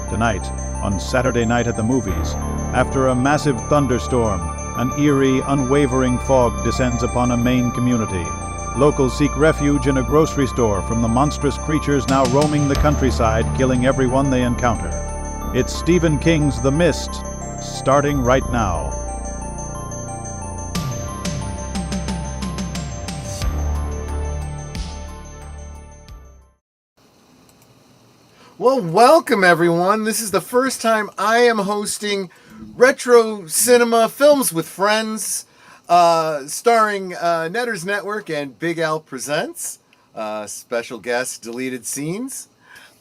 Tonight, on Saturday Night at the Movies, after a massive thunderstorm, an eerie, unwavering fog descends upon a Maine community. Locals seek refuge in a grocery store from the monstrous creatures now roaming the countryside, killing everyone they encounter. It's Stephen King's The Mist, starting right now. Well, welcome everyone. This is the first time I am hosting Retro Cinema Films with Friends, starring Netters Network and Big Al Presents. Special guest, Deleted Scenes.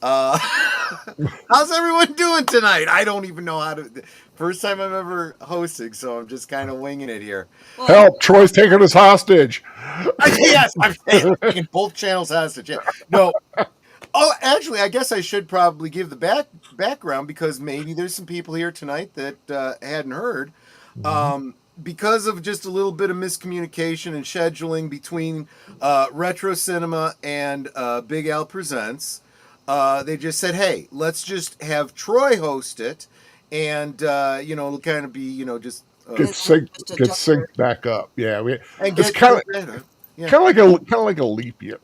How's everyone doing tonight? I don't even know how to... First time I'm ever hosting, so I'm just kind of winging it here. Well, help! Troy's taking us hostage. Yes, I'm taking both channels hostage. Yeah. No. Oh, actually, I guess I should probably give the background because maybe there's some people here tonight that hadn't heard. Because of just a little bit of miscommunication and scheduling between Retro Cinema and Big Al Presents, they just said, hey, let's just have Troy host it. And, it'll kind of be, just... get synced back up. Yeah. It's kind of like a leap year.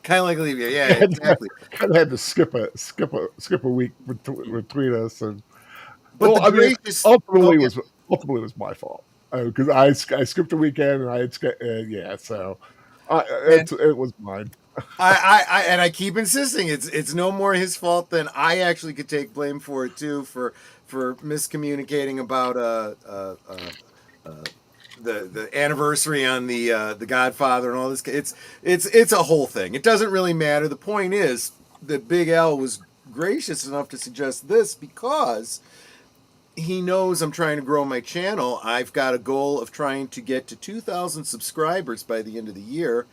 Kind of like a leap year, yeah, exactly. Kind of had to skip a week between us, and ultimately it was my fault because I skipped a weekend and I had so it was mine. I keep insisting it's no more his fault than I actually could take blame for it too for miscommunicating about the anniversary on the Godfather and all this. It's a whole thing. It doesn't really matter. The point is that Big Al was gracious enough to suggest this because he knows I'm trying to grow my channel. I've got a goal of trying to get to 2,000 subscribers by the end of the year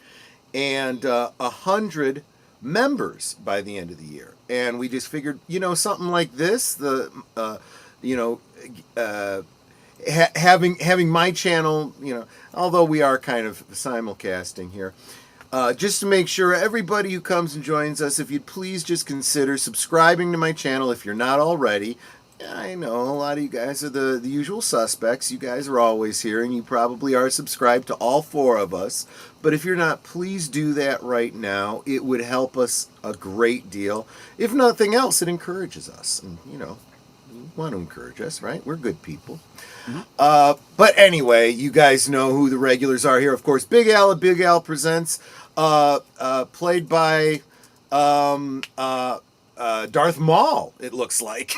and 100 members by the end of the year. And we just figured, something like this, having my channel, although we are kind of simulcasting here, just to make sure everybody who comes and joins us, if you'd please just consider subscribing to my channel if you're not already. I know a lot of you guys are the usual suspects. You guys are always here, and you probably are subscribed to all four of us. But if you're not, please do that right now. It would help us a great deal. If nothing else, it encourages us. And, you want to encourage us, right? We're good people. Mm-hmm. But anyway, you guys know who the regulars are here. Of course, Big Al at Big Al Presents, played by Darth Maul, it looks like.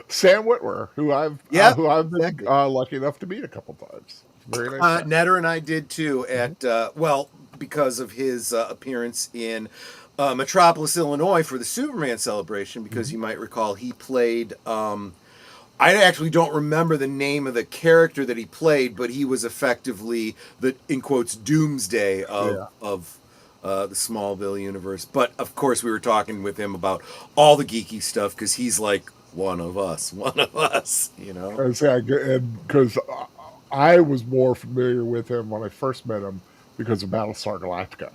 Sam Witwer, who I've been lucky enough to meet a couple times. Very nice. Netter and I did too at because of his appearance in Metropolis, Illinois for the Superman celebration, because you might recall he played I actually don't remember the name of the character that he played, but he was effectively the, in quotes, doomsday of the Smallville universe. But of course we were talking with him about all the geeky stuff because he's like one of us, because I was more familiar with him when I first met him because of Battlestar Galactica.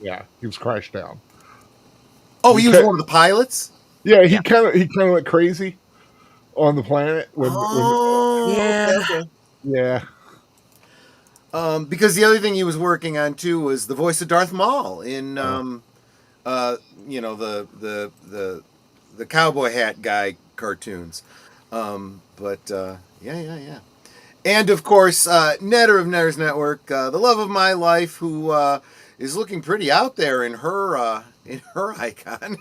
Yeah, he was crashed down. Oh, he was one of the pilots? Yeah, he kind of went crazy on the planet Yeah. Because the other thing he was working on too was the voice of Darth Maul in the cowboy hat guy cartoons. Yeah. And of course, Netter of Netters Network, the love of my life, who is looking pretty out there in her icon.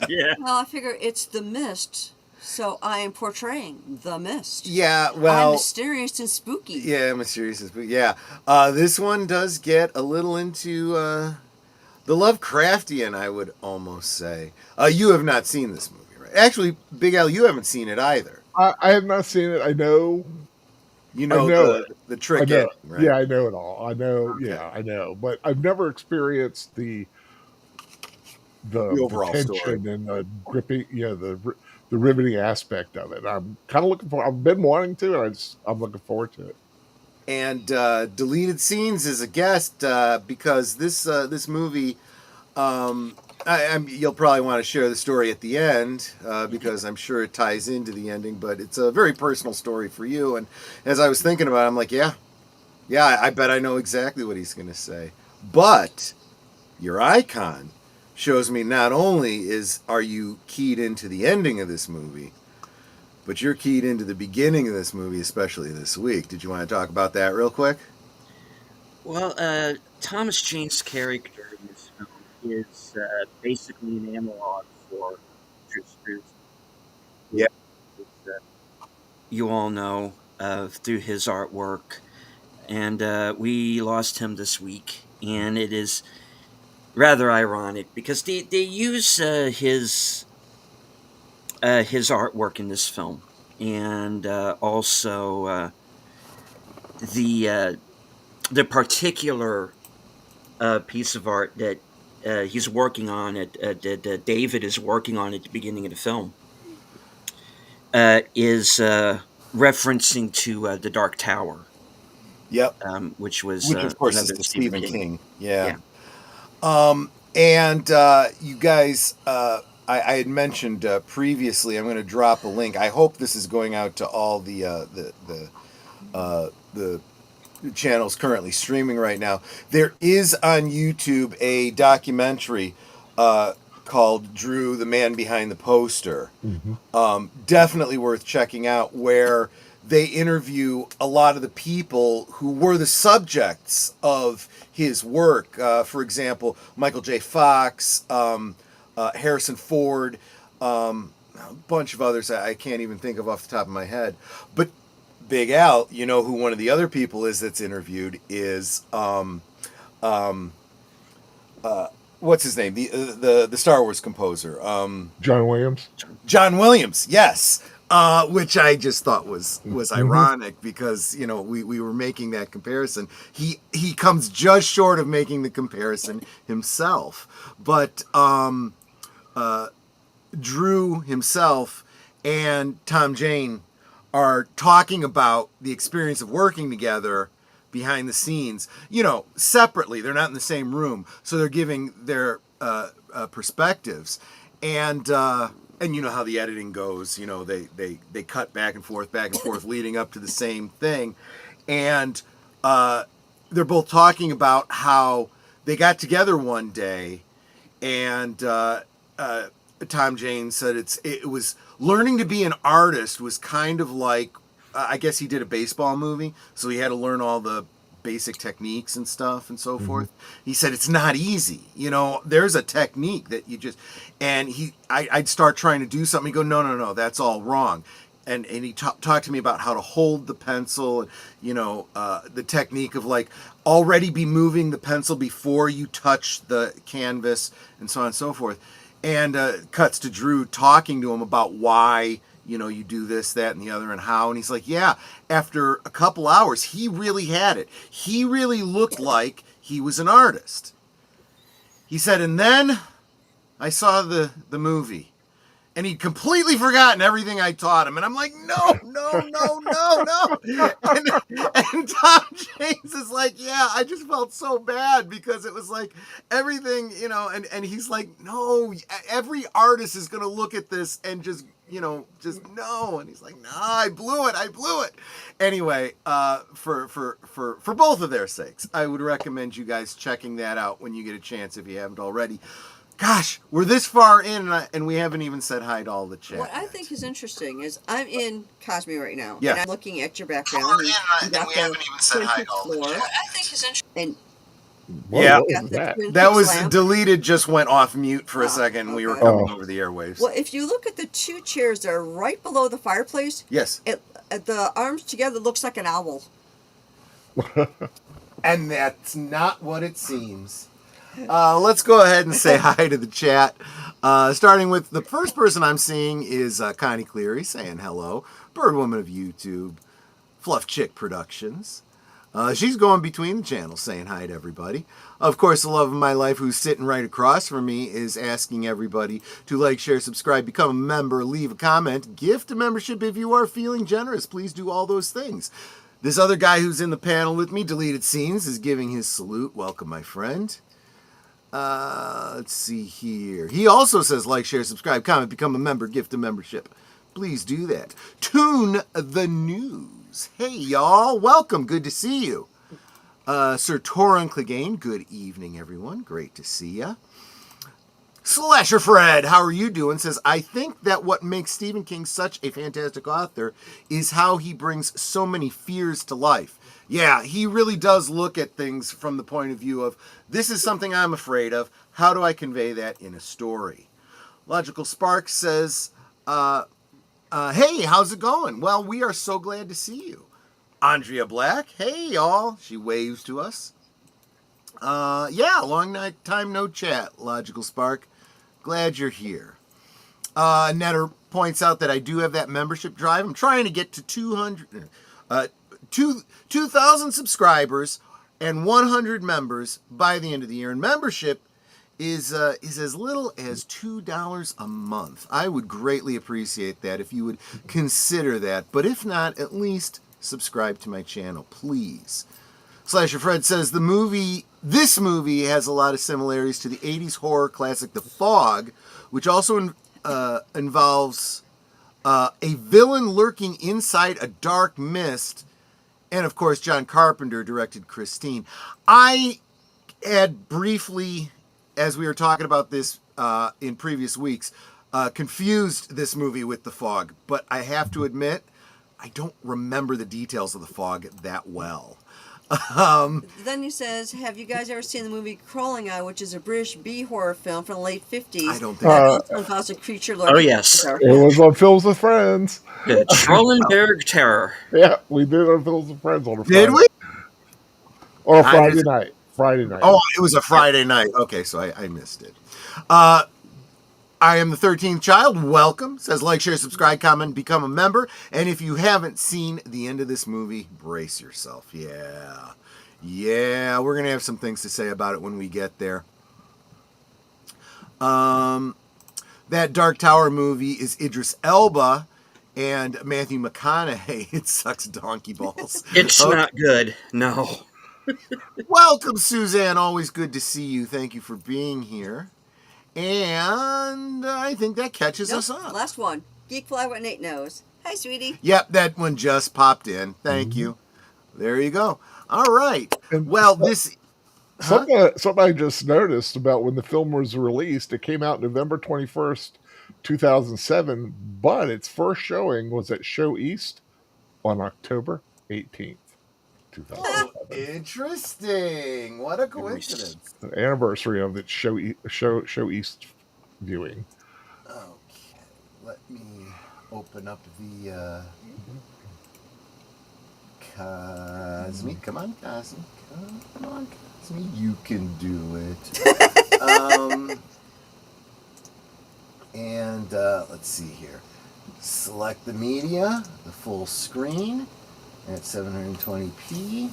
Yeah. Well, I figure it's the Mist, so I am portraying the Mist. Yeah, well, I'm mysterious and spooky. Yeah, mysterious and spooky. Yeah, this one does get a little into the Lovecraftian, I would almost say. You have not seen this movie, right? Actually, Big Al, you haven't seen it either. I have not seen it. I know. The trick. I know. Right? Yeah, I know it all. I know. Okay. Yeah, I know. But I've never experienced the overall tension story and the gripping, the riveting aspect of it. I'm kind of looking for. I've been wanting to, and I'm looking forward to it. And Deleted Scenes is a guest because this movie You'll probably want to share the story at the end because I'm sure it ties into the ending, but it's a very personal story for you. And as I was thinking about it, I'm like, yeah, I bet I know exactly what he's going to say. But your icon shows me not only are you keyed into the ending of this movie, but you're keyed into the beginning of this movie, especially this week. Did you want to talk about that real quick? Well, Thomas Jane's character in this film is basically an analog for Ushers. Yeah. You all know through his artwork. And we lost him this week. And it is rather ironic because they use his artwork in this film. And also the particular piece of art that he's working on, that David is working on at the beginning of the film, is referencing to The Dark Tower. Yep. Which of course is another the Stephen King. Yeah. You guys, I had mentioned previously, I'm going to drop a link. I hope this is going out to all the channels currently streaming right now. There is on YouTube a documentary called Drew, the Man Behind the Poster. Mm-hmm. Definitely worth checking out, where they interview a lot of the people who were the subjects of his work. For example, Michael J. Fawkes, Harrison Ford, a bunch of others I can't even think of off the top of my head. But Big Al, you know who one of the other people is that's interviewed is what's his name? The Star Wars composer. John Williams. John Williams, yes. Which I just thought was ironic because, you know, we were making that comparison. He comes just short of making the comparison himself. But Drew himself and Tom Jane are talking about the experience of working together behind the scenes, you know, separately. They're not in the same room, so they're giving their perspectives. And you know how the editing goes, you know, they cut back and forth leading up to the same thing. And they're both talking about how they got together one day, and Tom Jane said it was learning to be an artist was kind of like, I guess he did a baseball movie, so he had to learn all the basic techniques and stuff and so forth. He said it's not easy, you know. There's a technique that you just, and I'd start trying to do something. He'd go, no, that's all wrong. And he talked to me about how to hold the pencil, and you know, the technique of like already be moving the pencil before you touch the canvas and so on and so forth. And cuts to Drew talking to him about why, you know, you do this, that, and the other, and how. And he's like, yeah, after a couple hours, he really had it. He really looked like he was an artist. He said, and then I saw the movie, and he'd completely forgotten everything I taught him. And I'm like, no. And Tom James is like, yeah, I just felt so bad because it was like everything, you know, and he's like, no, every artist is going to look at this and just, you know, just no. And he's like, no, I blew it. Anyway, for both of their sakes, I would recommend you guys checking that out when you get a chance if you haven't already. Gosh, we're this far in, and we haven't even said hi to all the chat. What I think is interesting is I'm in Cosme right now. Yeah. And I'm looking at your background. And we haven't even said hi to all the chat. What I think is interesting. And yeah, what was that? that was deleted, just went off mute for a second. Okay. We were coming over the airwaves. Well, if you look at the two chairs that are right below the fireplace, yes, the arms together looks like an owl. And that's not what it seems. Let's go ahead and say hi to the chat. Starting with the first person I'm seeing is Connie Cleary saying hello. Birdwoman of YouTube, Fluff Chick Productions. She's going between the channels saying hi to everybody. Of course, the love of my life, who's sitting right across from me, is asking everybody to like, share, subscribe, become a member, leave a comment, gift a membership if you are feeling generous. Please do all those things. This other guy who's in the panel with me, Deleted Scenes, is giving his salute. Welcome, my friend. Let's see here. He also says like, share, subscribe, comment, become a member, gift a membership. Please do that. Tune the news. Hey, y'all. Welcome. Good to see you. Sir Torin Clegane, good evening, everyone. Great to see ya. Slasher Fred, how are you doing? Says, I think that what makes Stephen King such a fantastic author is how he brings so many fears to life. Yeah, he really does look at things from the point of view of, this is something I'm afraid of. How do I convey that in a story? Logical Spark says, hey, how's it going? Well, we are so glad to see you. Andrea Black, hey, y'all. She waves to us. Yeah, long time no chat, Logical Spark. Glad you're here. Netter points out that I do have that membership drive. I'm trying to get to 2,000 subscribers and 100 members by the end of the year. And membership is as little as $2 a month. I would greatly appreciate that if you would consider that. But if not, at least subscribe to my channel, please. Slasher Fred says this movie has a lot of similarities to the 80s horror classic The Fog, which also involves a villain lurking inside a dark mist. And of course, John Carpenter directed Christine. I had briefly, as we were talking about this in previous weeks, confused this movie with The Fog. But I have to admit, I don't remember the details of The Fog that well. Then he says, have you guys ever seen the movie Crawling Eye, which is a British B-horror film from the late 50s? I don't think that also involves a creature lurking. Oh, yes. It was on Films with Friends. The Trollenberg Terror. Yeah, we did on Films with Friends on a Friday. Did we? Or a Friday night. Friday night. Oh, it was a Friday night. Okay, so I missed it. I am the 13th child. Welcome. Says like, share, subscribe, comment, become a member. And if you haven't seen the end of this movie, brace yourself. Yeah, we're going to have some things to say about it when we get there. That Dark Tower movie is Idris Elba and Matthew McConaughey. It sucks donkey balls. It's not good. No. Welcome, Suzanne. Always good to see you. Thank you for being here. And I think that catches us up. Last one. Geekfly What Nate Knows. Hi, sweetie. Yep, that one just popped in. Thank you. There you go. All right. Well, Something I just noticed about when the film was released, it came out November 21st, 2007, but its first showing was at Show East on October 18th, 2007. Oh, interesting. What a coincidence. The anniversary of its Show East viewing. Okay. Let me open up the Cosme. Come on, Cosme. Come on, Cosme. You can do it. And let's see here. Select the media, the full screen at 720p.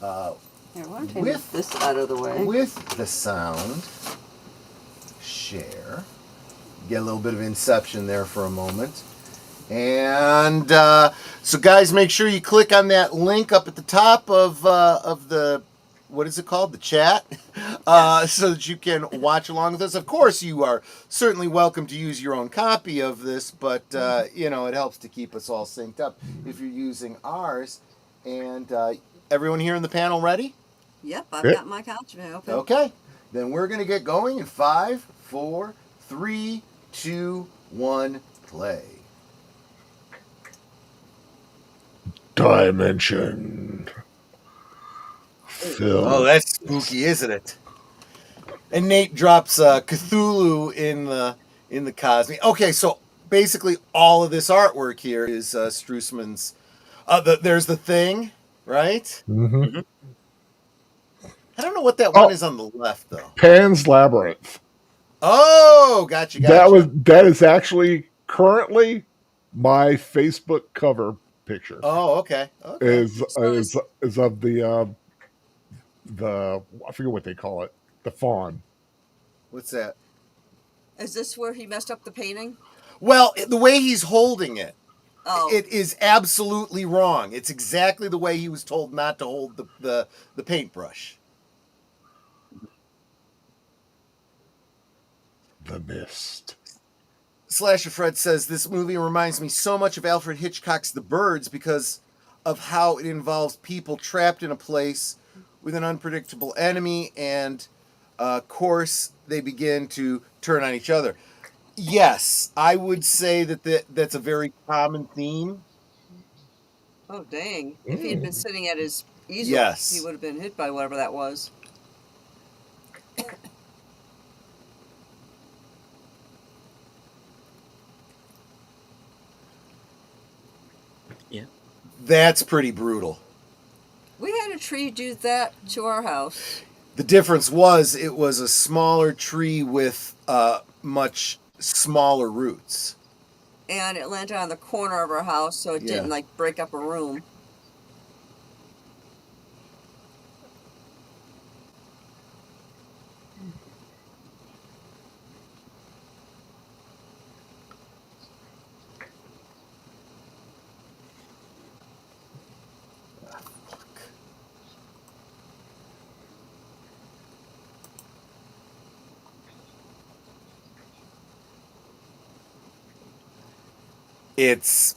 Here, why don't I move this out of the way? With the sound, share. Get a little bit of inception there for a moment. And so guys, make sure you click on that link up at the top of the, what is it called? The chat, so that you can watch along with us. Of course, you are certainly welcome to use your own copy of this, but it helps to keep us all synced up if you're using ours. And everyone here in the panel ready? Yep, I've got my couch open. Okay, then we're gonna get going in 5, 4, 3, 2, 1, play. Dimension. Film. Oh, that's spooky, isn't it? And Nate drops Cthulhu in the Cosme. Okay, so basically all of this artwork here is Strussman's. There's the Thing, right? Mm-hmm. I don't know what that one is on the left though. Pan's Labyrinth. Oh, gotcha. That is actually currently my Facebook cover picture. Oh, okay. Is of the I forget what they call it. The fawn. What's that? Is this where he messed up the painting? Well, the way he's holding it. Oh. It is absolutely wrong. It's exactly the way he was told not to hold the paintbrush. The Mist. Slasher Fred says this movie reminds me so much of Alfred Hitchcock's The Birds because of how it involves people trapped in a place with an unpredictable enemy, and of course they begin to turn on each other. Yes, I would say that's a very common theme. Oh, dang. If he had been sitting at his easel, Yes. he would have been hit by whatever that was. Yeah. That's pretty brutal. We had a tree do that to our house. The difference was it was a smaller tree with much smaller roots. And it landed on the corner of our house, so it didn't, like, break up a room. It's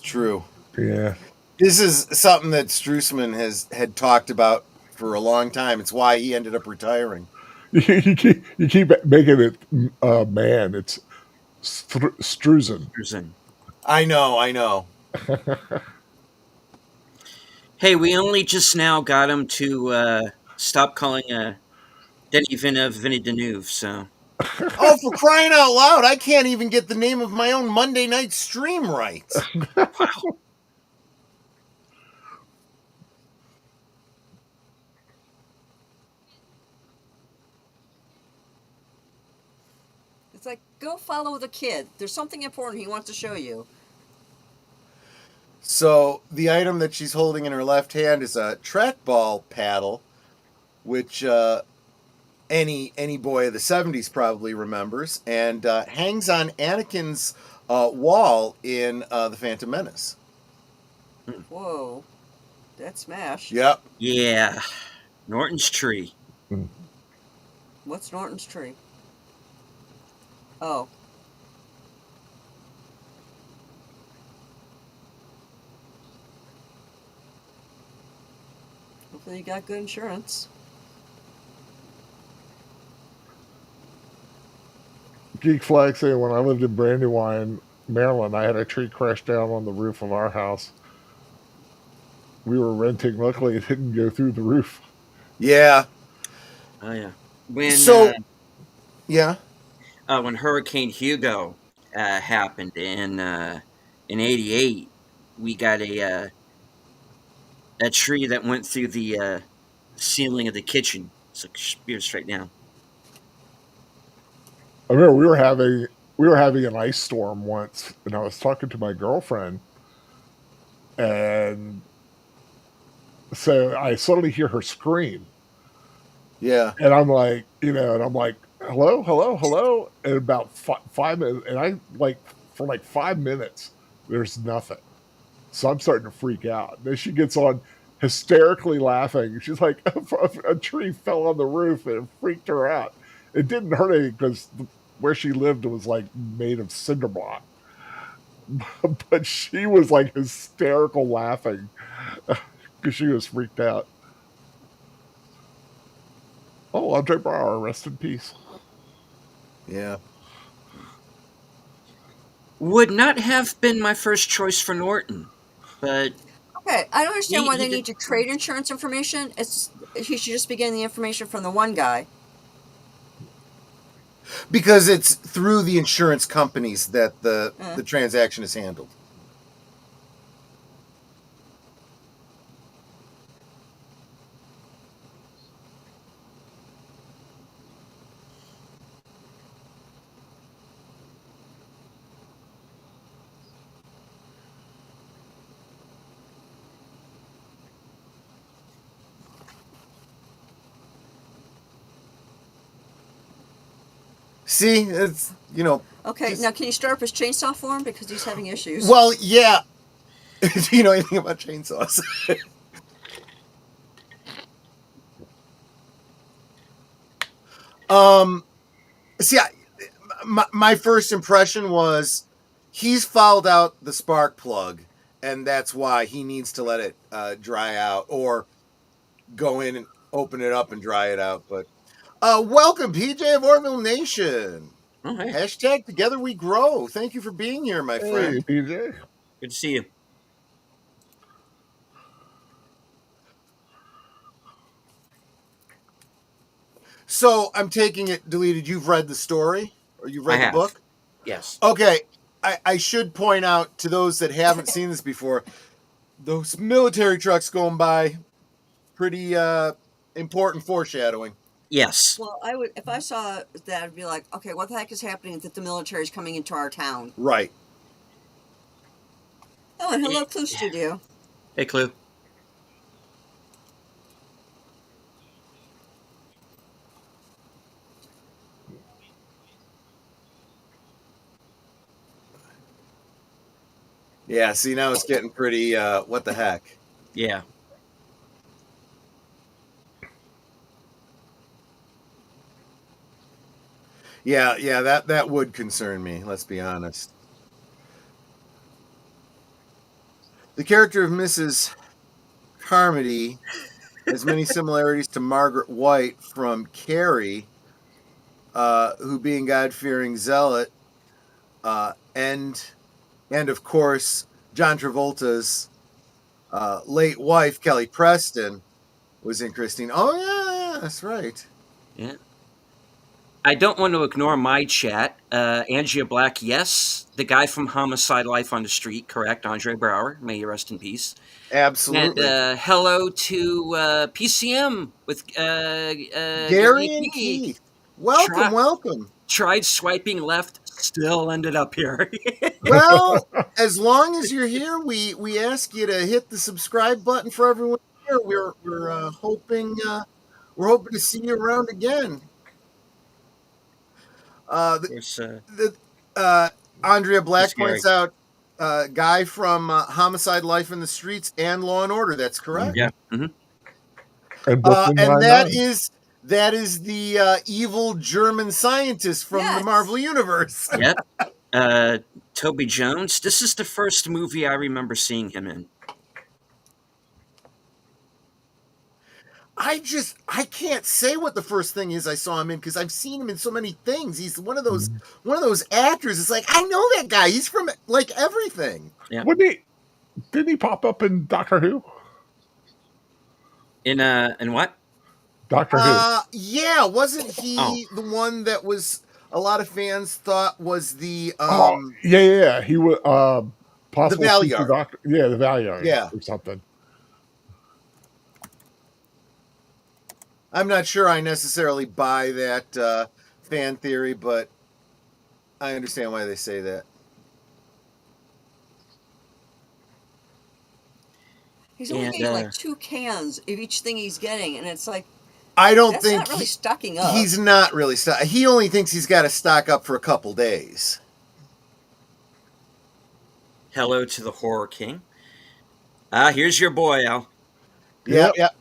true. Yeah. This is something that Strussman had talked about for a long time. It's why he ended up retiring. You keep making it man. It's Struzen. I know. Hey, we only just now got him to stop calling Denny Vinny Deneuve, so. Oh, for crying out loud, I can't even get the name of my own Monday night stream right. Wow. It's like, go follow the kid. There's something important he wants to show you. So the item that she's holding in her left hand is a trackball paddle, which any boy of the 70s probably remembers, and hangs on Anakin's wall in The Phantom Menace. Whoa. That smash. Yep. Yeah. Norton's tree. What's Norton's tree? Oh. Hopefully you got good insurance. Geek Flag saying when I lived in Brandywine, Maryland, I had a tree crash down on the roof of our house. We were renting. Luckily, it didn't go through the roof. Yeah. Oh, yeah. When Hurricane Hugo happened in '88, we got a tree that went through the ceiling of the kitchen. It's like spear straight down. I remember we were having an ice storm once, and I was talking to my girlfriend, and so I suddenly hear her scream. Yeah. And I'm like, hello. And about 5 minutes, and for 5 minutes, there's nothing. So I'm starting to freak out. Then she gets on hysterically laughing. She's like, a tree fell on the roof and it freaked her out. It didn't hurt any because where she lived was made of cinder block. But she was hysterical laughing because she was freaked out. Oh, Andre Brower, rest in peace. Yeah. Would not have been my first choice for Norton, but... Okay, I don't understand why they need to trade insurance information. He should just be getting the information from the one guy. Because it's through the insurance companies that the transaction is handled. See, it's, Okay, now can you start up his chainsaw for him? Because he's having issues. Well, yeah. Do you know anything about chainsaws? See, my first impression was he's fouled out the spark plug, and that's why he needs to let it dry out, or go in and open it up and dry it out. But welcome, PJ of Orville Nation. Oh, hey. Hashtag Together We Grow. Thank you for being here, my Hey, friend. PJ. Good to see you. So I'm taking it, Deleted, you've read the story? Or you've read I the have. book? Yes. Okay. I should point out to those that haven't seen this before, those military trucks going by, pretty important foreshadowing. Yes. Well, I would, if I saw that, I'd be like, okay, what the heck is happening that the military is coming into our town? Right. Oh, and hello, Clue Studio. Hey, Clue. Yeah, see, now it's getting pretty, what the heck? Yeah. Yeah, that would concern me, let's be honest. The character of Mrs. Carmody has many similarities to Margaret White from Carrie, who being God-fearing zealot, and of course John Travolta's late wife Kelly Preston was interesting. Oh yeah, that's right. Yeah. I don't want to ignore my chat. Angia Black, yes. The guy from Homicide: Life on the Street, correct. Andre Brower, may you rest in peace. Absolutely. And hello to PCM with Gary and Keith. Welcome, welcome. Tried swiping left, still ended up here. Well, as long as you're here, we ask you to hit the subscribe button for everyone here. We're hoping to see you around again. Andrea Black points out guy from Homicide: Life in the Streets and Law and Order. That's correct. Yeah. Mm-hmm. And that is the evil German scientist from the Marvel Universe. Yep. Toby Jones. This is the first movie I remember seeing him in. I can't say what the first thing is I saw him in, because I've seen him in so many things. He's one of those actors. It's like, I know that guy. He's from like everything. Yeah. Didn't he pop up in Doctor Who? In what? Doctor Who. Yeah, wasn't he the one that was a lot of fans thought was the yeah. He was possible the future Valyard. Doctor. Yeah, the Valyard. Yeah. Or something. I'm not sure I necessarily buy that fan theory, but I understand why they say that. He's only getting like 2 cans of each thing he's getting, and it's like, I don't that's think not really stocking up. He's not really he only thinks he's got to stock up for a couple days. Hello to the Horror King. Here's your boy, Al. Yep.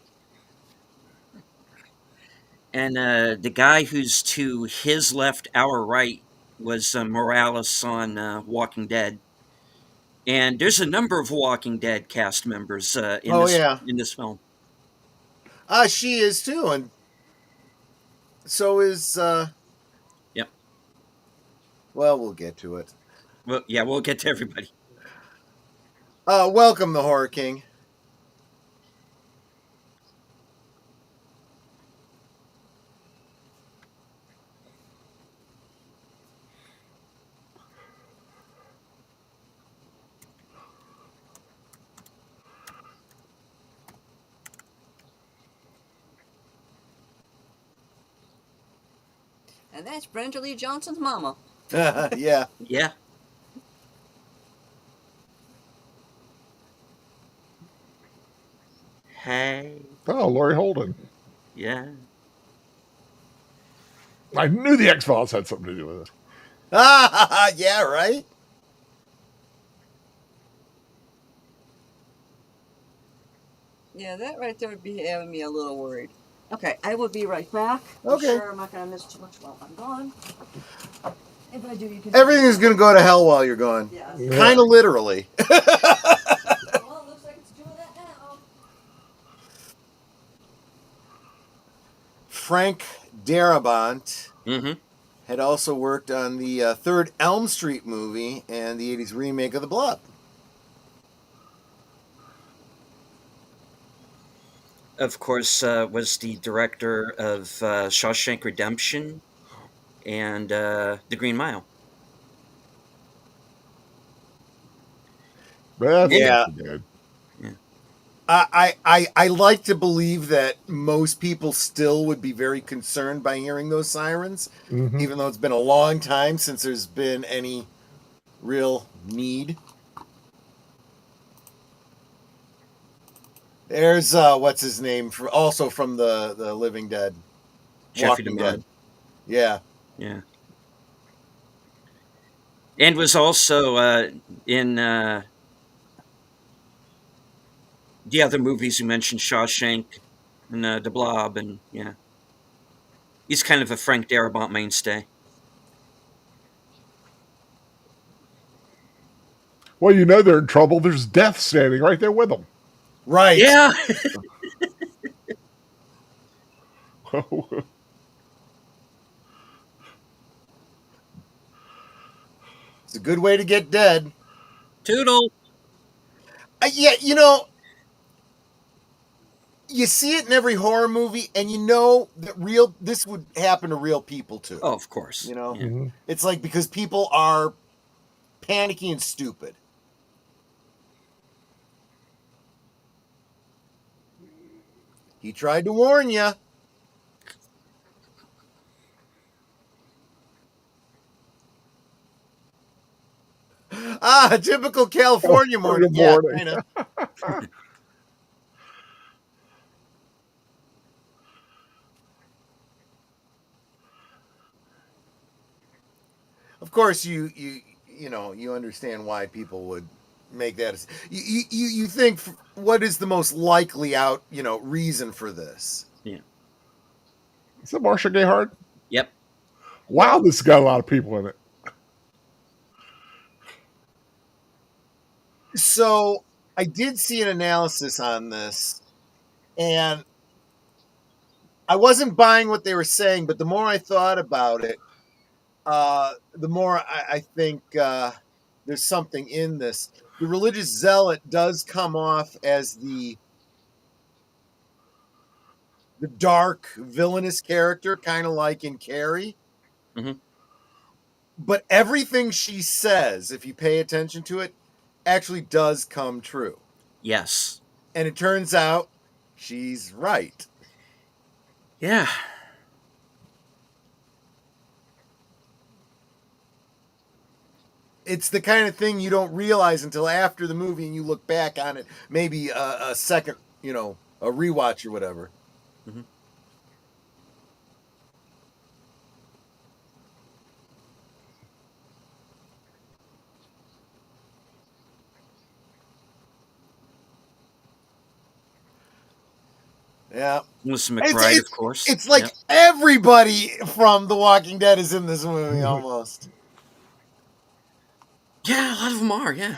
And the guy who's to his left, our right, was Morales on Walking Dead. And there's a number of Walking Dead cast members in this film. She is too, and so is. Yep. Well, we'll get to it. Well, yeah, we'll get to everybody. Welcome, the Horror King. And that's Brenda Lee Johnson's mama. Yeah. Yeah. Hey. Oh, Laurie Holden. Yeah. I knew the X-Files had something to do with it. Yeah, right? Yeah, that right there would be having me a little worried. Okay, I will be right back. Okay. I'm sure I'm not going to miss too much while I'm gone. If I do, you can. Everything is going to go to hell while you're gone. Yes. Yeah. Kind of literally. Well, it looks like it's doing that now. Frank Darabont Mm-hmm. had also worked on the third Elm Street movie and the 80s remake of The Blob. Of course, was the director of Shawshank Redemption and The Green Mile. That's Yeah. not good. I like to believe that most people still would be very concerned by hearing those sirens, Mhm. even though it's been a long time since there's been any real need. There's what's his name also from the Living Dead, Jeffrey Walking DeMunn. Dead. Yeah. Yeah. And was also in the other movies you mentioned, Shawshank and The Blob, and yeah. He's kind of a Frank Darabont mainstay. Well, you know they're in trouble. There's death standing right there with them. Right. Yeah. It's a good way to get dead. Toodle. Yeah, you know, you see it in every horror movie, and you know that this would happen to real people too. Oh, of course. You know, Mhm. it's like because people are panicky and stupid. He tried to warn you. Ah, typical California morning. Good Yeah, morning. kind of. Of course, you know you understand why people would make that. You think what is the most likely reason for this? Yeah. Is it Marsha Gay Hard? Yep. Wow, this has got a lot of people in it. So I did see an analysis on this, and I wasn't buying what they were saying, but the more I thought about it, the more I think there's something in this. The religious zealot does come off as the dark villainous character, kind of like in Carrie. Mm-hmm. But everything she says, if you pay attention to it, actually does come true. Yes. And it turns out she's right. Yeah. It's the kind of thing you don't realize until after the movie and you look back on it, maybe a second, a rewatch or whatever. Mm-hmm. Yeah. Melissa McBride, of course. It's like Yep. everybody from The Walking Dead is in this movie almost. Yeah, a lot of them are. Yeah.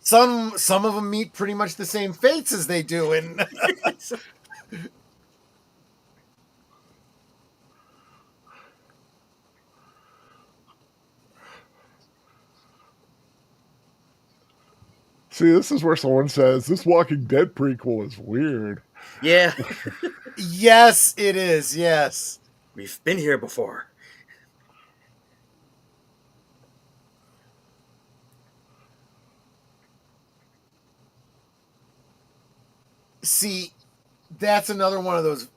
Some of them meet pretty much the same fates as they do in. See, this is where someone says this Walking Dead prequel is weird. Yeah. Yes, it is. Yes. We've been here before. See, that's another one of those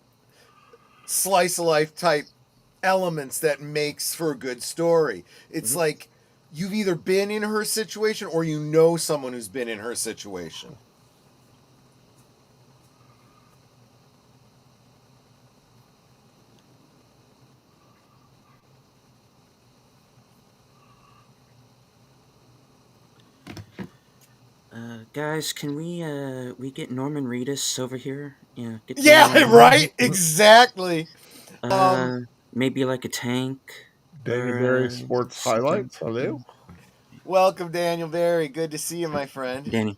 slice of life type elements that makes for a good story. It's like you've either been in her situation or you know someone who's been in her situation. Guys, can we get Norman Reedus over here? Yeah, get the Yeah, right. Exactly. maybe like a tank Danny or Berry Sports something. Highlights. Hello. Welcome, Daniel Berry. Good to see you, my friend. Danny.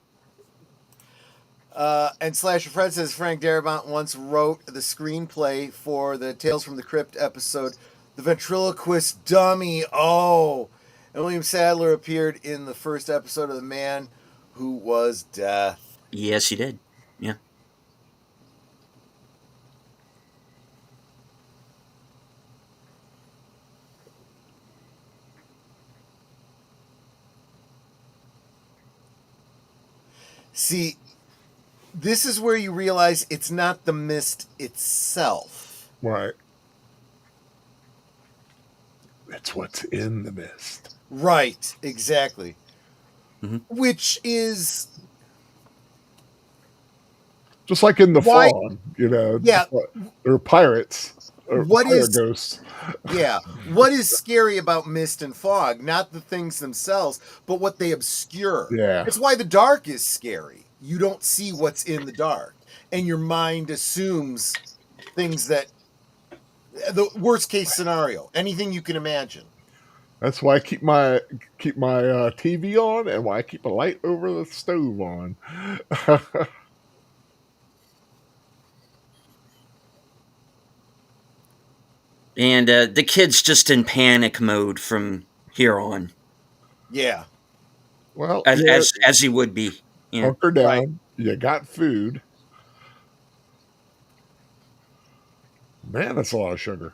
And Slasher Fred says Frank Darabont once wrote the screenplay for the Tales from the Crypt episode, The Ventriloquist Dummy. Oh, and William Sadler appeared in the first episode of The Man Who Was Death. Yes, he did. Yeah. See, this is where you realize it's not the mist itself. Right. It's what's in the mist. Right, exactly. Mm-hmm. Which is just like in the Why- Fawn, you know. Yeah. Or pirates. Or What fire is- ghosts. Yeah. What is scary about mist and fog? Not the things themselves, but what they obscure. Yeah. It's why the dark is scary. You don't see what's in the dark. And your mind assumes things that the worst case scenario, anything you can imagine. That's why I keep my TV on, and why I keep a light over the stove on. And the kid's just in panic mode from here on, Yeah. Well, as he would be. Yeah. hunker down. Right. You got food. Man, that's a lot of sugar.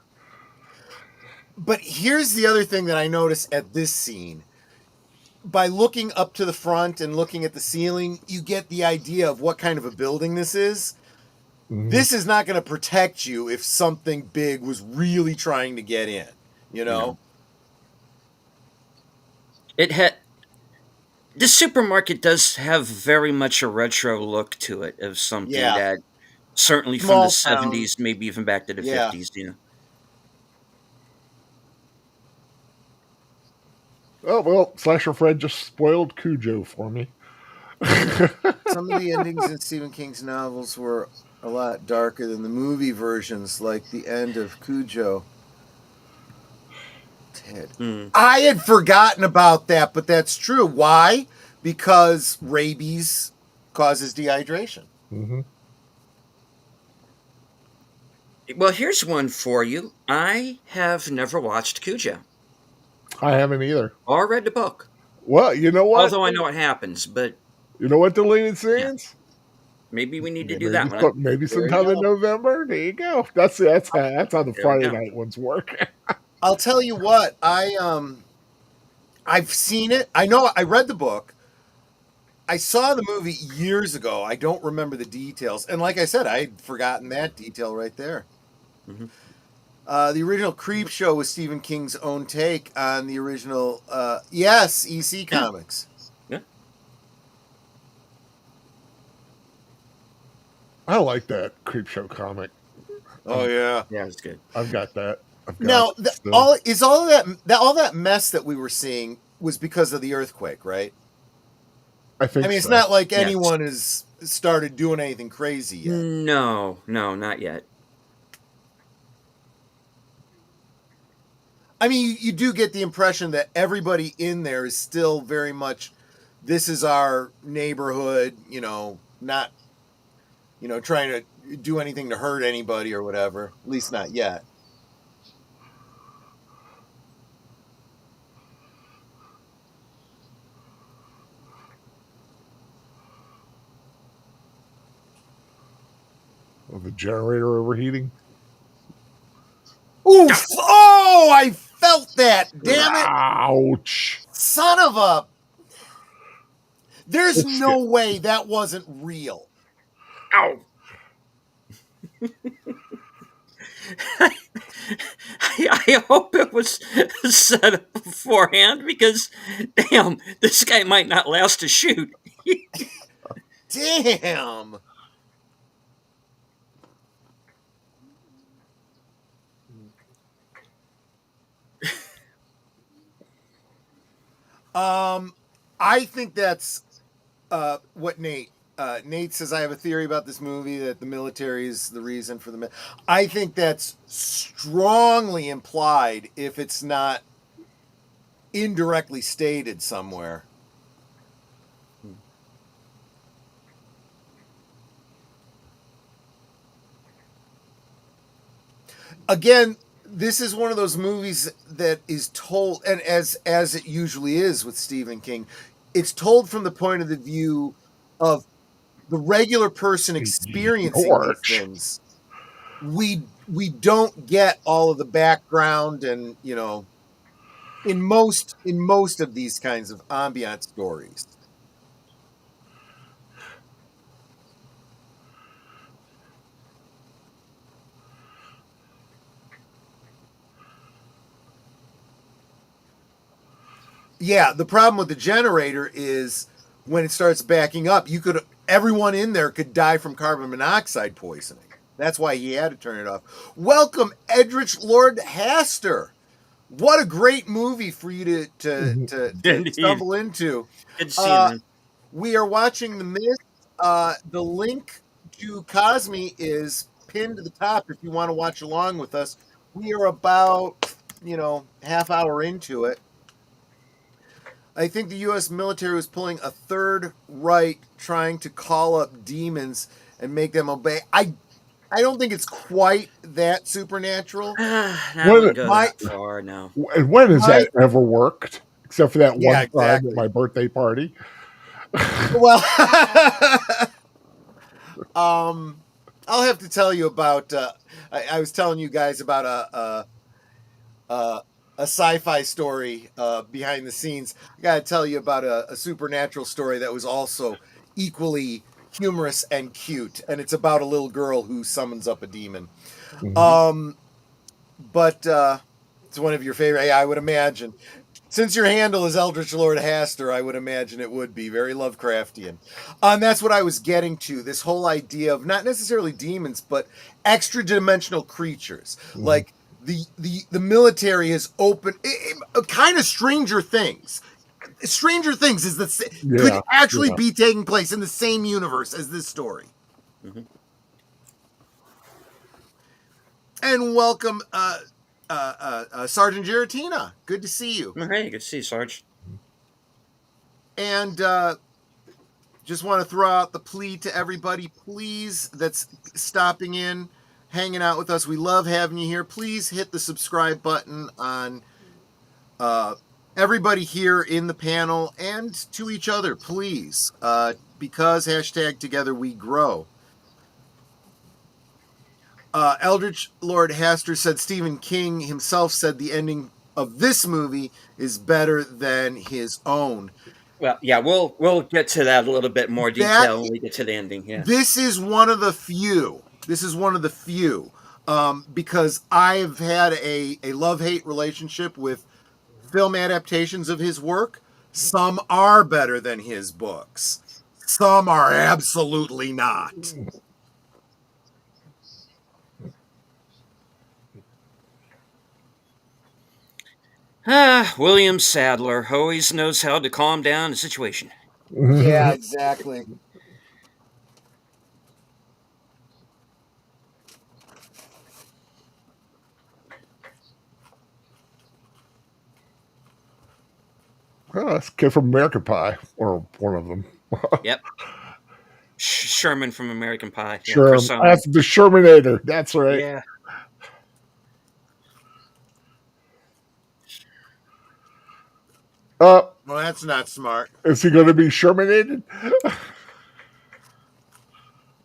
But here's the other thing that I noticed at this scene. By looking up to the front and looking at the ceiling, you get the idea of what kind of a building this is. Mhm. This is not going to protect you if something big was really trying to get in, you know? It had. The supermarket does have very much a retro look to it of something Yeah. that certainly from Small the town. 70s, maybe even back to the Yeah. 50s, you know. Oh, well, Slasher Fred just spoiled Cujo for me. Some of the endings in Stephen King's novels were a lot darker than the movie versions, like the end of Cujo. Ted. I had forgotten about that, but that's true. Why? Because rabies causes dehydration. Mm-hmm. Well, here's one for you. I have never watched Cujo I haven't either. or read the book. Well, you know what? Although I know what happens, but You know what deleted scenes? maybe we need to do Maybe that one. Maybe There you sometime in go. November. There you go. That's how the we Friday go. night ones work. I'll tell you what, I've seen it. I know I read the book. I saw the movie years ago. I don't remember the details. And like I said, I had forgotten that detail right there. Mhm. The original Creep Show was Stephen King's own take on the original, EC Comics. Yeah. I like that Creepshow comic. Oh, yeah. Yeah, it's good. I've got that. Now, still. all that mess that we were seeing was because of the earthquake, right? I think I mean, it's so. not like Yes. anyone has started doing anything crazy yet. No, not yet. I mean, you do get the impression that everybody in there is still very much, this is our neighborhood, not, trying to do anything to hurt anybody or whatever. At least not yet. The generator overheating. Oof! Oh, I felt that! Damn it! Ouch! Son of a... There's It's no way that wasn't real. Ow! I hope it was set up beforehand because, damn, this guy might not last a shoot. Damn! I think that's what Nate. Nate says, I have a theory about this movie that the military is the reason for the. I think that's strongly implied if it's not indirectly stated somewhere. Again, this is one of those movies that is told, and as it usually is with Stephen King, it's told from the point of the view of the regular person experiencing these things. We don't get all of the background, and in most of these kinds of ambient stories. Yeah, the problem with the generator is when it starts backing up, everyone in there could die from carbon monoxide poisoning. That's why he had to turn it off. Welcome, Edrich Lord Haster. What a great movie for you to stumble into. Good to see you, man. We are watching The Mist. The link to Cosme is pinned to the top if you want to watch along with us. We are about, half hour into it. I think the U.S. military was pulling a Third Reich, trying to call up demons and make them obey. I don't think it's quite that supernatural. I wouldn't go that far, no. And when has that ever worked? Except for that one time at my birthday party. Well, I'll have to tell you about. I was telling you guys about a sci-fi story behind the scenes. I got to tell you about a supernatural story that was also equally humorous and cute, and it's about a little girl who summons up a demon. Mm-hmm. But it's one of your favorite. I would imagine, since your handle is Eldritch Lord Haster, I would imagine it would be very Lovecraftian. And that's what I was getting to. This whole idea of not necessarily demons, but extra-dimensional creatures, like. The military has opened kind of Stranger Things. Stranger Things is could actually be taking place in the same universe as this story. Mm-hmm. And welcome, Sergeant Giratina. Good to see you. Hey, good to see you, Sarge. And just want to throw out the plea to everybody, please, that's stopping in, hanging out with us. We love having you here. Please hit the subscribe button on everybody here in the panel and to each other, please, because #Together We Grow. Eldritch Lord Haster said Stephen King himself said the ending of this movie is better than his own. Well, yeah, we'll get to that a little bit more detail when we get to the ending. Yeah, this is one of the few. Because I've had a love-hate relationship with film adaptations of his work. Some are better than his books. Some are absolutely not. William Sadler always knows how to calm down a situation. Yeah, exactly. That's a kid from American Pie, or one of them. Yep. Sherman from American Pie. Sure, that's the Shermanator. That's right. Yeah. Well, that's not smart. Is he going to be Shermanated?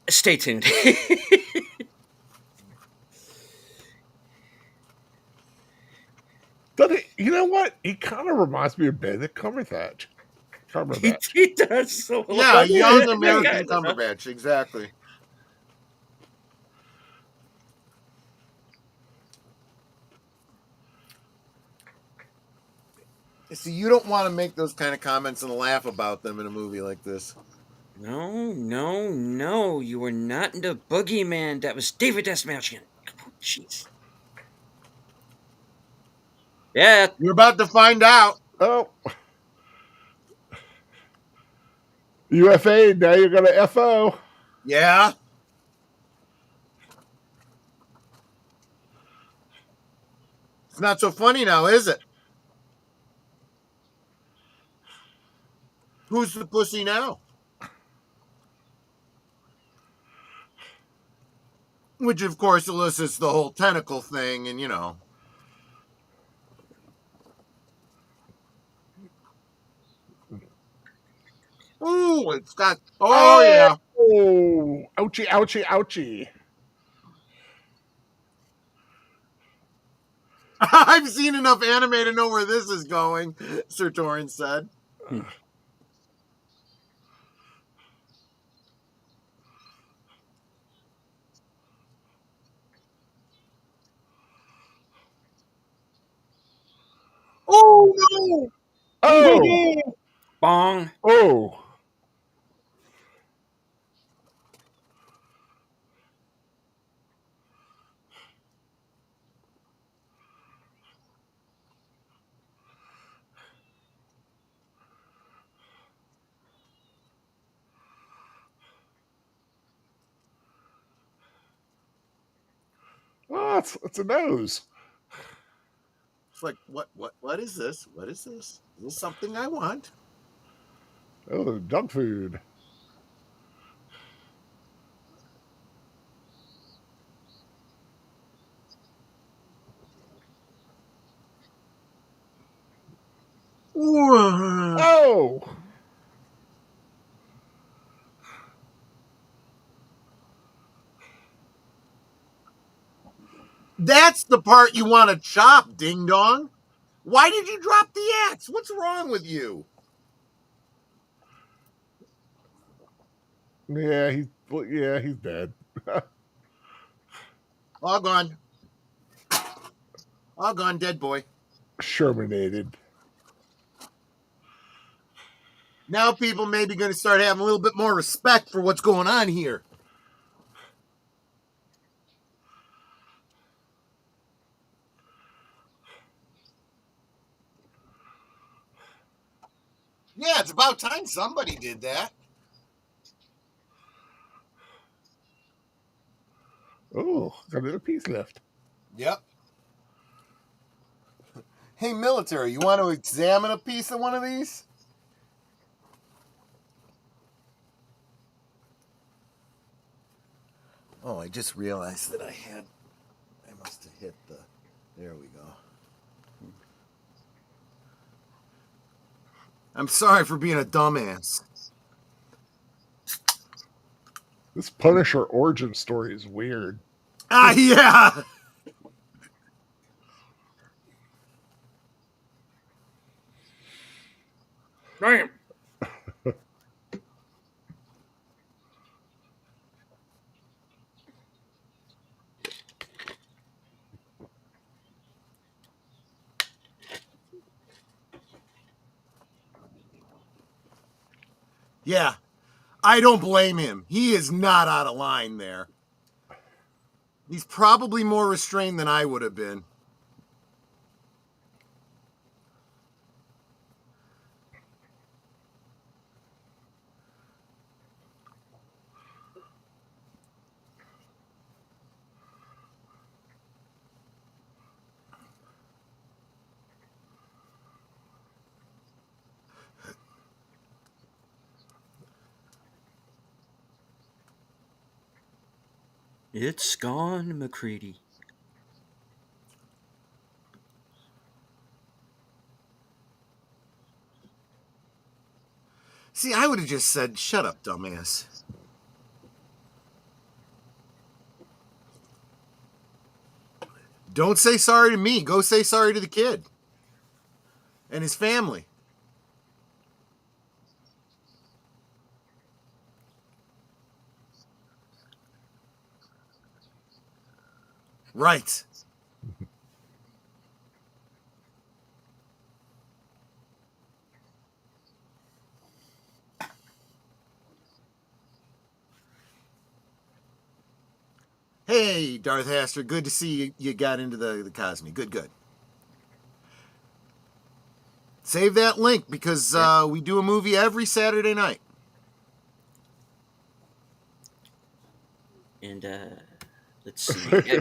Stay tuned. You know what? He kind of reminds me of Benedict Cumberbatch. He does. So yeah, young American Cumberbatch, exactly. See, you don't want to make those kind of comments and laugh about them in a movie like this. No. You were not into Boogeyman. That was David Desmalchian. Oh, jeez. Yeah. You're about to find out. Oh. UFA, now you're going to FO. Yeah. It's not so funny now, is it? Who's the pussy now? Which, of course, elicits the whole tentacle thing, and Ooh, it's got. Oh, yeah. Oh, ouchie, ouchie, ouchie. I've seen enough anime to know where this is going, Sir Torrance said. Oh, no! Oh, Bong. oh. Oh, it's a nose. It's like, what is this? What is this? Is this something I want? Oh, dog food. Ooh. Oh, That's the part you want to chop, ding dong. Why did you drop the axe? What's wrong with you? yeah, he's dead. All gone. All gone, dead boy. Shermanated. Now people may be going to start having a little bit more respect for what's going on here. Yeah, it's about time somebody did that. Oh, got a little piece left. Yep. Hey, military, you want to examine a piece of one of these? Oh, I just realized that I must have hit the, there we go. I'm sorry for being a dumbass. This Punisher origin story is weird. Ah, yeah. Damn. Yeah, I don't blame him. He is not out of line there. He's probably more restrained than I would have been. It's gone, McCready. See, I would have just said, shut up, dumbass. Don't say sorry to me. Go say sorry to the kid and his family. Right. Hey, Darth Haster, good to see you got into the Cosme. Good. Save that link because we do a movie every Saturday night. And let's see.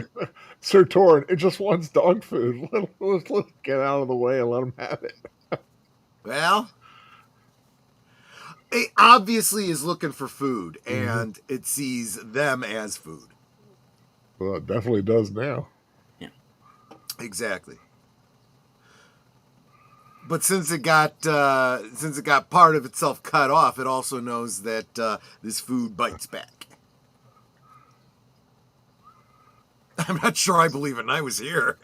Sir Torn, it just wants dog food. Let's get out of the way and let him have it. Well, it obviously is looking for food, and it sees them as food. Well, it definitely does now. Yeah. Exactly. But since it got part of itself cut off, it also knows that this food bites back. I'm not sure I believe it, and I was here.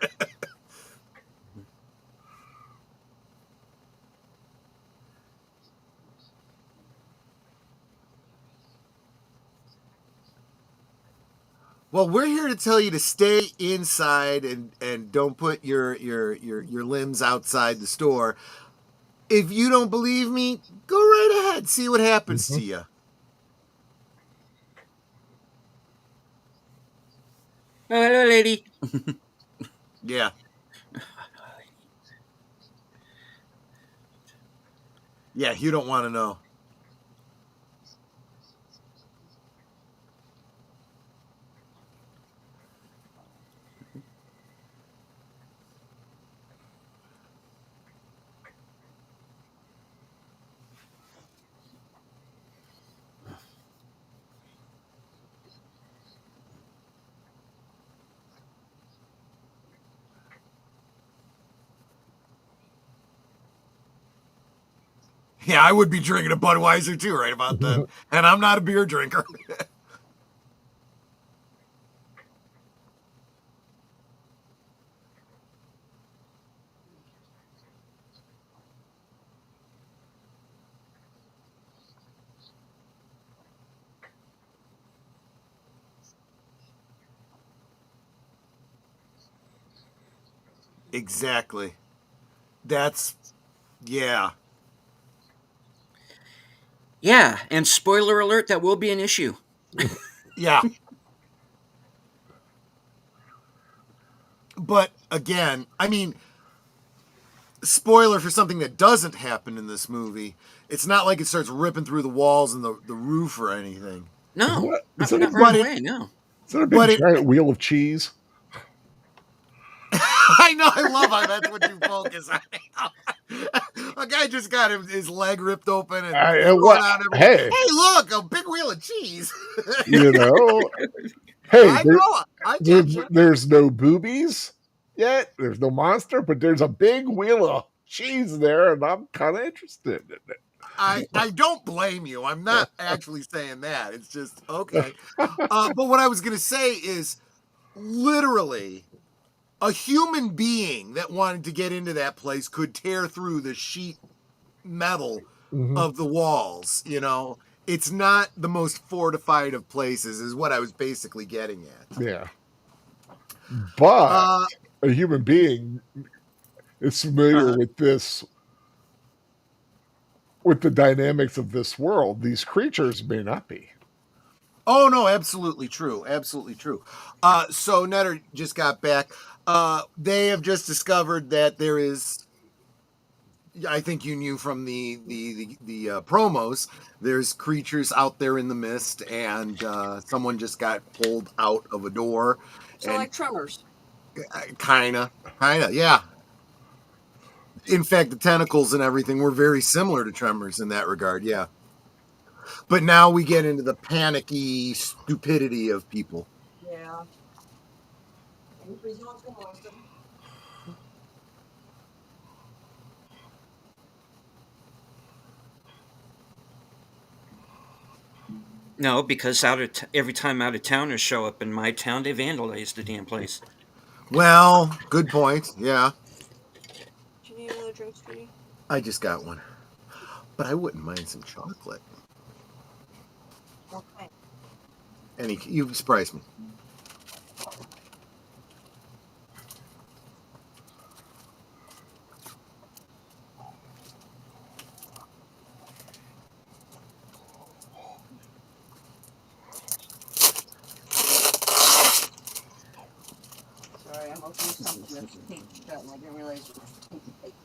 Well, we're here to tell you to stay inside and don't put your limbs outside the store. If you don't believe me, go right ahead. See what happens to you. Oh, hello, lady. Yeah. Yeah, you don't want to know. Yeah, I would be drinking a Budweiser too right about then. And I'm not a beer drinker. Exactly. That's, yeah. Yeah, and spoiler alert, that will be an issue. Yeah. But again, I mean, spoiler for something that doesn't happen in this movie. It's not like it starts ripping through the walls and the roof or anything. No, Is not that right away, no. Is that a big giant wheel of cheese? I know, I love how that's what you focus on. A guy just got his leg ripped open and out hey, look, a big wheel of cheese. You know, hey, there's no boobies yet. There's no monster, but there's a big wheel of cheese there, and I'm kind of interested in it. I don't blame you. I'm not actually saying that. It's just okay. But what I was going to say is literally a human being that wanted to get into that place could tear through the sheet metal of the walls. You know, it's not the most fortified of places, is what I was basically getting at. Yeah. But a human being is familiar with this, with the dynamics of this world. These creatures may not be. Oh, no, absolutely true. Absolutely true. So Netter just got back. They have just discovered that there is, I think you knew from the promos, there's creatures out there in the mist, and someone just got pulled out of a door. So like Tremors. Kinda, yeah. In fact, the tentacles and everything were very similar to Tremors in that regard, yeah. But now we get into the panicky stupidity of people. Yeah. No, because every time out-of-towners show up in my town, they vandalize the damn place. Well, good point, yeah. Do you need another drink, sweetie? I just got one. But I wouldn't mind some chocolate. Okay. You surprised me. Sorry, I'm opening something that's taped shut and I didn't realize it was taped.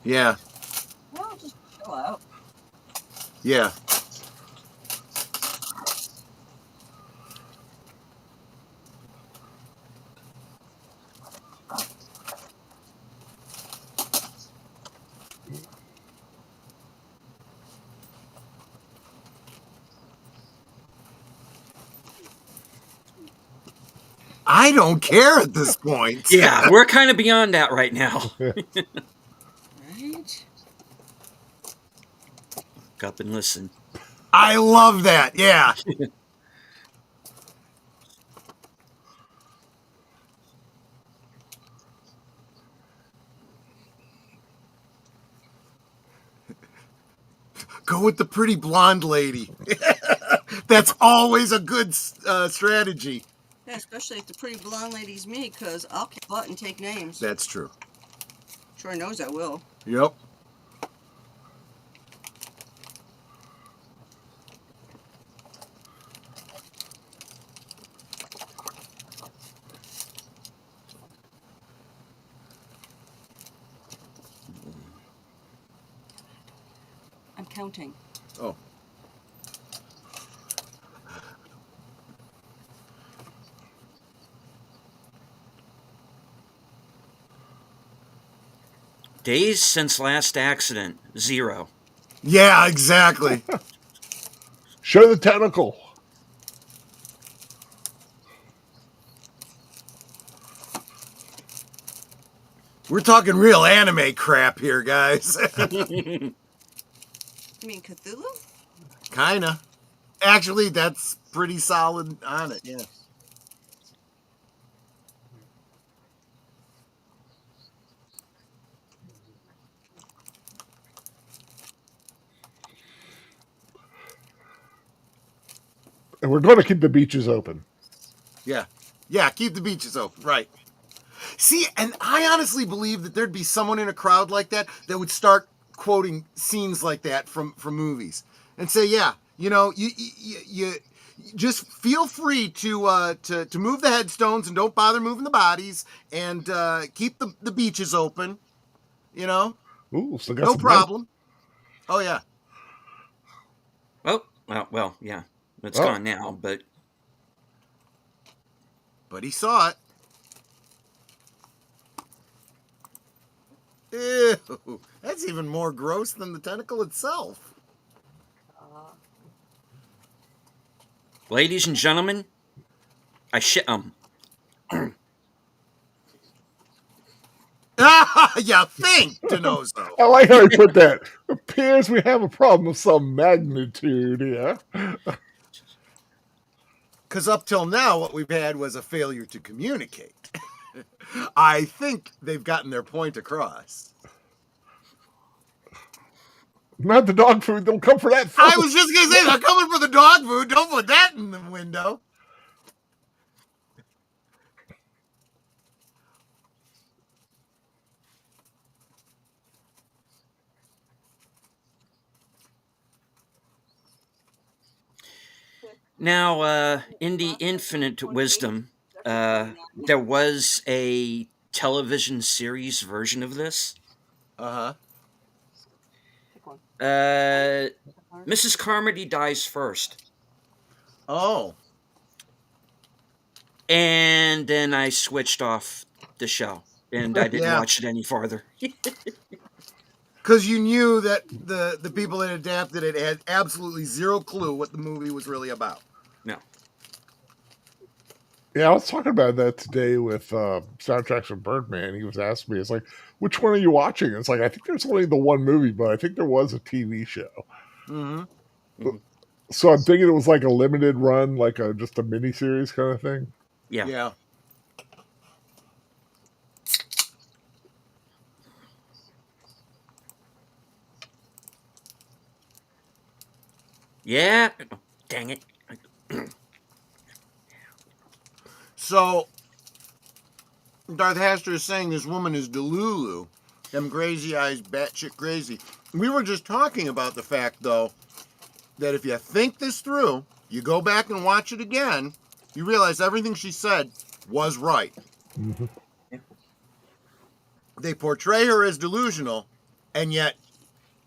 Yeah. Well, just chill out. Yeah. I don't care at this point. Yeah, we're kind of beyond that right now. Right? Look up and listen. I love that. Yeah. Go with the pretty blonde lady. That's always a good strategy. Yeah, especially if the pretty blonde lady's me, because I'll kick butt and take names. That's true. Sure knows I will. Yep. I'm counting. Oh. Days since last accident, 0. Yeah, exactly. Show the tentacle. We're talking real anime crap here, guys. You mean Cthulhu? Kinda. Actually, that's pretty solid on it, yeah. And we're going to keep the beaches open. Yeah. Yeah, keep the beaches open. Right. See, and I honestly believe that there'd be someone in a crowd like that that would start quoting scenes like that from movies and say, yeah, you know, you just feel free to move the headstones and don't bother moving the bodies and keep the beaches open, you know? Ooh, still got No some problem. Oh, yeah. Oh, well, yeah. It's Oh. gone now, but But he saw it. Ew, that's even more gross than the tentacle itself. ladies and gentlemen, I shit 'em. You think, Denozo. I like how he put that. Appears we have a problem of some magnitude here. Because up till now, what we've had was a failure to communicate. I think they've gotten their point across. Not the dog food. They'll come for that first. I was just going to say, they're coming for the dog food. Don't put that in the window. Now, in the infinite wisdom, there was a television series version of this. Uh-huh. Mrs. Carmody dies first. Oh. And then I switched off the show, and I didn't Yeah. watch it any farther. Because you knew that the people that adapted it had absolutely zero clue what the movie was really about. No. Yeah, I was talking about that today with Soundtracks from Birdman. He was asking me, it's like, which one are you watching? It's like, I think there's only the one movie, but I think there was a TV show. Mm-hmm. So I'm thinking it was like a limited run, like just a miniseries kind of thing. Yeah. Yeah. Yeah. Oh, dang it. So, Darth Haster is saying this woman is Delulu. Them crazy eyes, batshit crazy. We were just talking about the fact, though, that if you think this through, you go back and watch it again, you realize everything she said was right. Mm-hmm. They portray her as delusional, and yet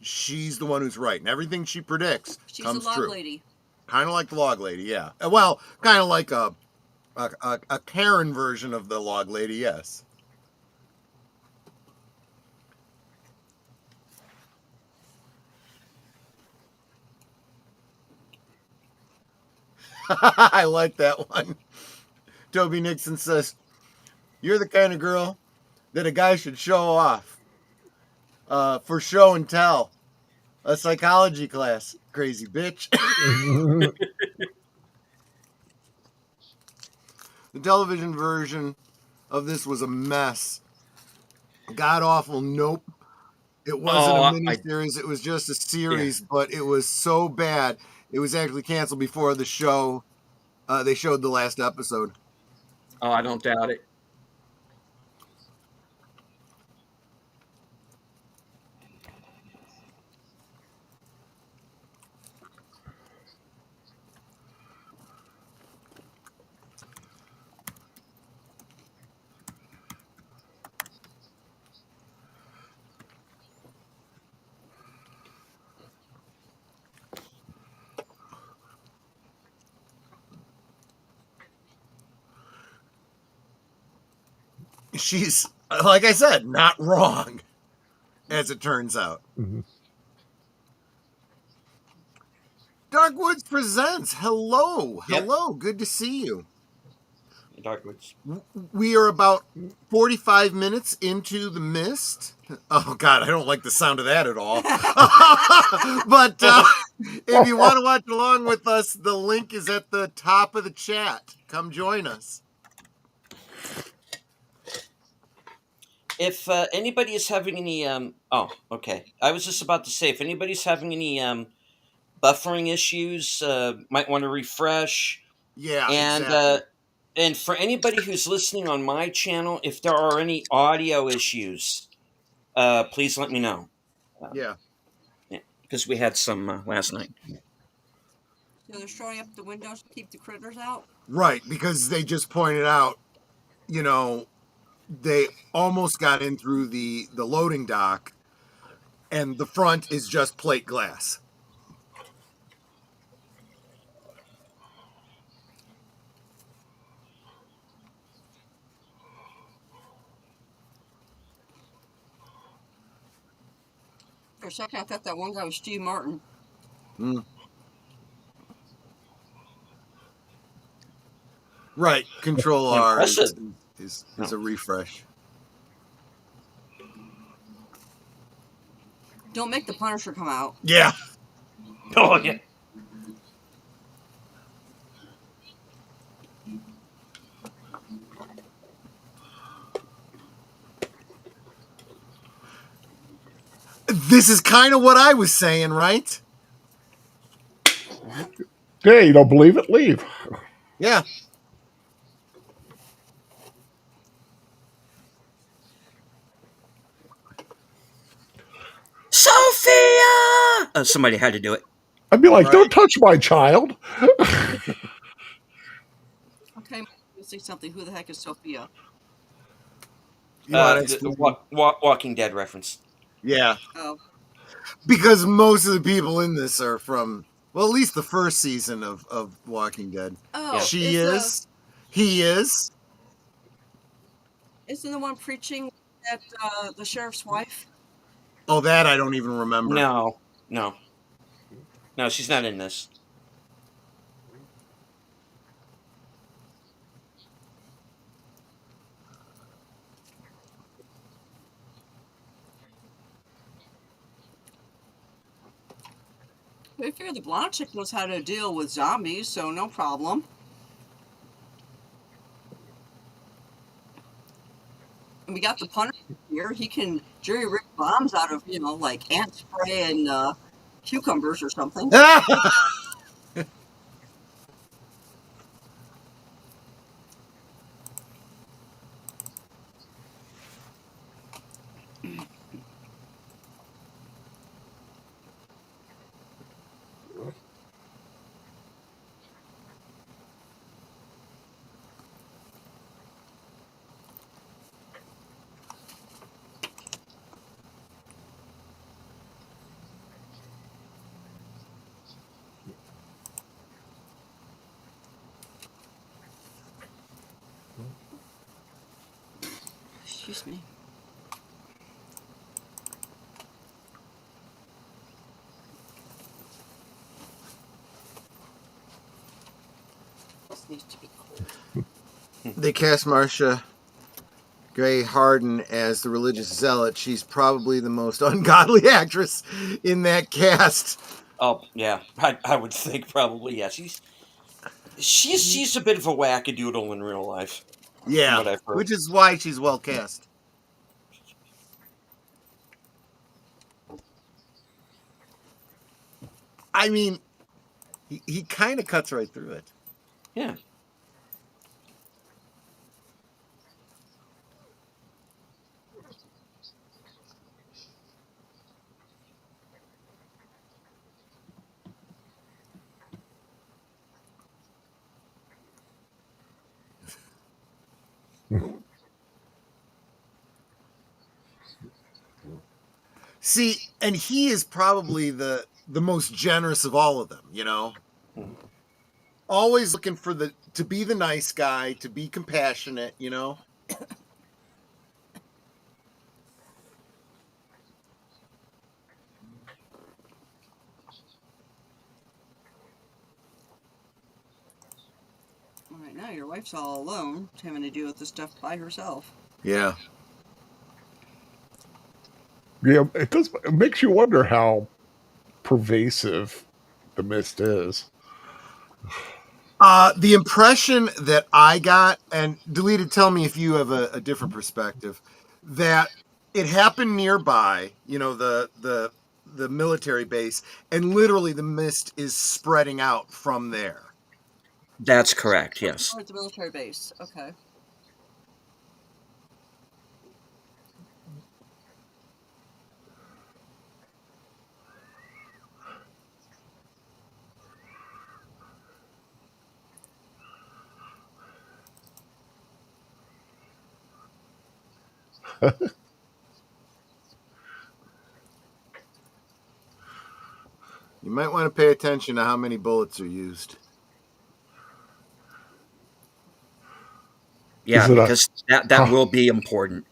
she's the one who's right, and everything she predicts She's comes a log true. lady. Kind of like the log lady, yeah. Well, kind of like a Karen version of the log lady, yes. I like that one. Toby Nixon says, "You're the kind of girl that a guy should show off for show and tell. A psychology class, crazy bitch." The television version of this was a mess. God awful. Nope. It wasn't a miniseries. It was just a series, but it was so bad. It was actually canceled before the show. They showed the last episode. Oh, I don't doubt it. She's, like I said, not wrong, as it turns out. Dark Woods Presents. Hello. Hello. Yep. Good to see you. Darkwoods. We are about 45 minutes into The Mist. Oh, God, I don't like the sound of that at all. But if you want to watch along with us, the link is at the top of the chat. Come join us. If anybody is having any... oh, okay. I was just about to say, if anybody's having any buffering issues, might want to refresh. Yeah, and exactly. And for anybody who's listening on my channel, if there are any audio issues, please let me know. Yeah. Because we had some last night. So they're showing up the windows to keep the critters out? Right, because they just pointed out, you know, they almost got in through the loading dock, and the front is just plate glass. For a second, I thought that one guy was Steve Martin. Right, Control R is a refresh. Don't make the Punisher come out. Yeah. Oh, yeah. This is kind of what I was saying, right? Yeah, you don't believe it? Leave. Yeah. Sophia! Somebody had to do it. I'd be like, don't touch my child. Okay, let's say something. Who the heck is Sophia? The Walking Dead reference. Yeah. Oh. Because most of the people in this are from, well, at least the first season of Walking Dead. Oh. She is. He is. Isn't the one preaching at the sheriff's wife? Oh, that I don't even remember. No, she's not in this. I figure the blonde chick knows how to deal with zombies, so no problem. And we got the Punisher here. He can jerry-rig bombs out of, like ant spray and cucumbers or something. Excuse me. This needs to be cold. They cast Marcia Gray Harden as the religious zealot. She's probably the most ungodly actress in that cast. Oh yeah, I would think probably yeah. She's a bit of a wackadoodle in real life, from Yeah, what I've heard. which is why she's well cast. I mean, he kind of cuts right through it. Yeah. See, and he is probably the most generous of all of them, you know? Always looking for to be the nice guy, to be compassionate, you know? All right, now your wife's all alone, having to deal with this stuff by herself. Yeah. Yeah, it does. It makes you wonder how pervasive the mist is. The impression that I got, and Deleted, tell me if you have a different perspective, that it happened nearby, you know, the military base, and literally the mist is spreading out from there. That's correct, yes. Oh, it's a military base. Okay. You might want to pay attention to how many bullets are used. Yeah, because that will be important.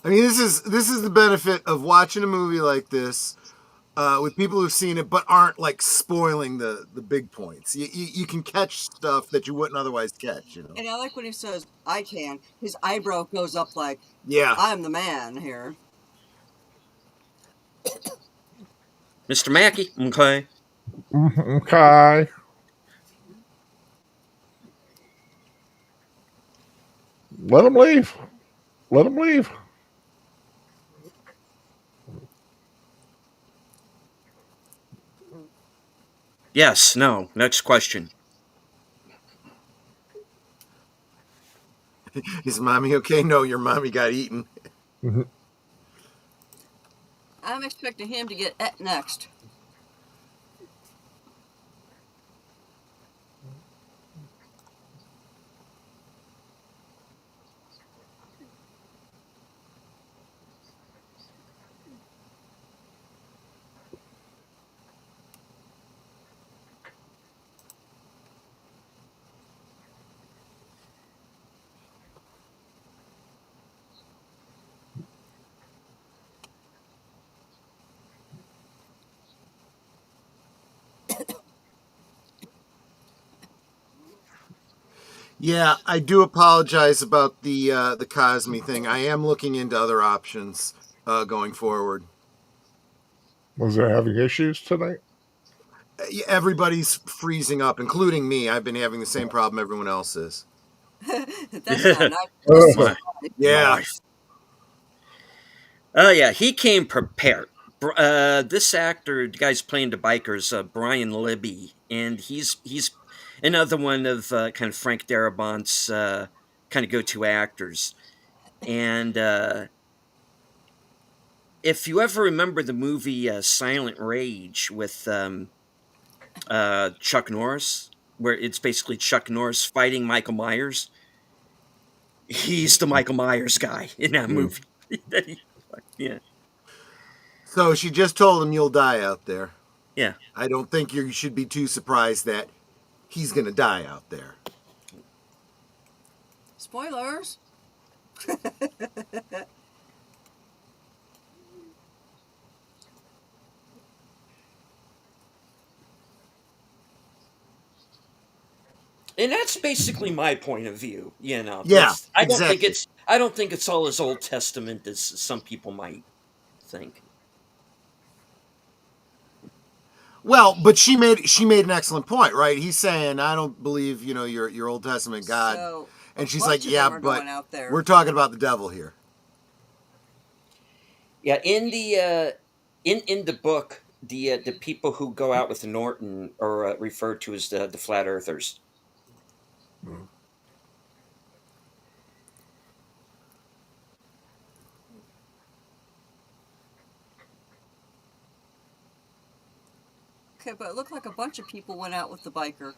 I mean, this is the benefit of watching a movie like this with people who've seen it but aren't like spoiling the big points. You can catch stuff that you wouldn't otherwise catch, you know. And I like when he says, "I can." His eyebrow goes up like, yeah, I'm the man here. Mr. Mackey, okay. Okay. Let him leave. Let him leave. Yes, no. Next question. Is mommy okay? No, your mommy got eaten. I'm expecting him to get et next. Yeah, I do apologize about the Cosme thing. I am looking into other options going forward. Was there having issues tonight? Everybody's freezing up, including me. I've been having the same problem everyone else is. That's not nice. Yeah. Oh yeah, he came prepared. This actor, the guy's playing the bikers, Brian Libby, and he's another one of kind of Frank Darabont's kind of go-to actors. And if you ever remember the movie Silent Rage with Chuck Norris, where it's basically Chuck Norris fighting Michael Myers, he's the Michael Myers guy in that movie. Yeah. So she just told him you'll die out there. Yeah. I don't think you should be too surprised that he's going to die out there. Spoilers. And that's basically my point of view. You know, Yeah, I exactly. don't think it's all as Old Testament as some people might think. Well, but she made an excellent point, right? He's saying, I don't believe, your Old Testament God. So And she's bunch like, of yeah, them are but going out there. we're talking about the devil here. Yeah, in the book, the people who go out with Norton are referred to as the flat earthers. Okay, but it looked like a bunch of people went out with the biker.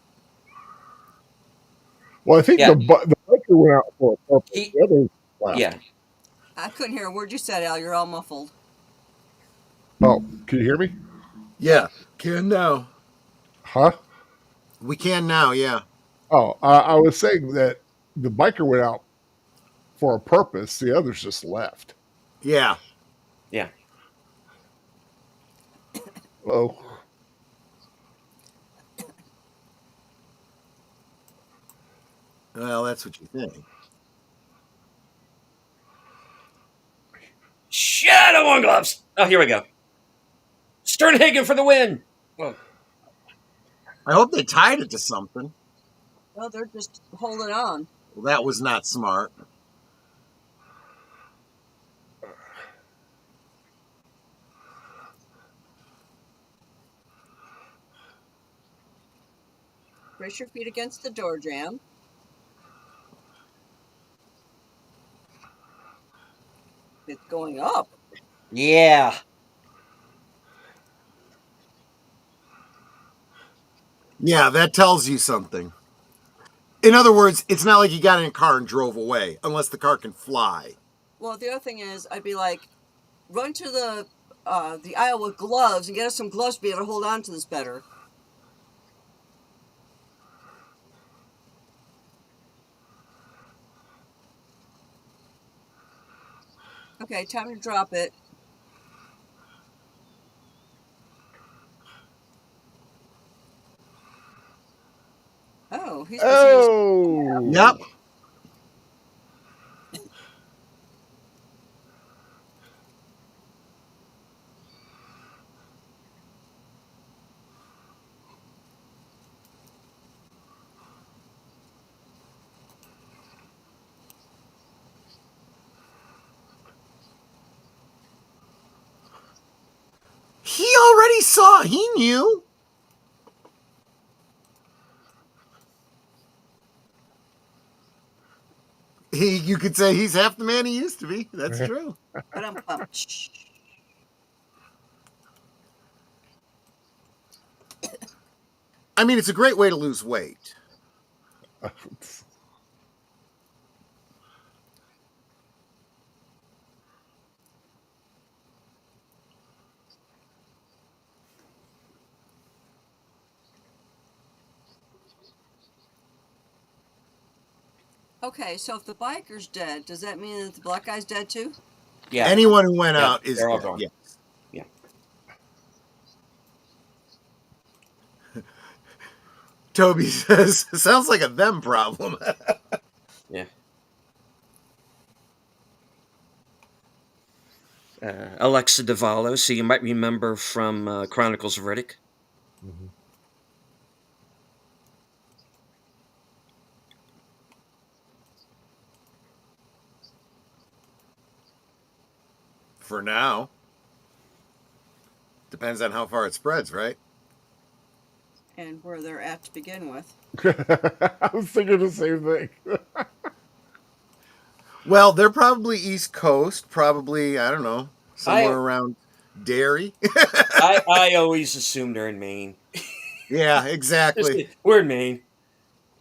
Well, I think Yeah. the biker went out for a purpose. He, The others left. yeah. I couldn't hear a word you said, Al. You're all muffled. Oh, can you hear me? Yeah. Can now. Huh? We can now, yeah. Oh, I was saying that the biker went out for a purpose. The others just left. Yeah. Yeah. Oh, Well, that's what you think. Shadow on gloves. Oh, here we go. Sternhagen for the win. Oh. I hope they tied it to something. Well, they're just holding on. Well, that was not smart. Brace your feet against the door jamb. It's going up. Yeah. Yeah, that tells you something. In other words, it's not like you got in a car and drove away, unless the car can fly. Well, the other thing is, I'd be like, run to the aisle with gloves and get us some gloves to be able to hold on to this better. Okay, time to drop it. Oh, he's busy. oh, Yep. He already saw. He knew. You could say he's half the man he used to be. That's true. But I'm pumped. I mean, it's a great way to lose weight. Okay, so if the biker's dead, does that mean that the black guy's dead too? Yeah. Anyone who went out is they're all dead. gone. Yeah. Yeah. Toby says, sounds like a them problem. Yeah. Alexa DeValo, so you might remember from Chronicles of Riddick. Mm-hmm. For now. Depends on how far it spreads, right? And where they're at to begin with. I was thinking the same thing. Well, they're probably East Coast, probably, I don't know, somewhere I- around Derry. I always assume they're in Maine. Yeah, exactly. We're in Maine.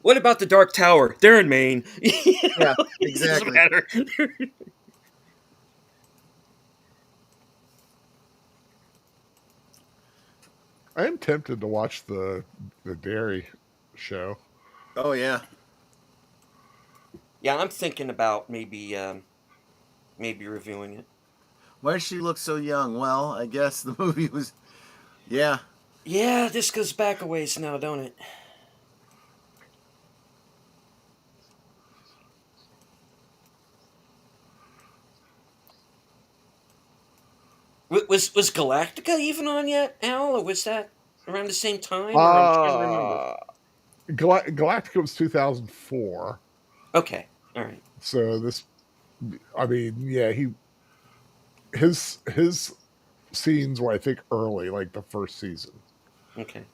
What about the Dark Tower? They're in Maine. Yeah, Doesn't exactly. matter. I am tempted to watch the Dairy show. Oh, yeah. Yeah, I'm thinking about maybe reviewing it. Why does she look so young? Well, I guess the movie was. Yeah. Yeah, this goes back a ways now, don't it? Was Galactica even on yet, Al, or was that around the same time? Or I'm trying to remember. Uh, Galactica was 2004. Okay, all right. So this, I mean, yeah, his scenes were, I think, early, like the first season. Okay.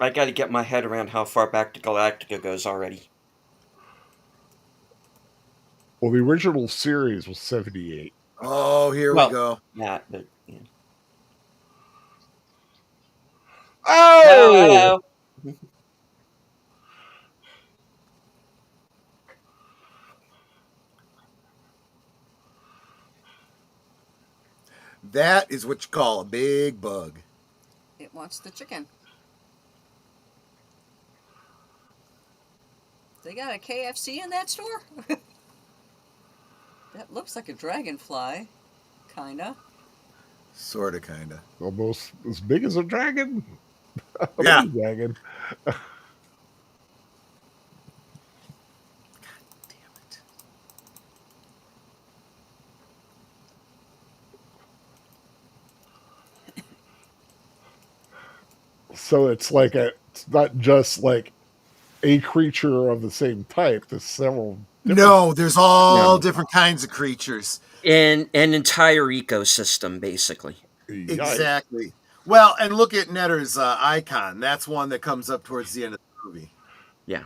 I got to get my head around how far back to Galactica goes already. Well, the original series was 78. Oh, here we go. That, but yeah. Oh! That is what you call a big bug. It wants the chicken. They got a KFC in that store? That looks like a dragonfly. Kinda. Sorta, kinda. Almost as big as a dragon. Yeah. Dragon. Damn it. So it's not just like a creature of the same type. There's several. No, there's all No. different kinds of creatures. And an entire ecosystem, basically. Yikes. Exactly. Well, and look at Netter's icon. That's one that comes up towards the end of the movie. Yeah.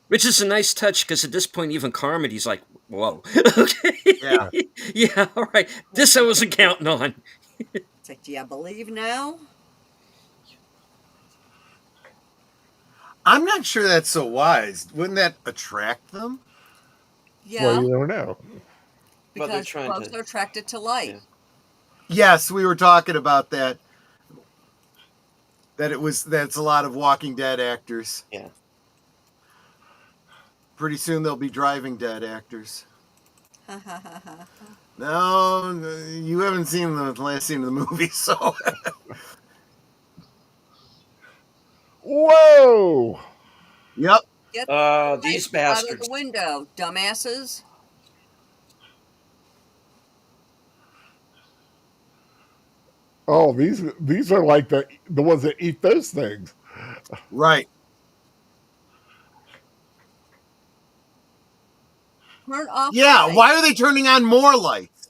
Which is a nice touch because at this point, even Carmody's like, whoa. Okay. Yeah. Yeah, all right. This I wasn't counting on. It's like, do you believe now? I'm not sure that's so wise. Wouldn't that attract them? Yeah. Well, you never know. Well, they're Because trying bugs to- are attracted to light. Yeah. Yes, we were talking about that. That's a lot of Walking Dead actors. Yeah. Pretty soon they'll be Driving Dead actors. No, you haven't seen the last scene of the movie, so. Whoa! Yep. Get these light out of bastards. the window, dumbasses. Oh, these are like the ones that eat those things. Right. Turn off the Yeah, light. why are they turning on more lights?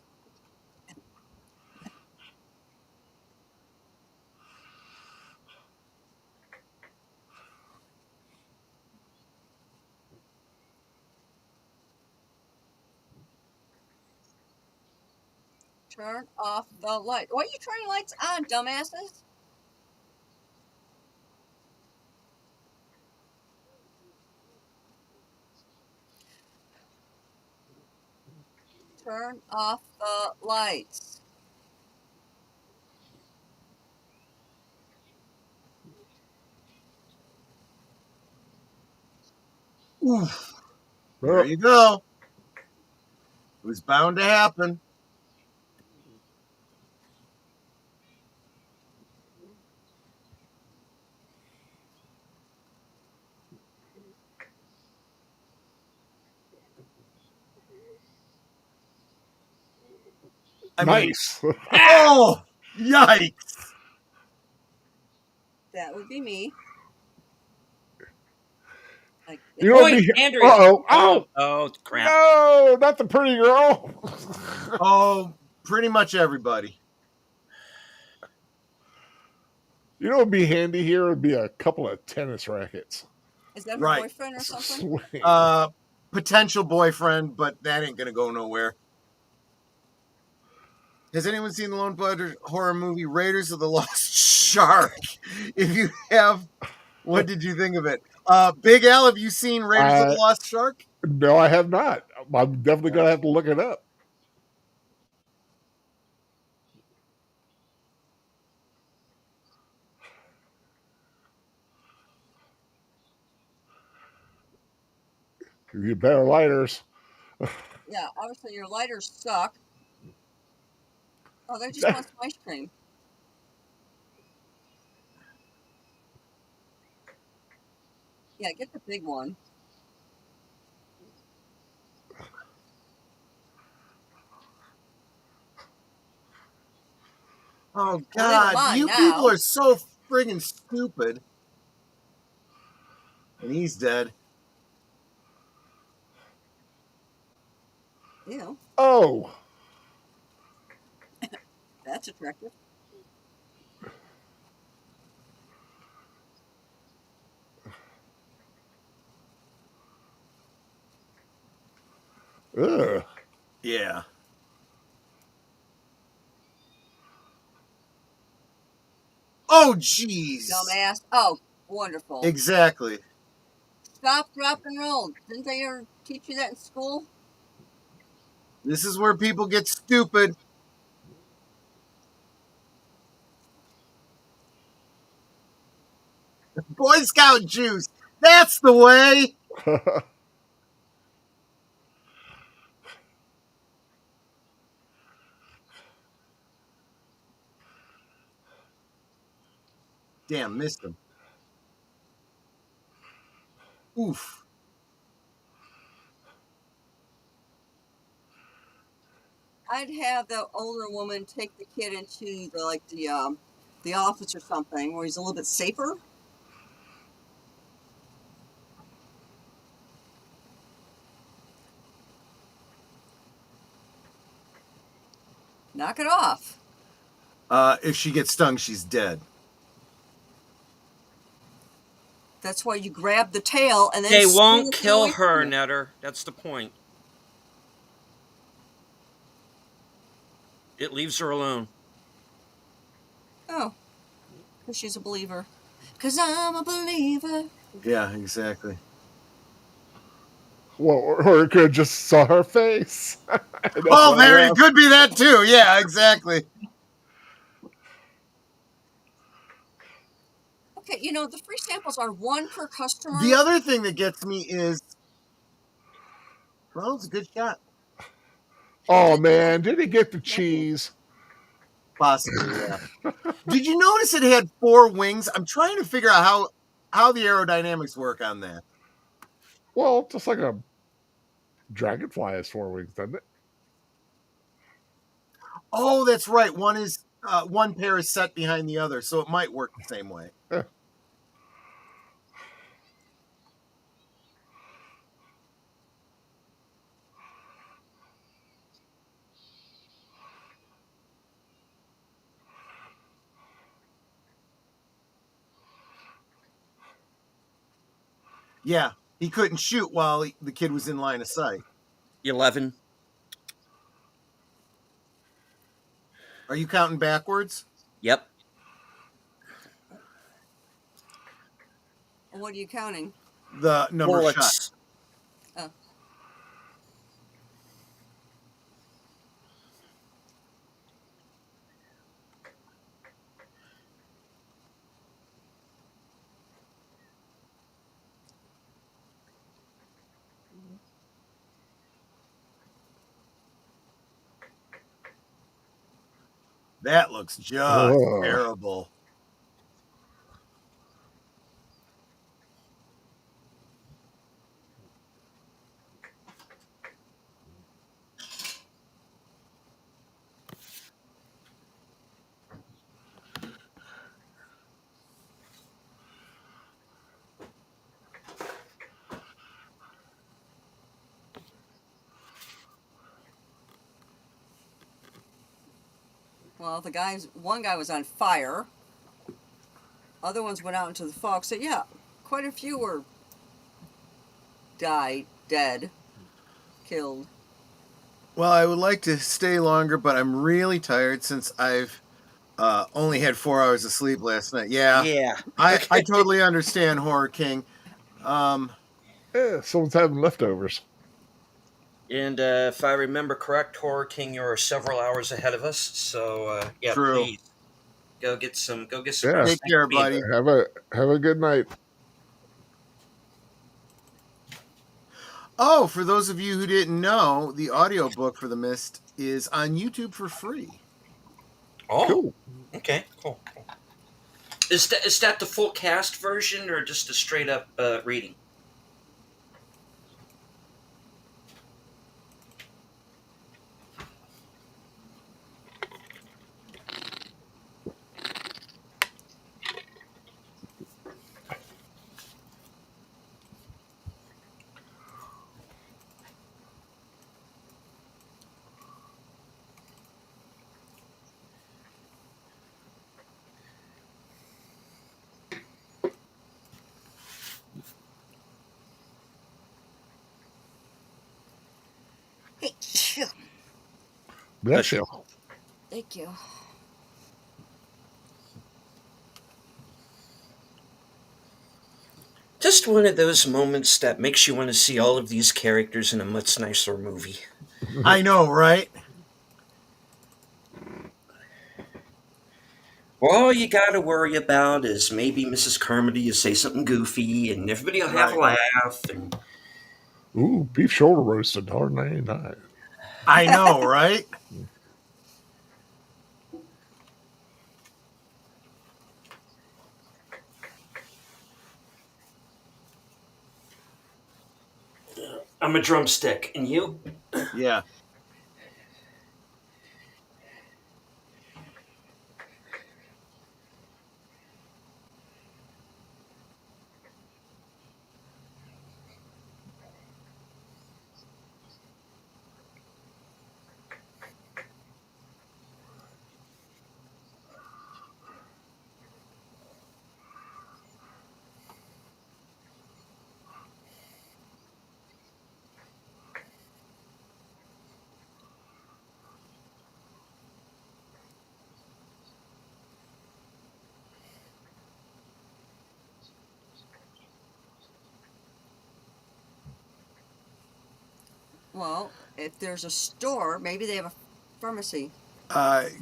Turn off the light. Why are you turning lights on, dumbasses? Turn off the lights. Oof. There you go. It was bound to happen. I mean, Nice. oh, yikes. That would be me. Like, You know what Point, be- Andrea. Uh-oh. Oh, Oh, crap. no, not the pretty girl. Oh, pretty much everybody. You know what would be handy here would be a couple of tennis rackets. is that her Right. boyfriend or something? Swing. Potential boyfriend, but that ain't gonna go nowhere. Has anyone seen the Lone Budget horror movie Raiders of the Lost Shark? If you have, what did you think of it? Big Al, have you seen Raiders of the Lost Shark? No, I have not. I'm definitely going to have to look it up. You better lighters. Yeah, obviously your lighters suck. Oh, they just want some ice cream. Yeah, get the big one. Oh, Well, leave 'em God. on You now. people are so friggin' stupid. And he's dead. Ew, Oh. that's attractive. Ugh. Yeah. Oh, jeez. Dumbass. Oh, wonderful. Exactly. Stop, drop, and roll. Didn't they ever teach you that in school? This is where people get stupid. Boy Scout juice. That's the way. Damn, missed him. Oof. I'd have the older woman take the kid into the office or something where he's a little bit safer. Knock it off. If she gets stung, she's dead. That's why you grab the tail and then They swing won't the tail kill away from her, you. Netter. That's the point. It leaves her alone. Oh, because she's a believer. Because I'm a believer. Yeah, exactly. Well, or it could have just saw her face. Oh, there it could be that too. Yeah, exactly. Okay, you know, the free samples are one per customer. The other thing that gets me is, well, it's a good shot. Oh, man. Did he get the cheese? Possibly, yeah. Did you notice it had 4 wings? I'm trying to figure out how the aerodynamics work on that. Well, just like a dragonfly has 4 wings, doesn't it? Oh, that's right. One pair is set behind the other, so it might work the same way. Yeah. Yeah, he couldn't shoot while the kid was in line of sight. 11. Are you counting backwards? Yep. What are you counting? The number of shots. Bullets. Oh. That looks just terrible. Well, one guy was on fire. Other ones went out into the fog. So yeah, quite a few were dead, killed. Well, I would like to stay longer, but I'm really tired since I've only had 4 hours of sleep last night. Yeah, Yeah. I totally understand, Horror King. Yeah, someone's having leftovers. And if I remember correct, Horror King, you're several hours ahead of us. So yeah, True. please go get some Yeah. rest. Take Thanks care, for being buddy. Have a good night. Oh, for those of you who didn't know, the audiobook for The Mist is on YouTube for free. Oh, Cool. okay, cool. Is that the full cast version or just a straight up reading? Hey, phew. Bless you. Thank you. Just one of those moments that makes you want to see all of these characters in a much nicer movie. I know, right? All you got to worry about is maybe Mrs. Carmody will say something goofy, and everybody will have a Right. laugh. And Ooh, beef shoulder roast, $1.99. I know, right? I'm a drumstick, and you? Yeah. Well, if there's a store, maybe they have a pharmacy.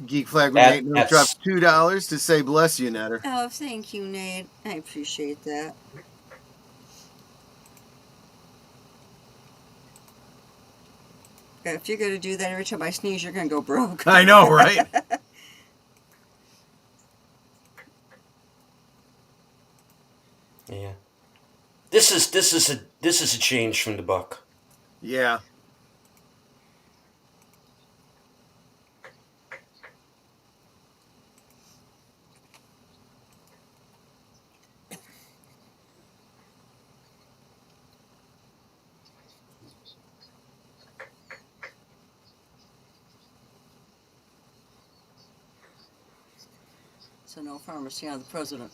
Geek Flag with Nate Mills dropped That's $2 to say bless you, Netter. Oh, thank you, Nate. I appreciate that. If you're going to do that every time I sneeze, you're going to go broke. I know, right? yeah. This is a change from the book. Yeah. So no pharmacy on the president.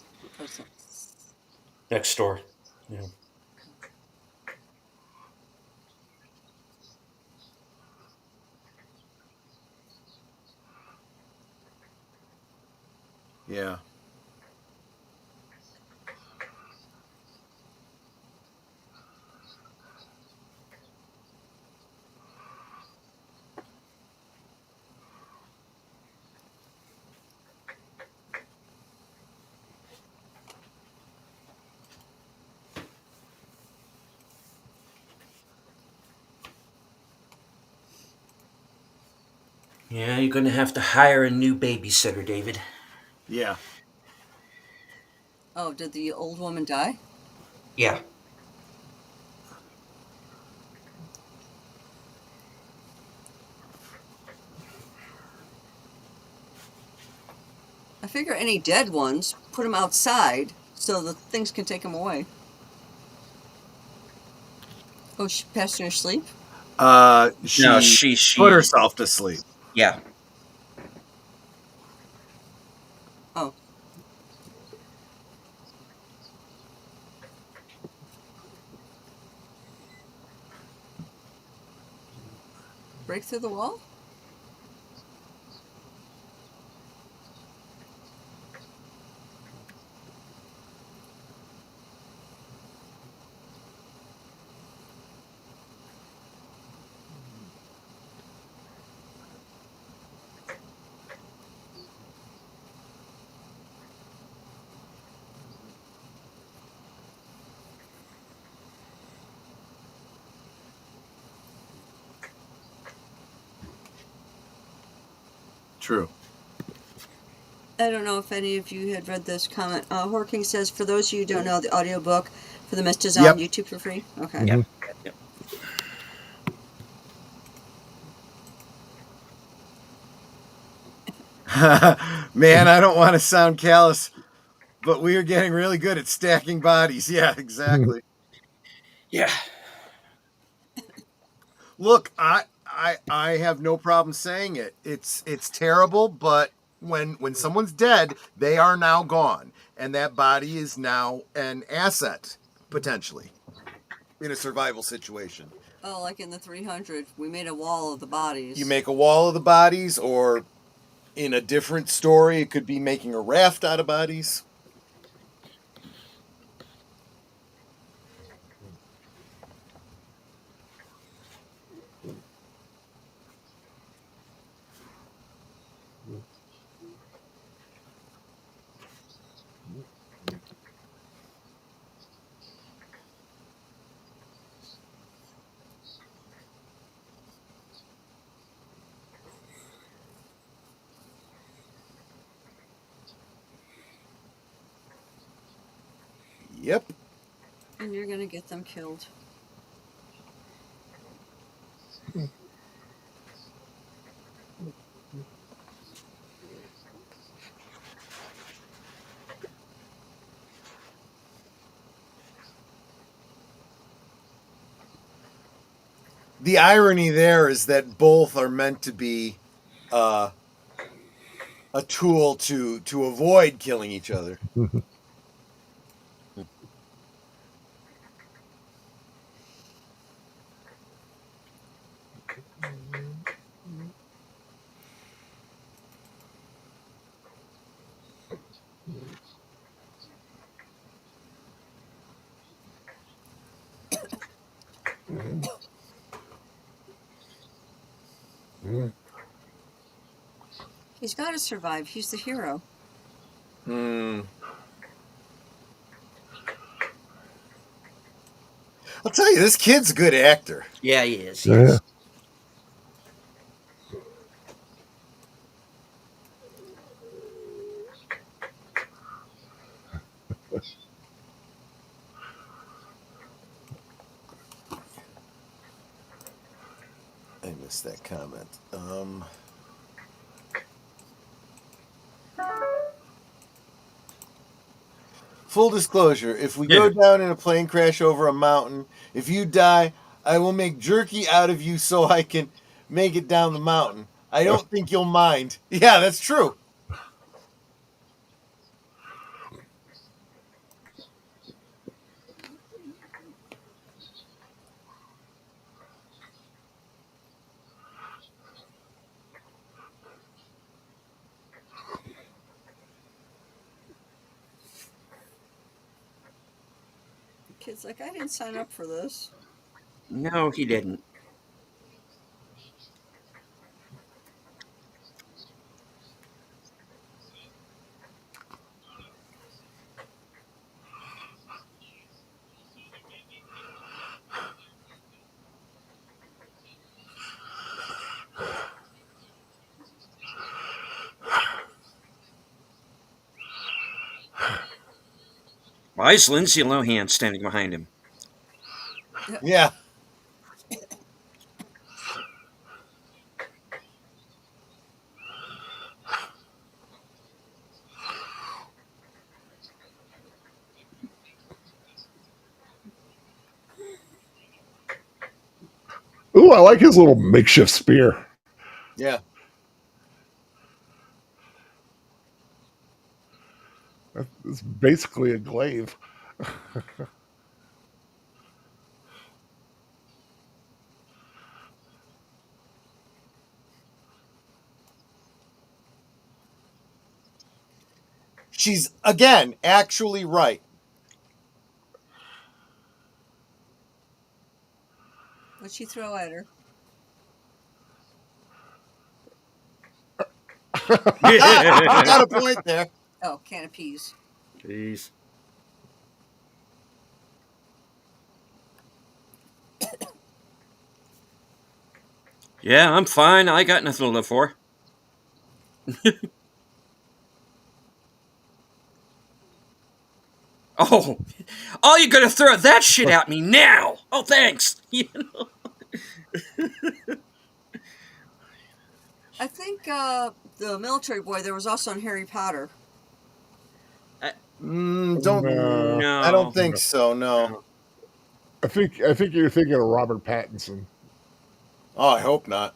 Next door. Yeah. Yeah. Yeah, you're going to have to hire a new babysitter, David. Yeah. Oh, did the old woman die? Yeah. I figure any dead ones, put them outside so the things can take them away. Oh, she passed in her sleep? She No, she put herself to sleep. Yeah. Oh. break through the wall? True. I don't know if any of you had read this comment. Horking says, for those of you who don't know, the audiobook for The Mist is on YouTube for free. Okay. Yep. Yep. Man, I don't want to sound callous, but we are getting really good at stacking bodies. Yeah, exactly. Yeah. Look, I have no problem saying it. It's terrible, but when someone's dead, they are now gone, and that body is now an asset potentially in a survival situation. Oh, like in the 300, we made a wall of the bodies. You make a wall of the bodies, or in a different story, it could be making a raft out of bodies. Yep. And you're going to get them killed. The irony there is that both are meant to be a tool to avoid killing each other. He's got to survive. He's the hero. I'll tell you, this kid's a good actor. Yeah, he is. He is. I missed that comment. Full disclosure, if we go down in a plane crash over a mountain, if you die, I will make jerky out of you so I can make it down the mountain. I don't think you'll mind. Yeah, that's true. The kid's like, I didn't sign up for this. No, he didn't. Why is Lindsay Lohan standing behind him? Yeah. Ooh, I like his little makeshift spear. Yeah. It's basically a glaive. She's, again, actually right. What'd she throw at her? You got a point there. Oh, can of peas. Jeez. Yeah, I'm fine. I got nothing to live for. Oh, you're gonna throw that shit at me now? Oh, thanks. I think the military boy there was also in Harry Potter. Don't. No. I don't think so. No. I think you're thinking of Robert Pattinson. Oh, I hope not.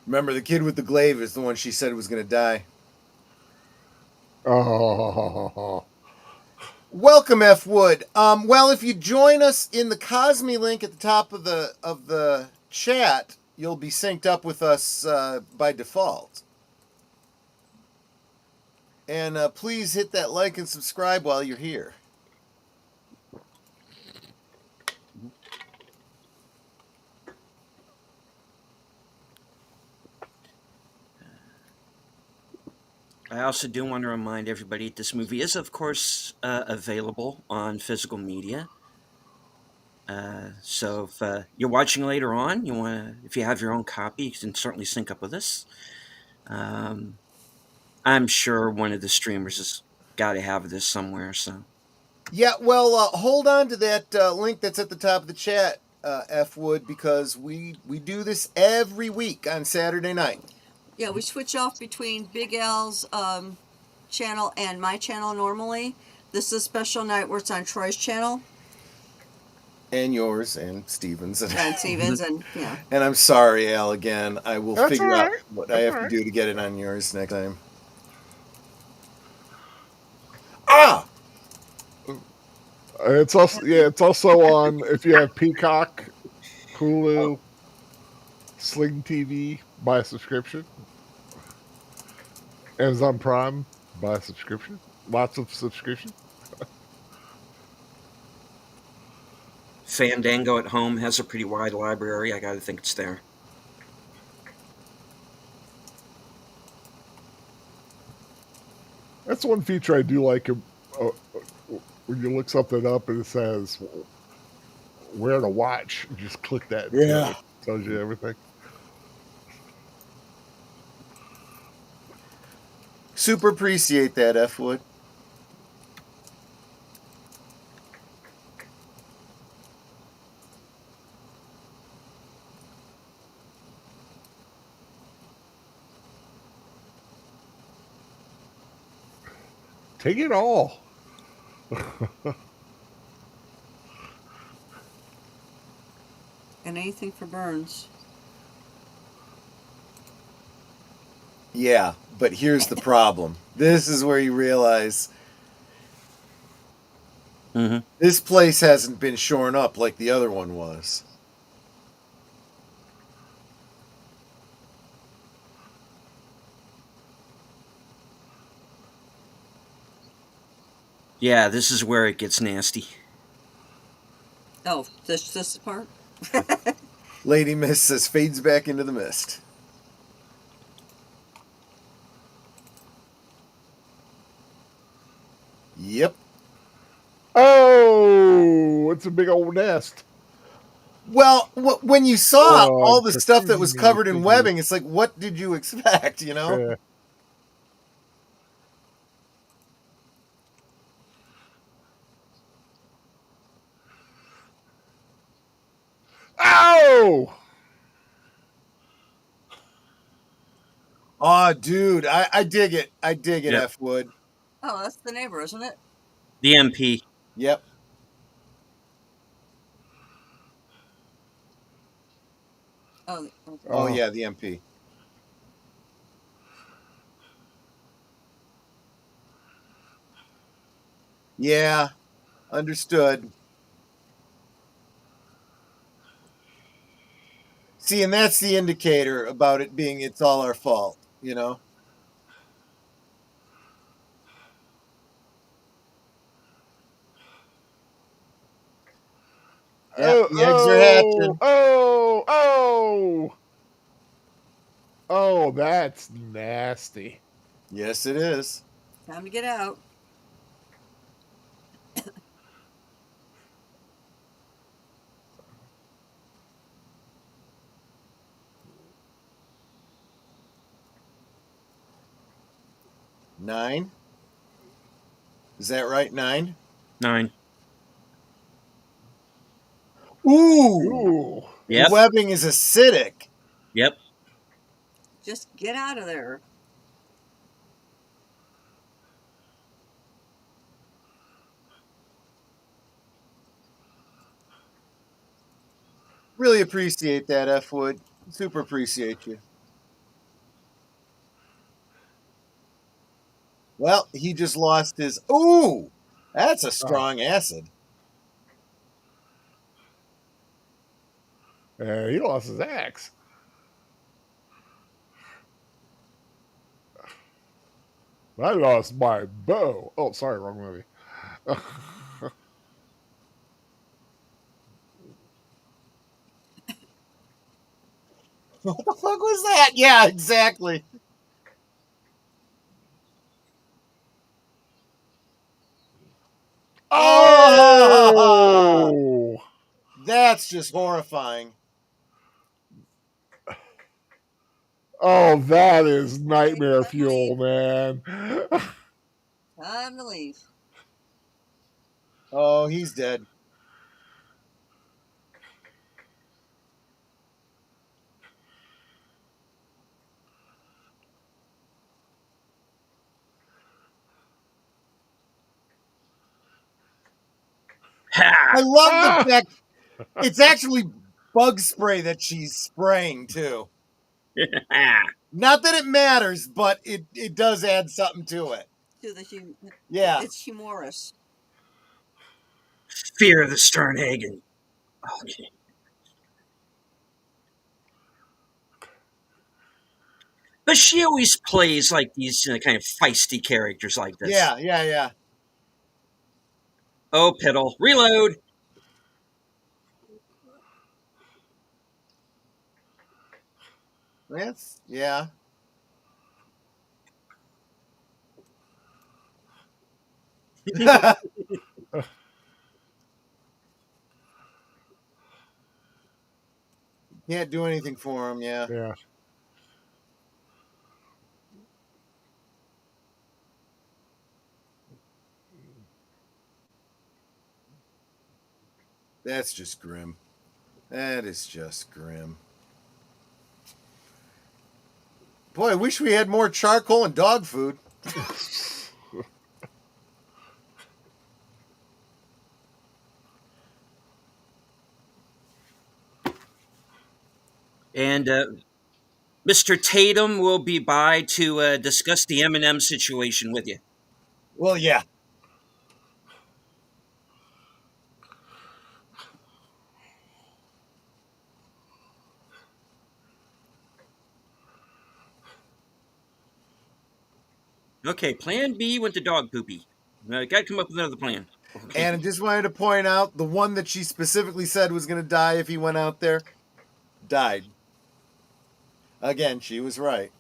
Remember, the kid with the glaive is the one she said was going to die. Oh, Welcome, F. Wood. Well, if you join us in the Cosme link at the top of the chat, you'll be synced up with us by default. And please hit that like and subscribe while you're here. I also do want to remind everybody this movie is, of course, available on physical media. So if you're watching later on, if you have your own copy, you can certainly sync up with us. I'm sure one of the streamers has got to have this somewhere. So yeah, well, hold on to that link that's at the top of the chat, F. Wood, because we do this every week on Saturday night. Yeah, we switch off between Big Al's channel and my channel normally. This is a special night where it's on Troy's channel. And yours, and Steven's. And Steven's, and yeah. And I'm sorry, Al, again. I will figure out what I have to do to get it on yours next time. Ah! it's also on if you have Peacock, Hulu, Sling TV, buy a subscription. Amazon Prime, buy a subscription. Lots of subscription. Fandango at home has a pretty wide library. I got to think it's there. That's one feature I do like. When you look something up and it says where to watch, you just click that. Yeah. It tells you everything. Super appreciate that, F. Wood. Take it all. And anything for burns. Yeah, but here's the problem. This is where you realize this place hasn't been shorn up like the other one was. Yeah, this is where it gets nasty. Oh, this part? Lady Mist says fades back into the mist. Yep. Oh, it's a big old nest. Well, when you saw all the stuff that was covered in webbing, it's like, what did you expect, you know? Yeah. Ow! Oh, dude, I dig it. I dig it, Yep. F. Wood. Oh, that's the neighbor, isn't it? The MP. Yep. Oh, okay. Oh yeah, the MP. Yeah, understood. See, and that's the indicator about it being it's all our fault, you know? Yeah, Oh, the eggs are oh, hatching. oh, oh. Oh, that's nasty. Yes, it is. Time to get out. Nine. Is that right? 9? 9. Ooh, Ooh. the Yep. webbing is acidic. Yep. Just get out of there. Really appreciate that, F Wood. Super appreciate you. Well, he just lost his. Ooh, that's a strong acid. He lost his axe. I lost my bow. Oh, sorry, wrong movie. What the fuck was that? Yeah, exactly. Oh, Oh! that's just horrifying. Oh, that is nightmare Time to fuel, leave. man. Time to leave. Oh, he's dead. I Ha! love the Ah! fact it's actually bug spray that she's spraying too. Not that it matters, but it does add something to it. To the Yeah. it's humorous. Fear the Sternhagen. Okay. But she always plays like these kind of feisty characters like this. Yeah, yeah, yeah. Oh, piddle. Reload. That's yeah. Can't do anything for him, yeah. Yeah. That's just grim. That is just grim. Boy, I wish we had more charcoal and dog food. And Mr. Tatum will be by to discuss the M&M situation with you. Well, yeah. Okay, plan B went to dog poopy. Got to come up with another plan. Okay. And I just wanted to point out the one that she specifically said was going to die if he went out there died. Again, she was right.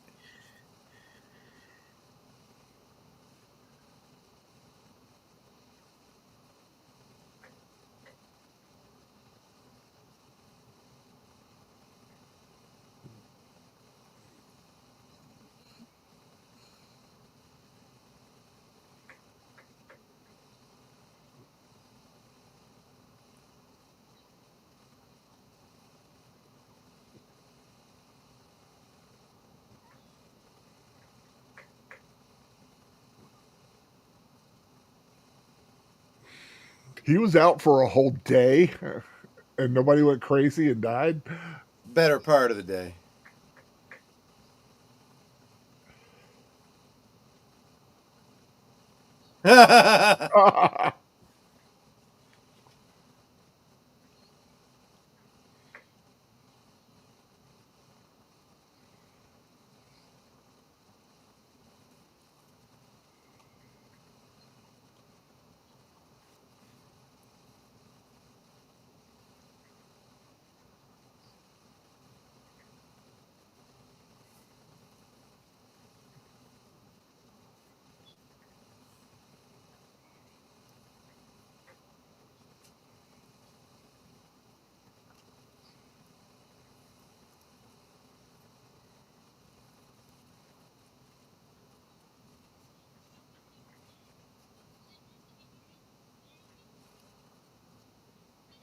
He was out for a whole day and nobody went crazy and died. better part of the day.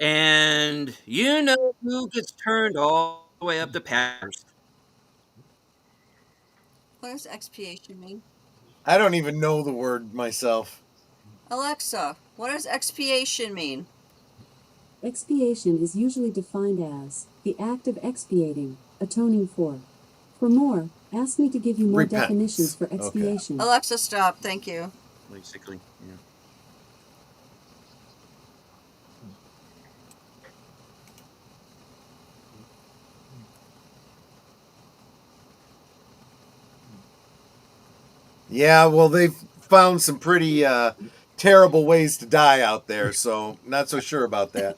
And you know who gets turned all the way up the patters. What does expiation mean? I don't even know the word myself. Alexa, what does expiation mean? Expiation is usually defined as the act of expiating, atoning for. For more, ask me to give you more definitions Repentance. for Okay. expiation. Alexa, stop. Thank you. Basically, yeah. Yeah, well, they've found some pretty terrible ways to die out there, so not so sure about that.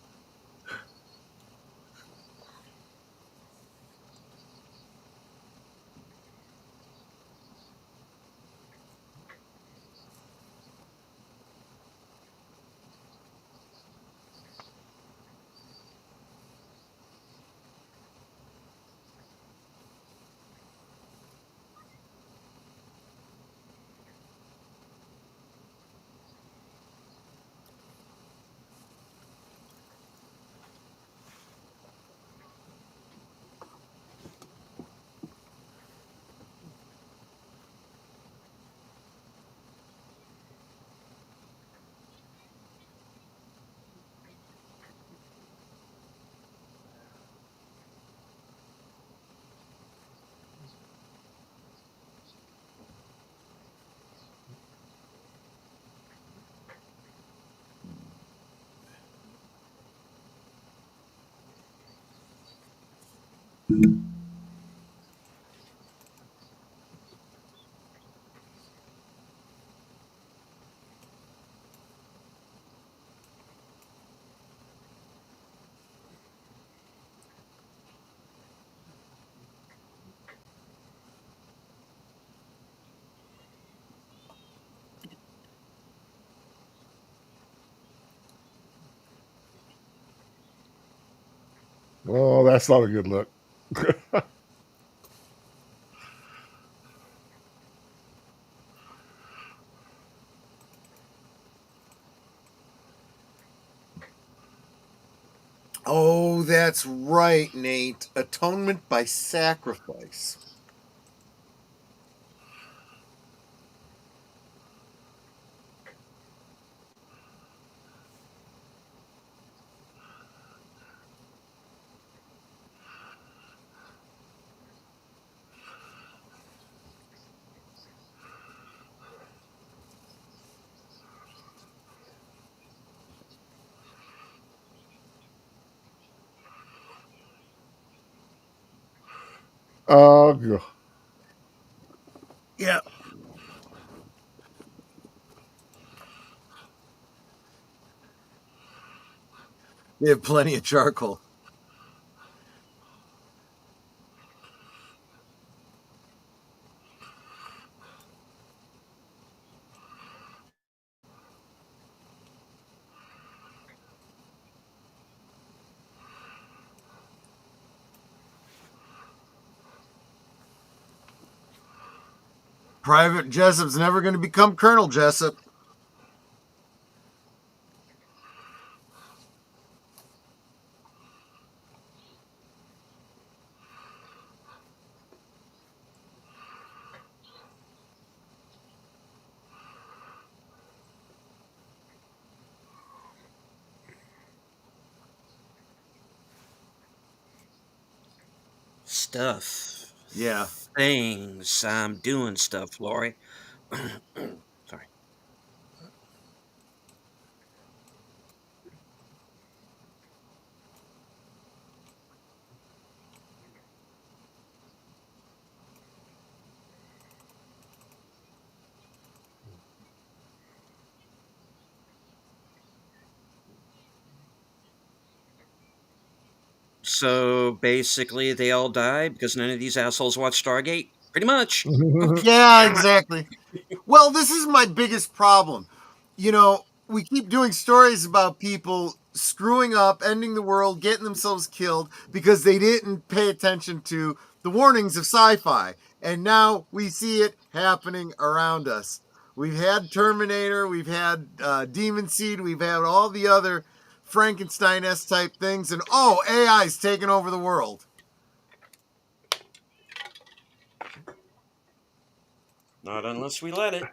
Oh, that's not a good look. Oh, that's right, Nate. Atonement by sacrifice. Oh, Yeah. They have plenty of charcoal. Private Jessup's never going to become Colonel Jessup. stuff. Yeah. Things. I'm doing stuff, Lori. Sorry. So basically, they all die because none of these assholes watch Stargate? Pretty much. Yeah, exactly. Well, this is my biggest problem. You know, we keep doing stories about people screwing up, ending the world, getting themselves killed because they didn't pay attention to the warnings of sci-fi. And now we see it happening around us. We've had Terminator, we've had Demon Seed, we've had all the other Frankenstein-esque type things, and oh, AI's taking over the world. Not unless we let it.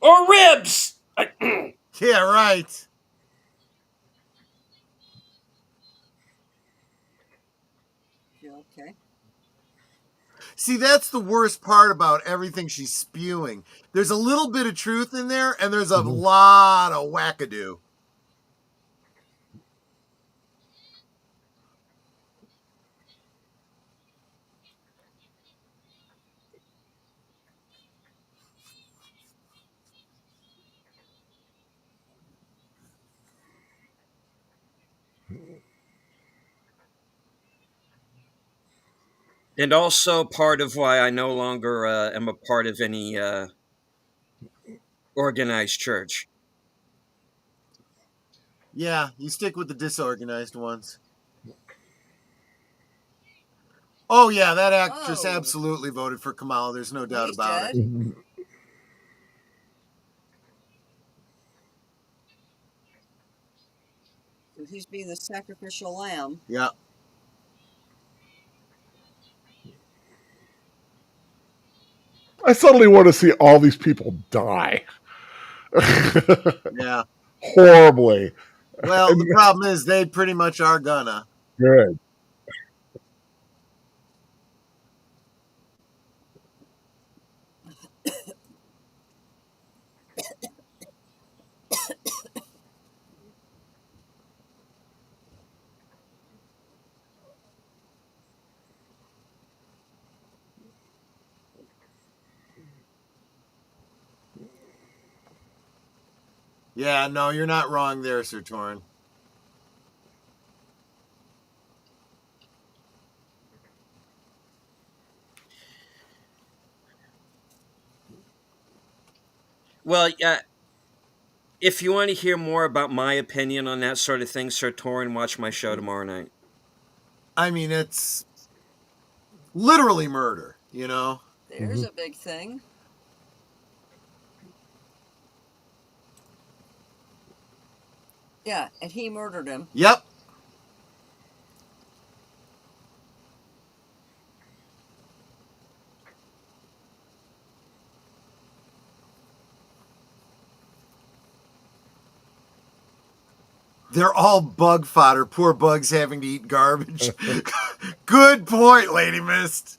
Or ribs! Yeah, right. You okay? See, that's the worst part about everything she's spewing. There's a little bit of truth in there, and there's a lot of wackadoo. And also part of why I no longer am a part of any organized church. Yeah, you stick with the disorganized ones. Oh, yeah, that actress Oh. absolutely voted for Kamala. There's no doubt He's about dead. it. So he's being the sacrificial lamb. Yeah. I suddenly want to see all these people die. Yeah. Horribly. Well, the problem is they pretty much are gonna. Good. Yeah, no, you're not wrong there, Sir Torn. Well, if you want to hear more about my opinion on that sort of thing, Sir Torin, watch my show tomorrow night. I mean, it's literally murder, you know? There's a big thing. Yeah, and he murdered him. Yep. They're all bug fodder. Poor bugs having to eat garbage. Good point, Lady Mist.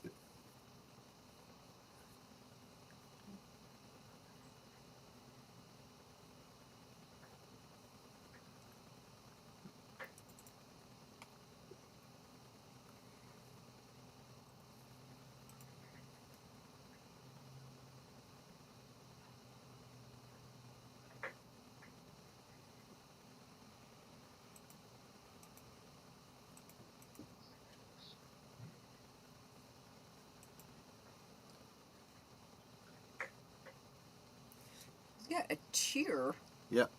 He's got a tear. Yep.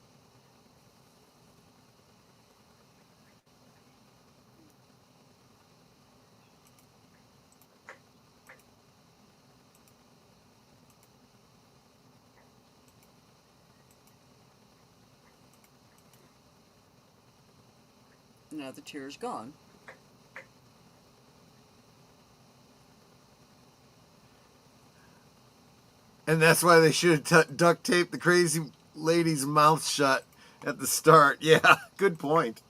now the tear is gone. And that's why they should have duct taped the crazy lady's mouth shut at the start. Yeah, good point.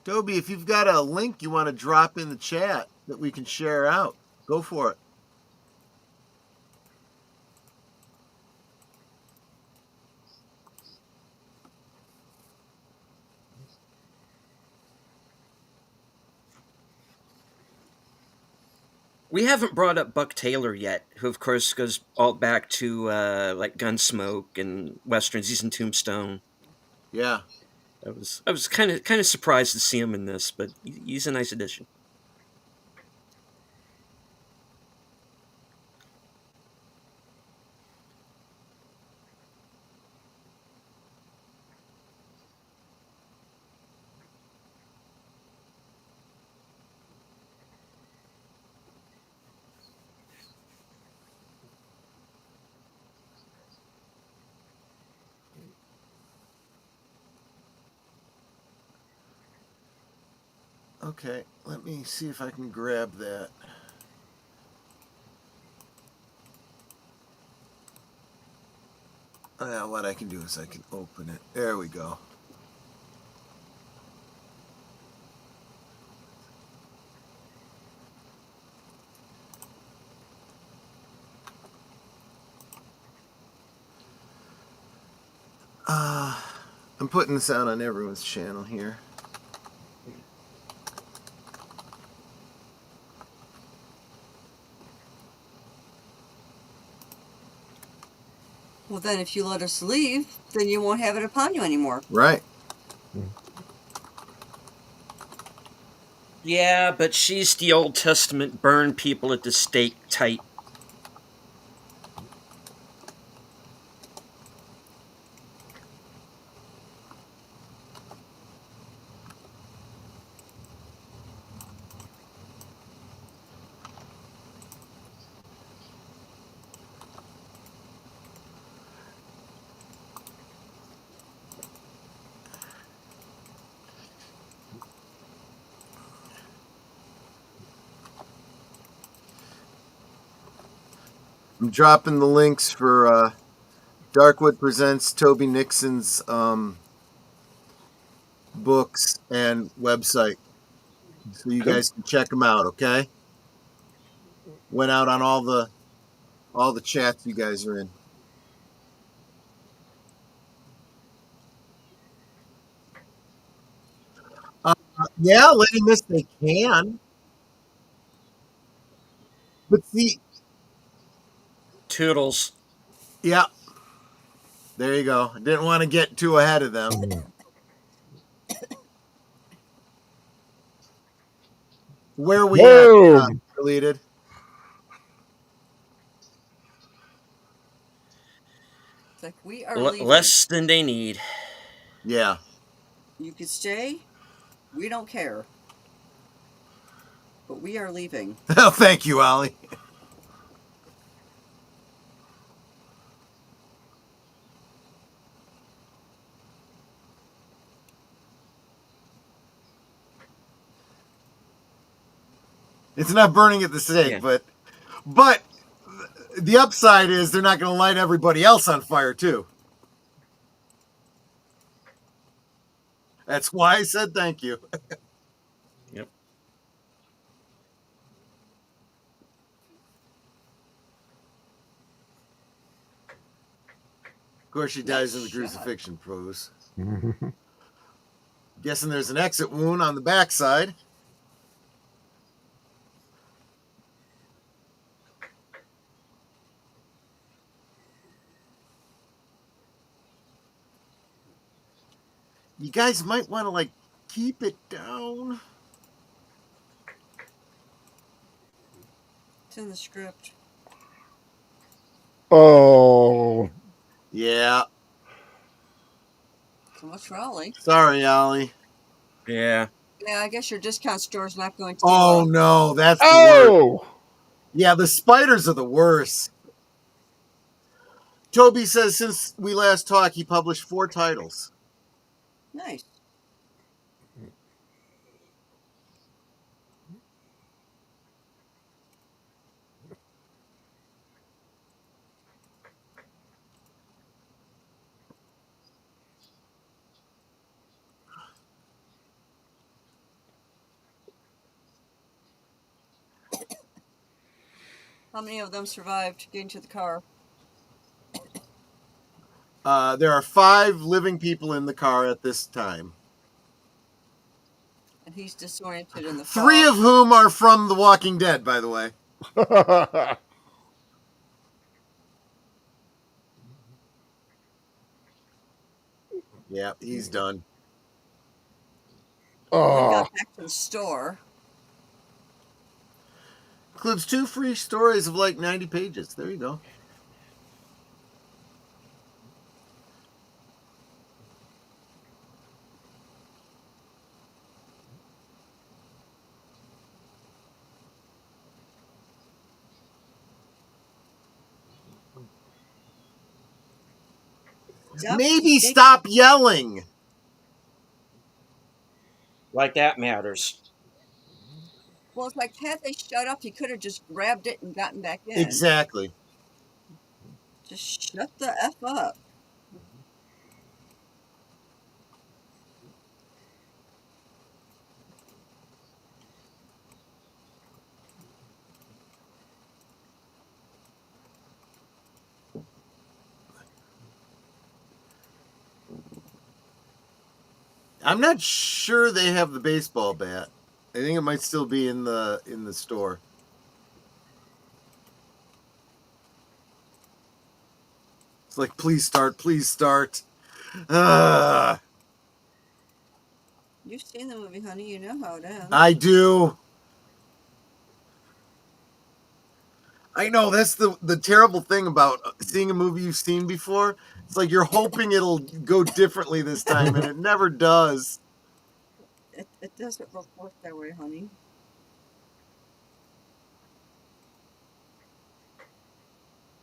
Toby, if you've got a link you want to drop in the chat that we can share out, go for it. We haven't brought up Buck Taylor yet, who of course goes all back to like Gunsmoke and westerns. He's in Tombstone. Yeah. I was kind of surprised to see him in this, but he's a nice addition. Okay, let me see if I can grab that. What I can do is I can open it. There we go. I'm putting this out on everyone's channel here. Well, then if you let us leave, then you won't have it upon you anymore. Right. Yeah, but she's the Old Testament burn people at the stake type. I'm dropping the links for Darkwood Presents Toby Nixon's books and website, so you guys can check them out. Okay, went out on all the chats you guys are in. Yeah, letting us they can, but see, Toodles. yeah, there you go. I didn't want to get too ahead of them. Where we at? Deleted. It's like we are leaving. Less than they need. Yeah. You could stay. We don't care. But we are leaving. Oh, thank you, Ollie. It's not burning at the stake, Yeah. but the upside is they're not going to light everybody else on fire too. That's why I said thank you. Yep. Of course, she dies in the crucifixion pose. Guessing there's an exit wound on the backside. You guys might want to, like, keep it down. It's in the script. Oh. Yeah. So much for Ollie. Sorry, Ollie. Yeah. Yeah, I guess your discount store's not going to. Oh, no. That's the worst. Oh! Yeah, the spiders are the worst. Toby says since we last talked, he published 4 titles. Nice. How many of them survived getting to the car? There are 5 living people in the car at this time. And he's disoriented in the 3 of whom are from The Walking Dead, by the way. Yeah, he's done. Then Oh. got back to the store. Includes 2 free stories of like 90 pages. There you go. Maybe stop yelling. Like that matters. Well, it's like, had they shut up, he could have just grabbed it and gotten back in. Exactly. Just shut the F up. I'm not sure they have the baseball bat. I think it might still be in the store. It's like, please start, please start. You've seen the movie, honey. You know how it ends. I do. I know, that's the terrible thing about seeing a movie you've seen before. It's like you're hoping it'll go differently this time, and it never does. It doesn't work that way, honey.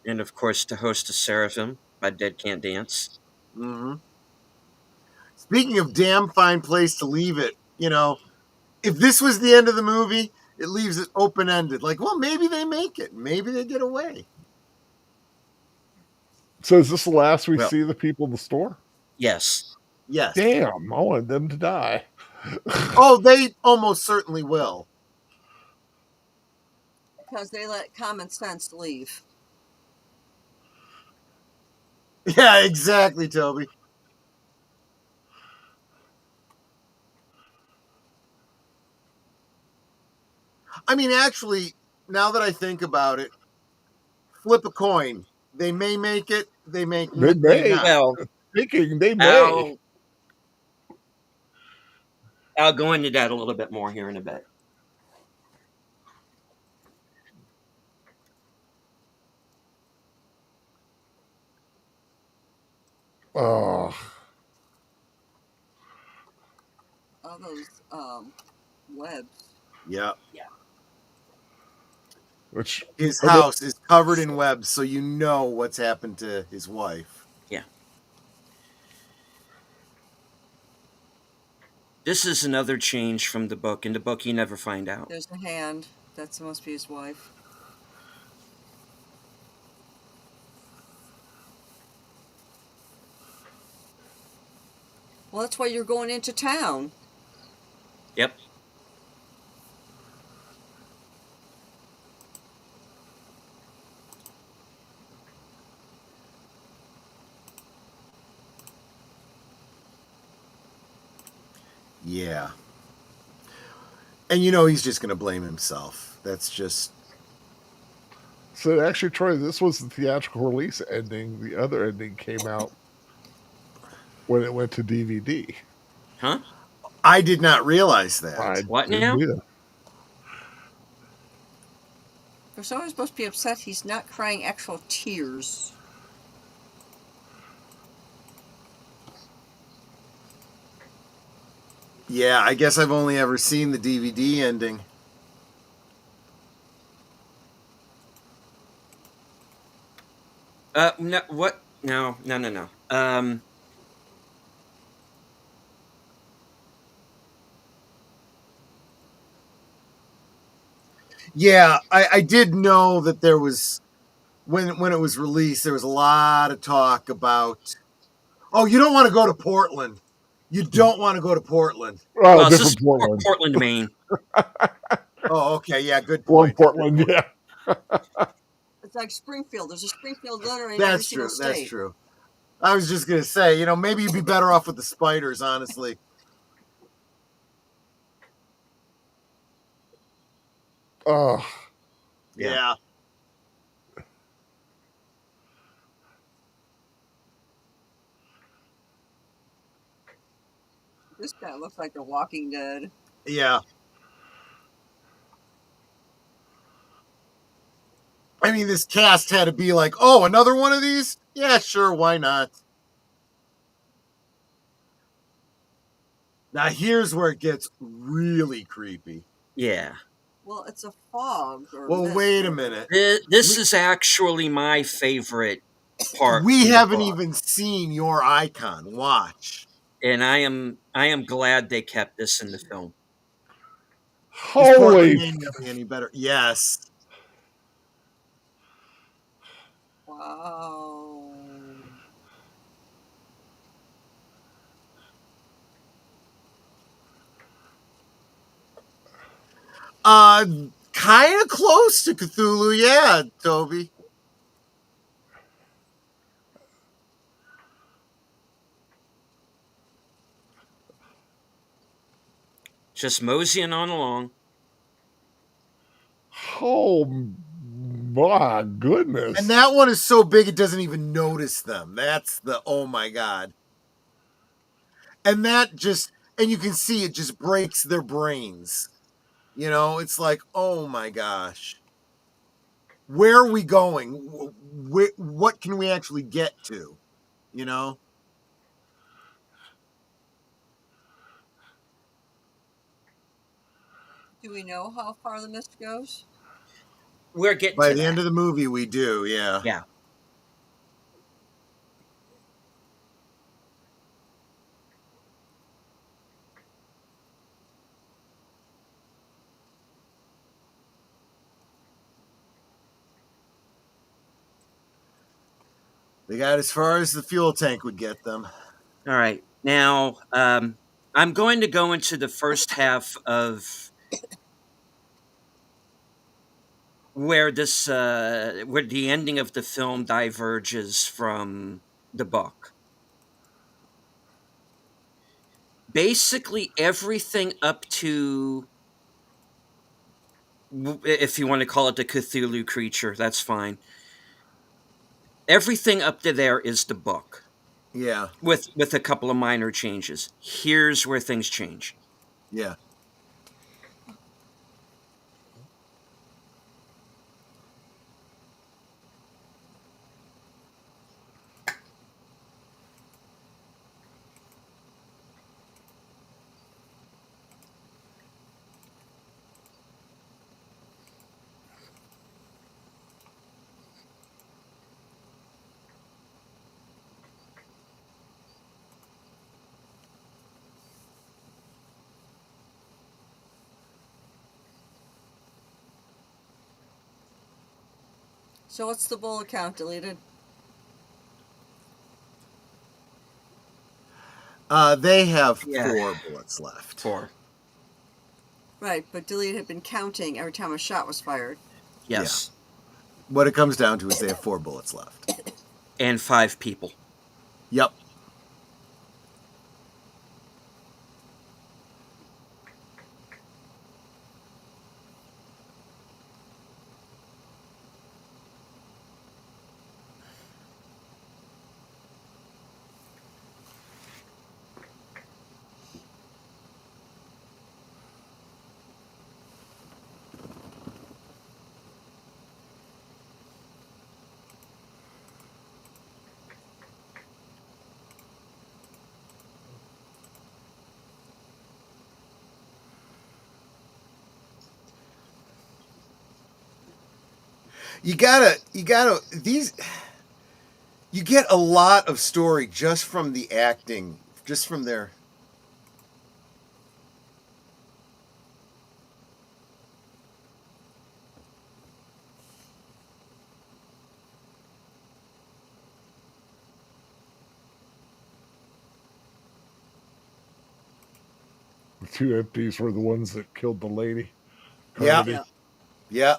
And of course, to host a Seraphim by Dead Can't Dance. Mm-hmm. Speaking of damn fine place to leave it, you know, if this was the end of the movie, it leaves it open-ended. Like, well, maybe they make it. Maybe they get away. So is this the last we see the people in the store? Yes. Yes. Damn, I wanted them to die. Oh, they almost certainly will. Because they let common sense leave. Yeah, exactly, Toby. I mean, actually, now that I think about it, flip a coin. They may make it. They may not. Well, thinking they may. I'll go into that a little bit more here in a bit. Oh. All those webs. Yeah. Yeah. Which his house is covered in webs, so you know what's happened to his wife. Yeah. This is another change from the book. In the book, you never find out. There's a hand. That must be his wife. Well, that's why you're going into town. Yep. Yeah. And you know he's just going to blame himself. That's just... So actually, Troy, this was the theatrical release ending. The other ending came out when it went to DVD. Huh? I did not realize I that. What didn't now? either. For someone who's supposed to be upset, he's not crying actual tears. Yeah, I guess I've only ever seen the DVD ending. No, what? No. Yeah, I did know that there was when it was released, there was a lot of talk about, oh, you don't want to go to Portland. You don't want to go to Portland. Oh, Well, this is different Portland. Portland, Maine. Oh, okay, yeah, good Well, point. Portland, yeah. It's like Springfield. There's a Springfield literally in every That's single true. That's state. true. I was just gonna say, maybe you'd be better off with the spiders, honestly. Oh, Yeah. This guy looks like The Walking Dead. Yeah. I mean, this cast had to be like, oh, another one of these? Yeah, sure, why not? Now here's where it gets really creepy. Yeah. Well, it's a fog or Well, mist. wait a minute. This is actually my favorite part. We from the haven't book, even seen your icon. Watch. and I am glad they kept this in the film. Is Portland, holy! Maine really any better? Yes. Wow. Kind of close to Cthulhu, yeah, Toby. Just moseying on along. Oh my goodness! And that one is so big it doesn't even notice them. That's the oh my god. And and you can see it just breaks their brains. It's like, oh my gosh. Where are we going? What can we actually get to? You know? Do we know how far the mist goes? We're getting By to the that. end of the movie, we do, yeah. Yeah. They got as far as the fuel tank would get them. All right. Now, I'm going to go into the first half of where where the ending of the film diverges from the book. Basically, everything up to, if you want to call it the Cthulhu creature, that's fine. Everything up to there is the book, Yeah, with a couple of minor changes. Here's where things change. yeah. So what's the bullet count deleted? They have Yeah. 4 bullets left. 4. Right, but deleted had been counting every time a shot was fired. Yes. What it comes down to is they have 4 bullets left. And 5 people. Yep. You gotta these. You get a lot of story just from the acting, just from their. The two empties were the ones that killed the lady. Yeah. Carmody. Yeah. Yeah.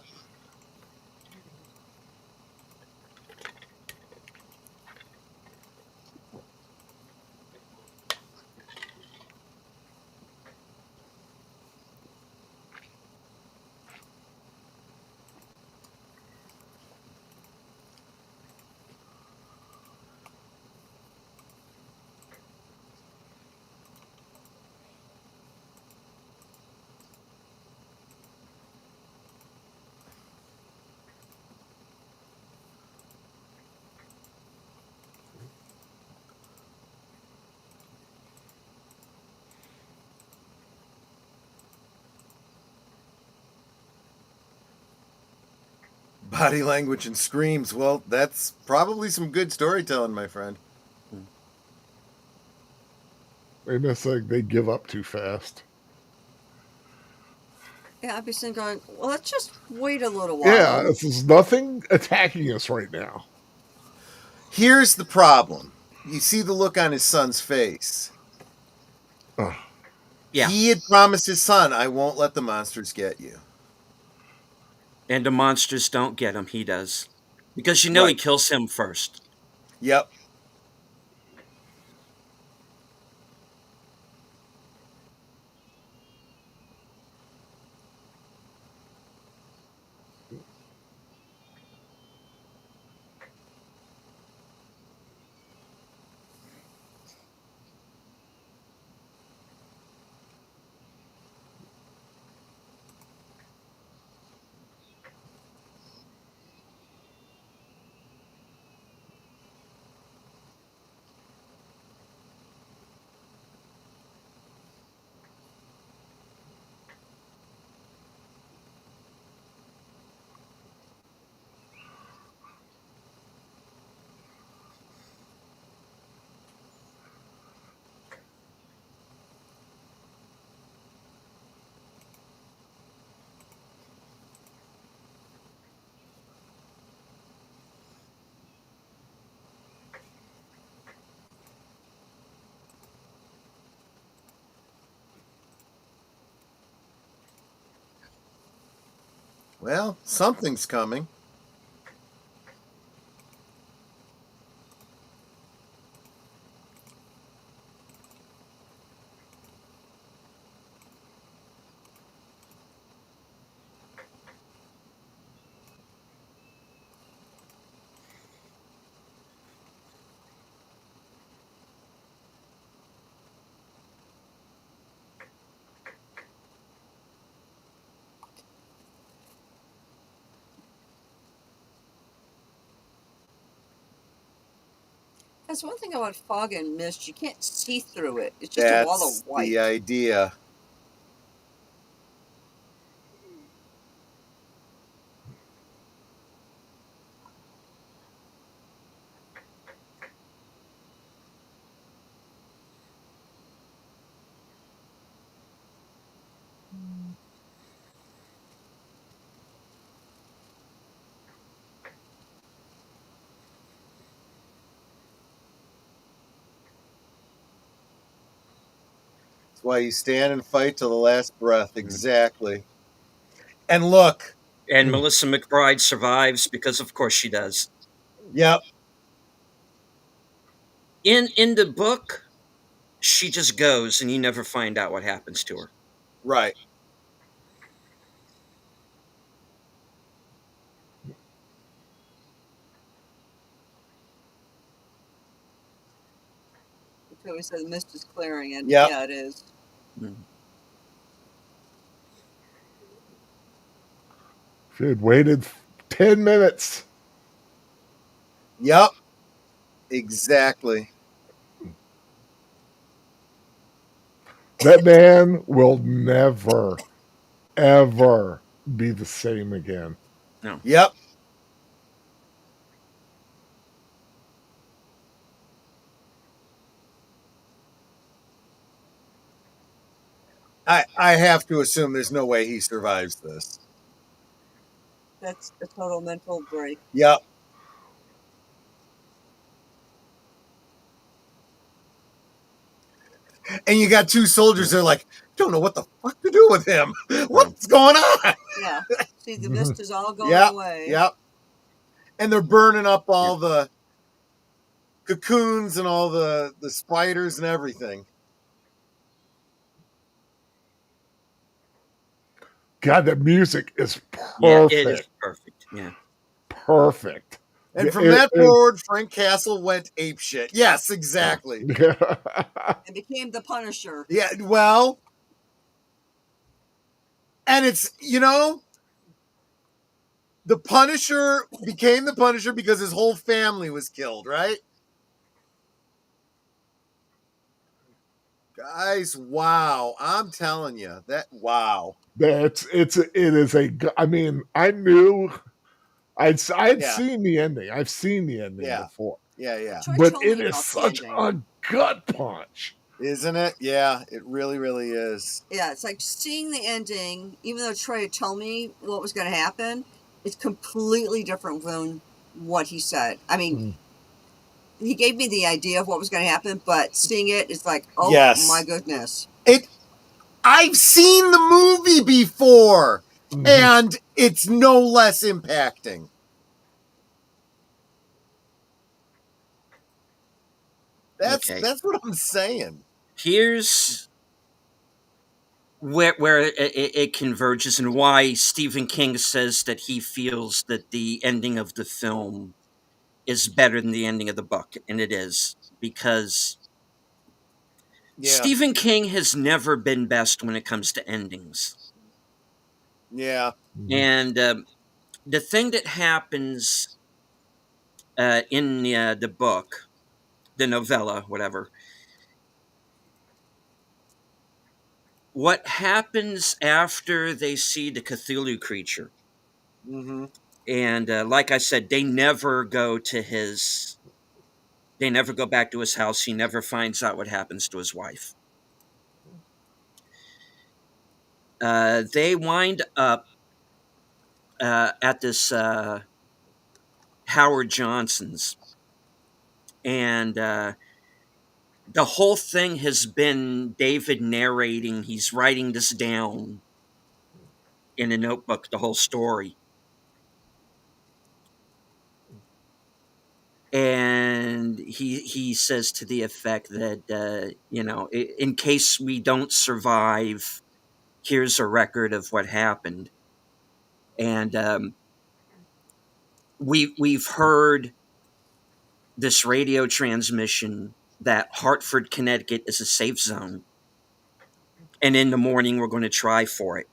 Body language and screams. Well, that's probably some good storytelling, my friend. And it's like they give up too fast. Yeah, I'd be sitting going, well, let's just wait a little Yeah, while. there's nothing attacking us right now. Here's the problem. You see the look on his son's face. Ugh. Yeah. He had promised his son, I won't let the monsters get you. And the monsters don't get him. He does. Because he Right. kills him first. Yep. Well, something's coming. That's one thing about fog and mist. You can't see through it. It's just a wall That's of white. the idea. That's why you stand and fight till the last breath. Exactly. And look. And Melissa McBride survives because, of course, she does. Yep. In the book, she just goes and you never find out what happens to her. Right. Until we said the mist is clearing, and Yep. yeah, it is. If you had waited 10 minutes. Yep. Exactly. That man will never, ever be the same again. No. Yep. I have to assume there's no way he survives this. That's a total mental break. Yep. And you got two soldiers that are like, don't know what the fuck to do with him. What's going on? Yeah. See, the mist is all going Yep. away. Yep. And they're burning up all the cocoons and all the spiders and everything. God, that music is perfect. Yeah, it is perfect. Yeah. Perfect. And from that forward, Frank Castle went apeshit. Yes, exactly. It became the Punisher. Yeah, well, and it's, the Punisher became the Punisher because his whole family was killed, right? Guys, wow. I'm telling you, wow. It is I mean, I knew I'd seen the ending. I've seen the ending before. Yeah. But it is such a gut punch. Isn't it? Yeah, it really, really is. Yeah, it's like seeing the ending, even though Troy had told me what was going to happen, it's completely different than what he said. I mean, he gave me the idea of what was going to happen, but seeing it is like, oh my goodness. I've seen the movie before, and it's no less impacting. That's what I'm saying. Here's where it converges, and why Stephen King says that he feels that the ending of the film is better than the ending of the book, and it is, because Stephen King has never been best when it comes to endings. Yeah. And the thing that happens in the book, the novella, whatever, what happens after they see the Cthulhu creature, and like I said, they never go back to his house. He never finds out what happens to his wife. They wind up at this Howard Johnson's, and the whole thing has been David narrating. He's writing this down in a notebook, the whole story. And he says to the effect that, in case we don't survive, here's a record of what happened. And we've heard this radio transmission that Hartford, Connecticut is a safe zone. And in the morning, we're going to try for it.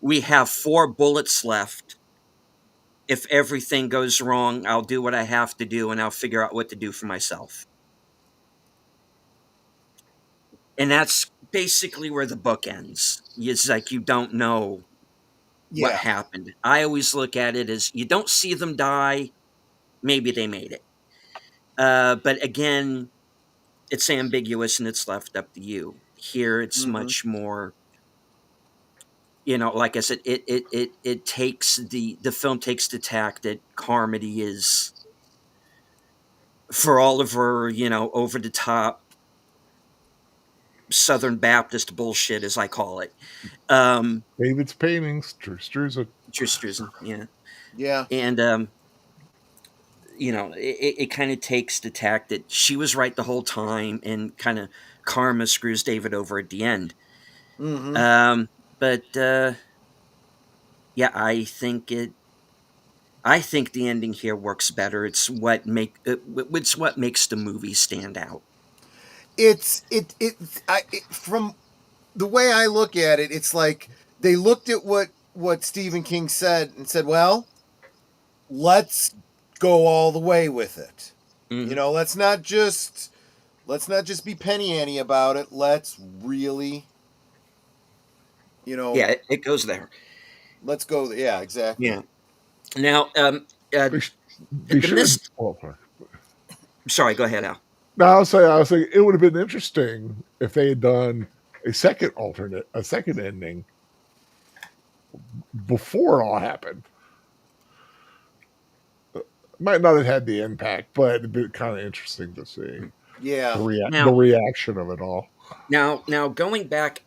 We have 4 bullets left. If everything goes wrong, I'll do what I have to do, and I'll figure out what to do for myself. And that's basically where the book ends. It's like you don't know what happened. I always look at it as you don't see them die. Maybe they made it. But again, it's ambiguous and it's left up to you. Here, it's much more, like I said, it takes the film takes the tack that Carmody is, for all of her, over the top Southern Baptist bullshit, as I call it. David's paintings, Tristrizin. Yeah. And, it kind of takes the tack that she was right the whole time, and kind of karma screws David over at the end. But yeah, I think the ending here works better. It's what makes the movie stand out. From the way I look at it, it's like they looked at what Stephen King said and said, well, let's go all the way with it. Let's not just be penny ante about it. Let's really, yeah, it goes there. Let's go. Yeah, exactly. Yeah. Now, Sorry, go ahead, Al. No, I was saying it would have been interesting if they had done a second ending before it all happened. Might not have had the impact, but it'd be kind of interesting to see Yeah. the reaction of it all. Now, going back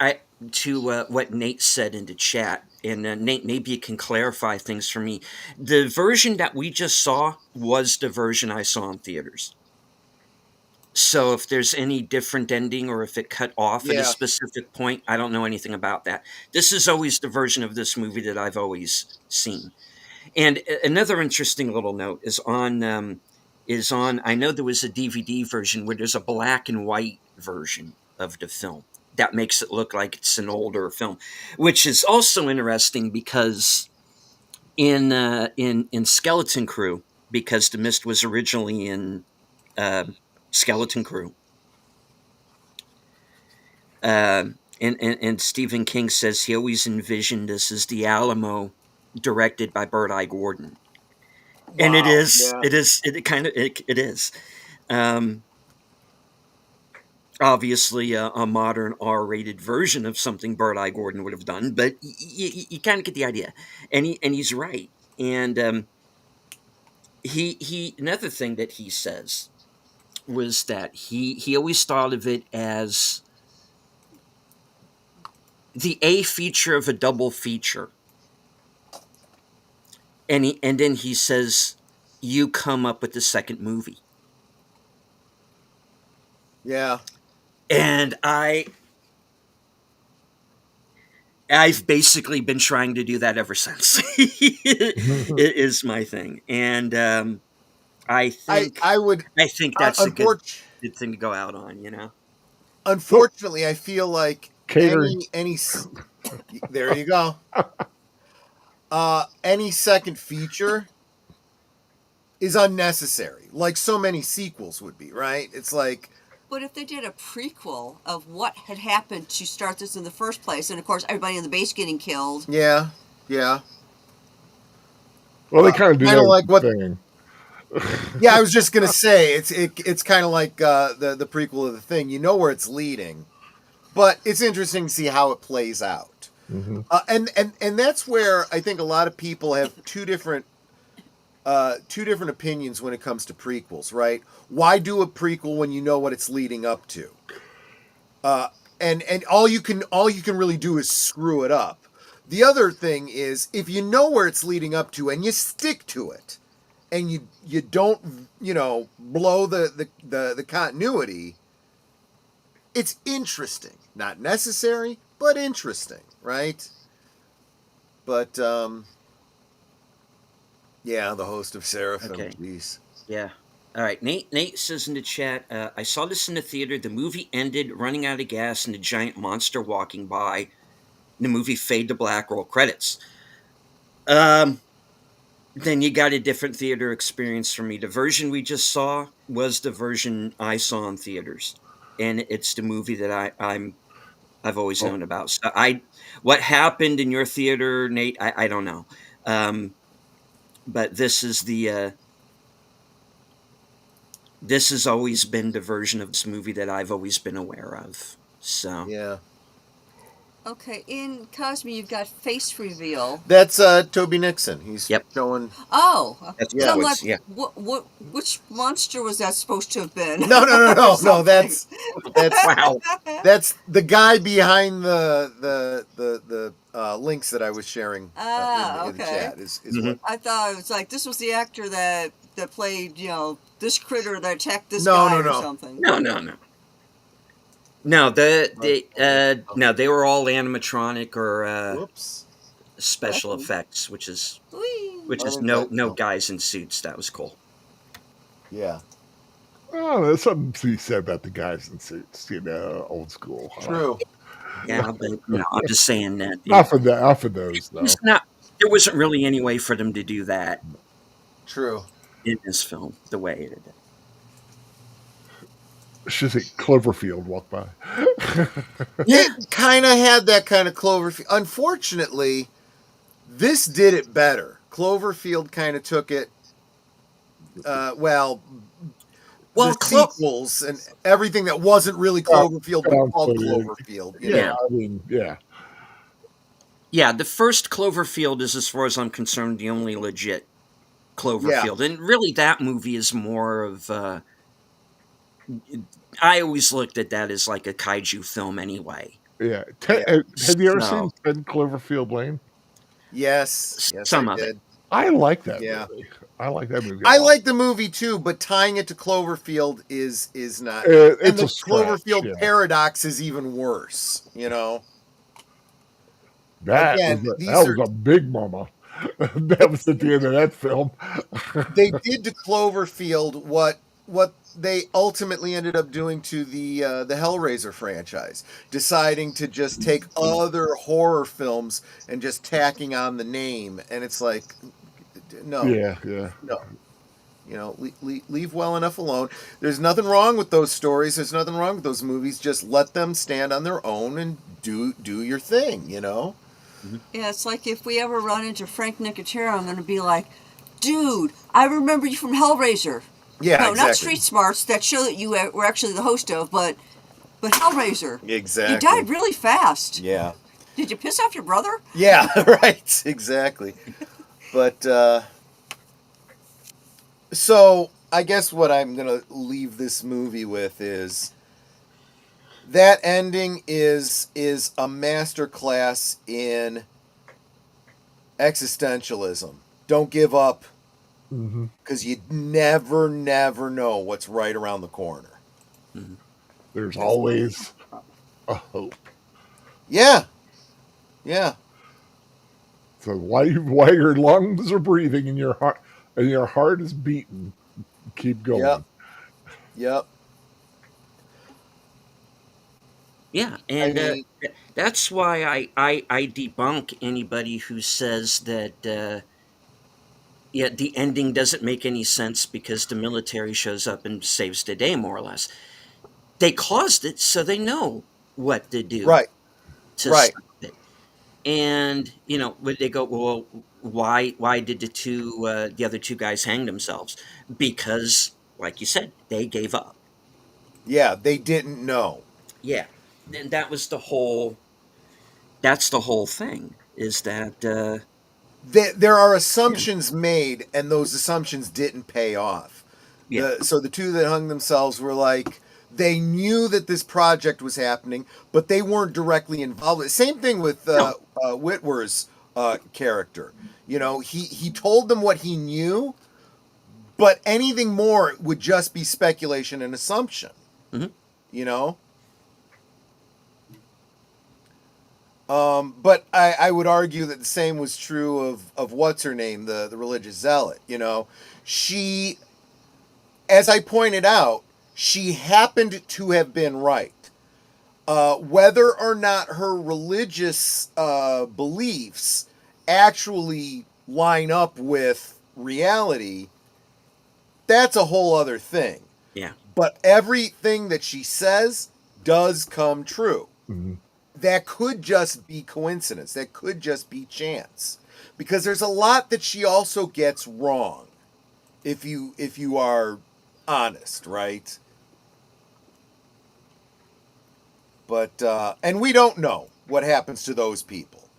to what Nate said in the chat, and Nate, maybe you can clarify things for me. The version that we just saw was the version I saw in theaters. So if there's any different ending or if it cut off at a specific point, I don't know anything about that. This is always the version of this movie that I've always seen. And another interesting little note is on I know there was a DVD version where there's a black and white version of the film that makes it look like it's an older film, which is also interesting because in Skeleton Crew, because The Mist was originally in Skeleton Crew. And Stephen King says he always envisioned this as the Alamo directed by Bird-Eye Gordon. Wow, and it is. Obviously a modern R-rated version of something Bird-Eye Gordon would have done, but you kind of get the idea. And he's right. And he another thing that he says was that he always thought of it as the A feature of a double feature. And then he says, you come up with the second movie. Yeah. And I've basically been trying to do that ever since. It is my thing. And I think that's a good thing to go out on, you know. Unfortunately, I feel like any there you go. Any second feature is unnecessary, like so many sequels would be, right? It's like, but if they did a prequel of what had happened to start this in the first place, and of course everybody in the base getting killed. Yeah. Well, they kind of do that like what thing. Yeah, I was just gonna say it's kind of like the prequel of The Thing. You know where it's leading, but it's interesting to see how it plays out. Mm-hmm. And that's where I think a lot of people have two different opinions when it comes to prequels, right? Why do a prequel when you know what it's leading up to? And all you can really do is screw it up. The other thing is, if you know where it's leading up to and you stick to it, and you don't blow the continuity, it's interesting. Not necessary, but interesting, right? But yeah, the host of Seraphim. Okay. Geez. Yeah. All right. Nate says in the chat, I saw this in the theater. The movie ended running out of gas and a giant monster walking by. The movie fade to black, roll credits. Then you got a different theater experience from me. The version we just saw was the version I saw in theaters, and it's the movie that I've always known about. So what happened in your theater, Nate? I don't know. But this is this has always been the version of this movie that I've always been aware of. So yeah. Okay, in Cosme, you've got face reveal. That's Toby Nixon. He's showing. Oh, that's which monster was that supposed to have been? No. That's wow. That's the guy behind the links that I was sharing in the chat. Is what I thought it was like this was the actor that played this critter that attacked this guy or something. No. No, they were all animatronic or special effects, which is no guys in suits. That was cool. Yeah. Oh, there's something to be said about the guys in suits, old school. True. Yeah, but I'm just saying that. Not for those though. There wasn't really any way for them to do that. True. In this film, the way it did. Should say Cloverfield walked by. It kind of had that kind of Cloverfield. Unfortunately, this did it better. Cloverfield kind of took it. Well, Well, sequels and everything that wasn't really Cloverfield but called Cloverfield. You know? Yeah, I mean, yeah. Yeah, the first Cloverfield is, as far as I'm concerned, the only legit Cloverfield. And really, that movie is more of... I always looked at that as like a kaiju film anyway. Yeah. Yeah. Have you ever So, seen 10 Cloverfield Lane? Yes, I some of it. did. I like that Yeah. movie. I like that movie. I like the movie too, but tying it to Cloverfield is not. And It's the a stretch, Cloverfield yeah. paradox is even worse. You know. That Again, was a big mama. That was at the end of that film. They did to Cloverfield what they ultimately ended up doing to the Hellraiser franchise, deciding to just take other horror films and just tacking on the name, and it's like, no, Yeah. no, you know, leave well enough alone. There's nothing wrong with those stories. There's nothing wrong with those movies. Just let them stand on their own and do your thing. You know. Yeah, it's like if we ever run into Frank Nicotero, I'm going to be like, dude, I remember you from Hellraiser. Yeah, no, exactly. not Street Smarts, that show that you were actually the host of, but Hellraiser. Exactly. You died really fast. Yeah. Did you piss off your brother? Yeah, right. Exactly. But so I guess what I'm gonna leave this movie with is that ending is a masterclass in existentialism. Don't give up, because you never know what's right around the corner. There's always a hope. Yeah. So while your lungs are breathing and your heart is beating, keep going. Yep. Yeah, and I mean, that's why I debunk anybody who says that the ending doesn't make any sense because the military shows up and saves the day, more or less. They caused it, so they know what to do right. to stop it. And would they go, well, why did the other two guys hang themselves? Because, like you said, they gave up. Yeah, they didn't know. Yeah, and that's the whole thing, is that There are assumptions made, and those assumptions didn't pay off. Yeah. So the two that hung themselves were like, they knew that this project was happening, but they weren't directly involved. Same thing with Witwer's character. He told them what he knew, but anything more would just be speculation and assumption. But I would argue that the same was true of what's her name, the religious zealot. She, as I pointed out, she happened to have been right. Whether or not her religious beliefs actually line up with reality, that's a whole other thing. Yeah. But everything that she says does come true. That could just be coincidence. That could just be chance. Because there's a lot that she also gets wrong. If you are honest, right? But and we don't know what happens to those people.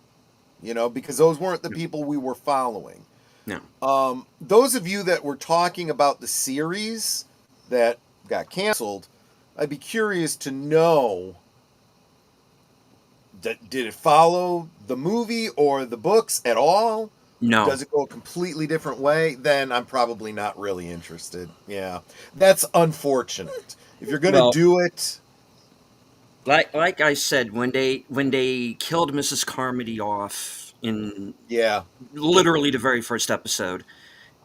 Because those weren't the people we were following. No. Those of you that were talking about the series that got canceled, I'd be curious to know, did it follow the movie or the books at all? No. Does it go a completely different way? Then I'm probably not really interested. Yeah. That's unfortunate. If you're going to do it... Like I said, when they killed Mrs. Carmody off in literally the very first episode,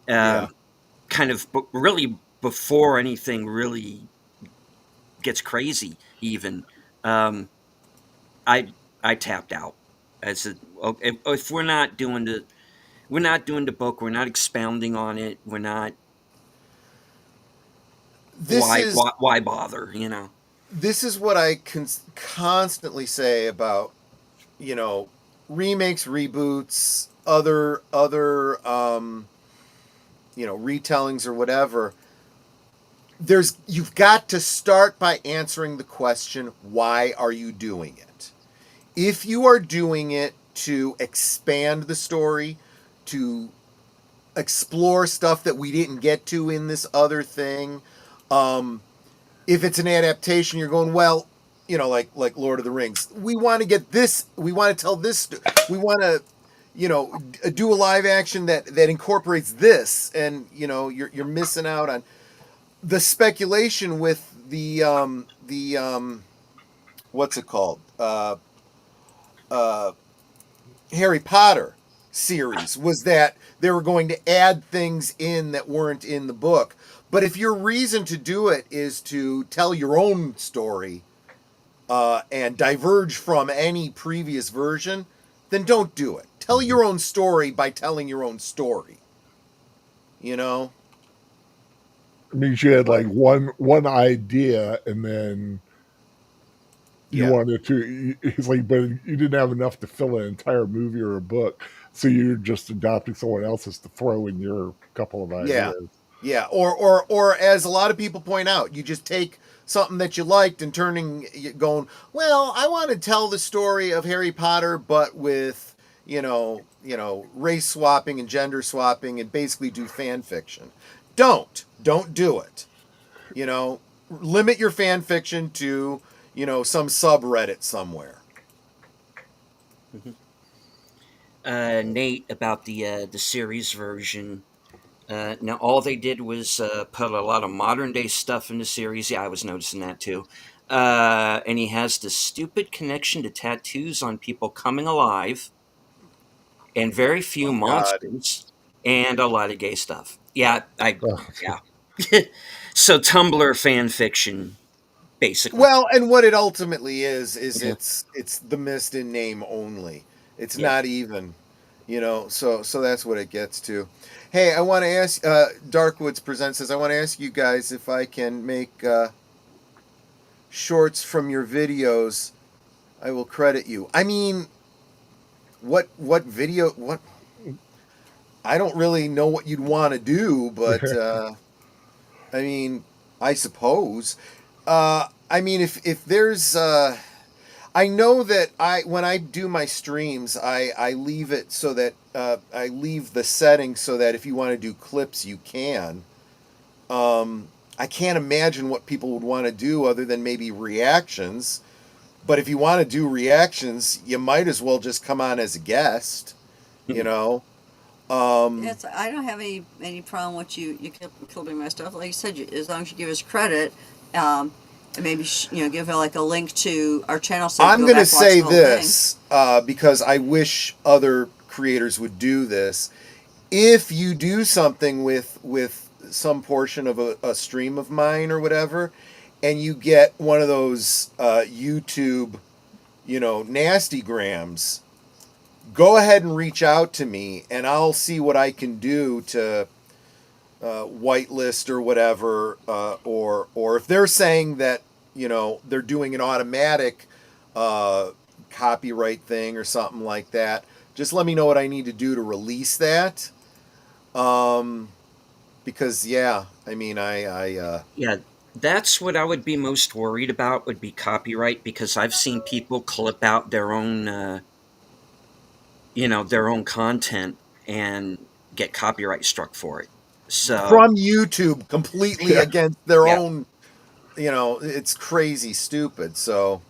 kind of really before anything really gets crazy, even, I tapped out. I said, okay, if we're not doing the book, we're not expounding on it, we're not. Why bother? This is what I constantly say about, remakes, reboots, other retellings or whatever. you've got to start by answering the question, why are you doing it? If you are doing it to expand the story, to explore stuff that we didn't get to in this other thing, if it's an adaptation, you're going, well, you know, like Lord of the Rings, we want to get this, we want to tell this, we want to, you know, do a live action that incorporates this, and you know, you're missing out on the speculation with the what's it called, Harry Potter series, was that they were going to add things in that weren't in the book. But if your reason to do it is to tell your own story and diverge from any previous version, then don't do it. Tell your own story by telling your own story. You know? It means you had like one idea, and then you wanted to. He's like, but you didn't have enough to fill an entire movie or a book, so you're just adopting someone else's to throw in your couple of ideas. Yeah. Or as a lot of people point out, you just take something that you liked and going, well, I want to tell the story of Harry Potter, but with you know race swapping and gender swapping, and basically do fan fiction. Don't do it. You know, limit your fan fiction to, you know, some subreddit somewhere. Nate, about the series version. Now, all they did was put a lot of modern day stuff in the series. Yeah, I was noticing that too. And he has this stupid connection to tattoos on people coming alive, and very few monsters, and a lot of gay stuff. Yeah, yeah. So Tumblr fan fiction, basically. Well, and what it ultimately is it's the mist in name only. It's not even, you know. So that's what it gets to. Hey, I want to ask. Darkwoods Presents says, I want to ask you guys if I can make shorts from your videos. I will credit you. I mean, what video? What? I don't really know what you'd want to do, but I mean, I suppose. I mean, if there's, I know that when I do my streams, I leave it so that I leave the settings so that if you want to do clips, you can. I can't imagine what people would want to do other than maybe reactions. But if you want to do reactions, you might as well just come on as a guest, you know. Yes, I don't have any problem with you clipping my stuff. Like you said, as long as you give us credit, and maybe give like a link to our channel. So I'm going to say this because I wish other creators would do this. If you do something with some portion of a stream of mine or whatever, and you get one of those YouTube, nasty grams, go ahead and reach out to me, and I'll see what I can do to whitelist or whatever, or if they're saying that they're doing an automatic copyright thing or something like that, just let me know what I need to do to release that. Because that's what I would be most worried about, would be copyright, because I've seen people clip out their own their own content and get copyright struck for it. So from YouTube, completely against their own, it's crazy stupid. So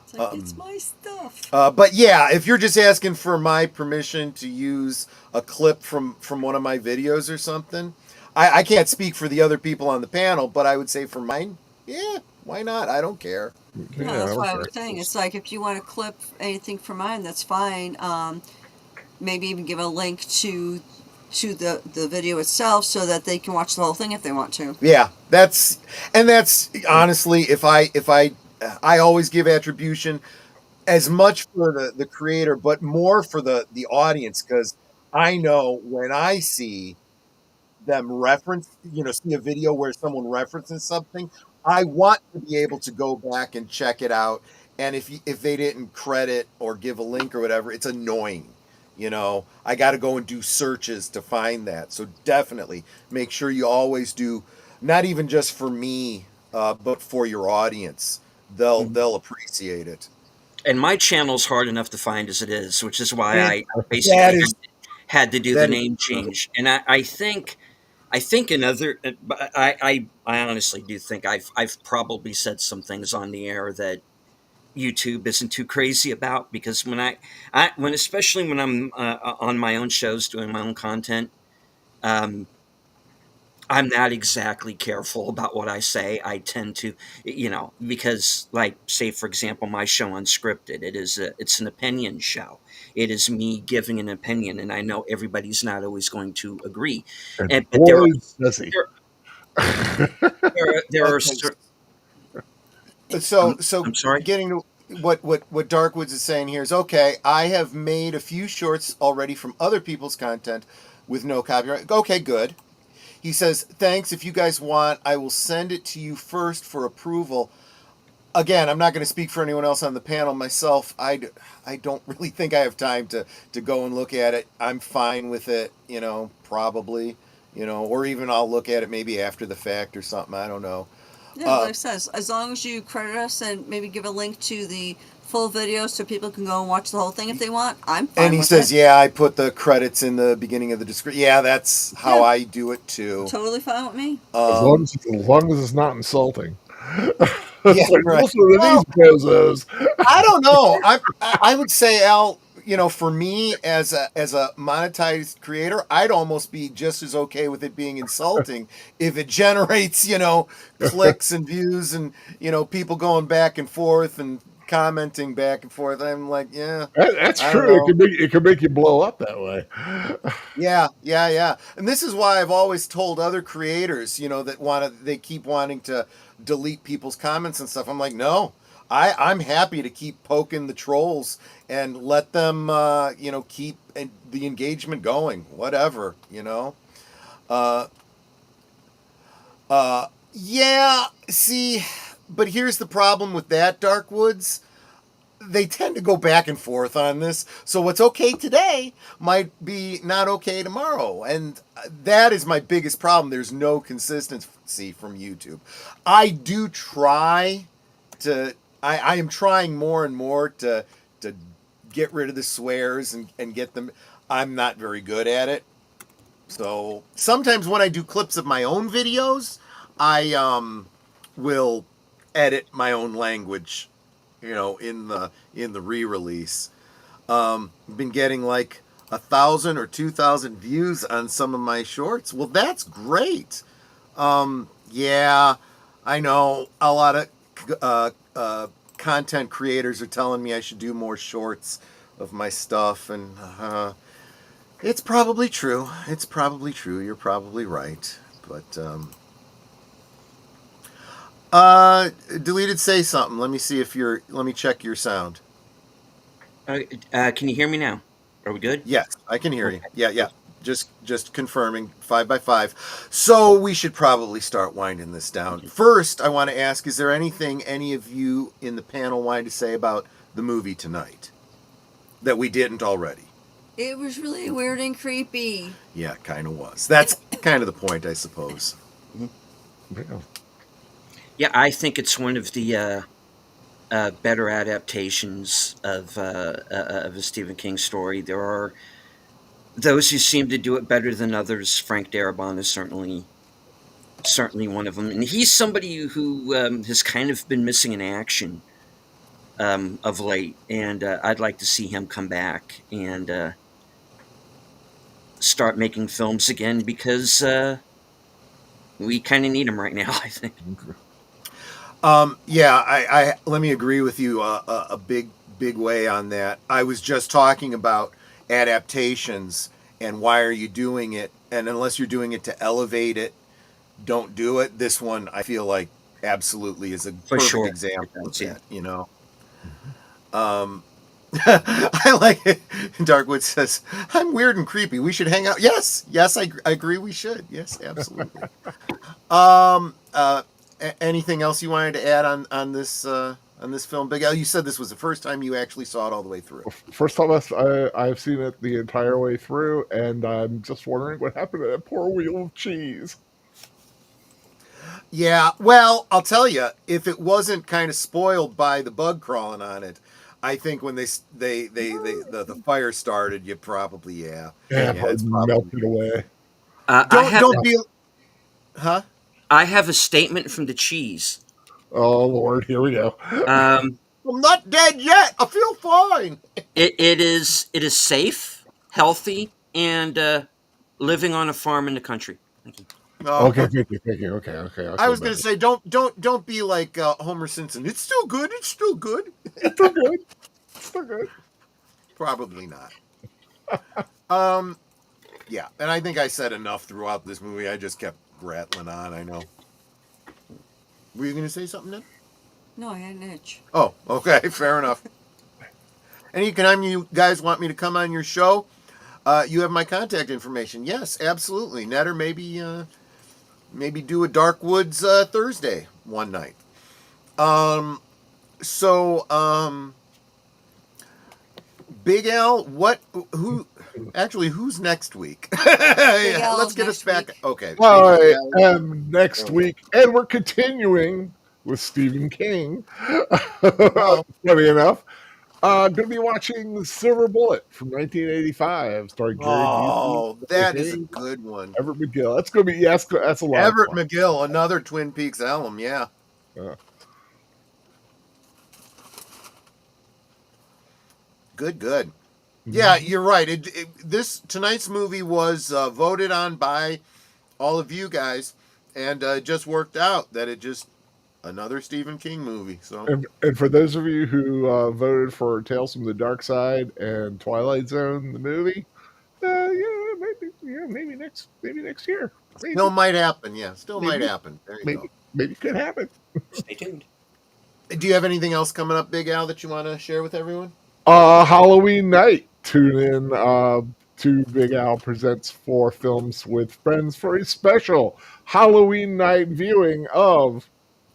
it's like, it's my stuff. But yeah, if you're just asking for my permission to use a clip from one of my videos or something, I can't speak for the other people on the panel, but I would say for mine, yeah, why not? I don't care. Yeah, that's why I was saying. It's like, if you want to clip anything from mine, that's fine. Maybe even give a link to the video itself so that they can watch the whole thing if they want to. Yeah, that's honestly, if I always give attribution as much for the creator, but more for the audience, because I know when I see them reference, see a video where someone references something, I want to be able to go back and check it out. And if they didn't credit or give a link or whatever, it's annoying. I got to go and do searches to find that. So definitely make sure you always do not even just for me, but for your audience. They'll appreciate it. And my channel's hard enough to find as it is, which is why It I that basically is had to do the that is name true. change. And I think another. I honestly do think I've probably said some things on the air that YouTube isn't too crazy about, because when especially when I'm on my own shows doing my own content, um, I'm not exactly careful about what I say. I tend to, because, like, say for example, my show Unscripted, it's an opinion show. It is me giving an opinion, and I know everybody's not always going to agree. And But boy, does he. there, there are Okay, I'm, so I'm sorry. getting to what Darkwoods is saying here is okay. I have made a few shorts already from other people's content with no copyright. Okay, good. He says, thanks. If you guys want, I will send it to you first for approval. Again, I'm not going to speak for anyone else on the panel. Myself, I don't really think I have time to go and look at it. I'm fine with it, probably, or even I'll look at it maybe after the fact or something. I don't know. Yeah, like I says, as long as you credit us and maybe give a link to the full video so people can go and watch the whole thing if they want, I'm fine And he with says, it. yeah, I put the credits in the beginning of the description. Yeah, that's how Yeah. I do it too. Totally fine with me. As long as it's not insulting. Yeah, It's like, right. listen to these bozos. I don't know. I would say, Al, for me as a monetized creator, I'd almost be just as okay with it being insulting if it generates, clicks and views and, people going back and forth and commenting back and forth. I'm like, yeah, That's I don't true. know. It could make you blow up that way. Yeah. And this is why I've always told other creators, that they keep wanting to delete people's comments and stuff. I'm like, no, I'm happy to keep poking the trolls and let them, keep the engagement going, whatever, Uh, yeah, see, but here's the problem with that, Darkwoods. They tend to go back and forth on this. So what's okay today might be not okay tomorrow. And that is my biggest problem. There's no consistency from YouTube. I do try to, I am trying more and more to get rid of the swears and get them. I'm not very good at it. So sometimes when I do clips of my own videos, I will edit my own language, in the re-release. Been getting like 1,000 or 2,000 views on some of my shorts. Well, that's great. Yeah, I know a lot of content creators are telling me I should do more shorts of my stuff, and it's probably true. It's probably true. You're probably right. But deleted say something. Let me see if let me check your sound. Can you hear me now? Are we good? Yes, I can hear you. Okay. Yeah. Just confirming 5x5. So we should probably start winding this down. First, I want to ask, is there anything any of you in the panel wanted to say about the movie tonight that we didn't already? It was really weird and creepy. Yeah, it kind of was. That's kind of the point, I suppose. Yeah. Yeah, I think it's one of the better adaptations of a Stephen King story. There are those who seem to do it better than others. Frank Darabont is certainly one of them, and he's somebody who has kind of been missing in action of late, and I'd like to see him come back and start making films again, because we kind of need him right now, I think. Yeah, I let me agree with you a big way on that. I was just talking about adaptations and why are you doing it, and unless you're doing it to elevate it, don't do it. This one, I feel like, absolutely is a For perfect sure. example of Yeah. that. I like it. Darkwood says, "I'm weird and creepy. We should hang out." Yes, I agree. We should. Yes, absolutely. Anything else you wanted to add on this film, Big Al? You said this was the first time you actually saw it all the way through. First time I've seen it the entire way through, and I'm just wondering what happened to that poor wheel of cheese. Yeah, well, I'll tell you, if it wasn't kind of spoiled by the bug crawling on it, I think when the fire started, you probably Yeah, it's probably melted away. I have don't be huh. I have a statement from the cheese. Oh Lord, here we go. Um, I'm not dead yet. I feel fine. it is safe, healthy, and living on a farm in the country. Thank you. Okay, thank you. Okay, I'll I feel was gonna better. say don't be like Homer Simpson. It's still good. It's still good. It's still good. It's still good. Probably not. Um, yeah, and I think I said enough throughout this movie. I just kept rattling on. I know. Were you gonna say something then? No, I had an itch. Oh, okay, fair enough. Anytime you guys want me to come on your show, you have my contact information. Yes, absolutely. Netter, maybe do a Dark Woods Thursday one night. So Big Al, who's next week? Al Let's is get us next back. week. Okay. All right, Big Al. next week, and we're continuing with Stephen King. Oh. Funny enough, going to be watching Silver Bullet from 1985, starring Gary Busey, Oh, that is a Hayes, good one. Everett McGill. That's going to be that's a lot Everett of fun. McGill, another Twin Peaks alum. Yeah. Uh, Good. Yeah, you're right. This tonight's movie was voted on by all of you guys, and it just worked out that it just another Stephen King movie. So and for those of you who voted for Tales from the Dark Side and Twilight Zone, the movie, maybe next year. still might happen. Yeah, still might Maybe. happen. There you Maybe it could happen. Stay tuned. go. Do you have anything else coming up, Big Al, that you want to share with everyone? Halloween night. Tune in to Big Al Presents 4 Films with Friends for a special Halloween night viewing of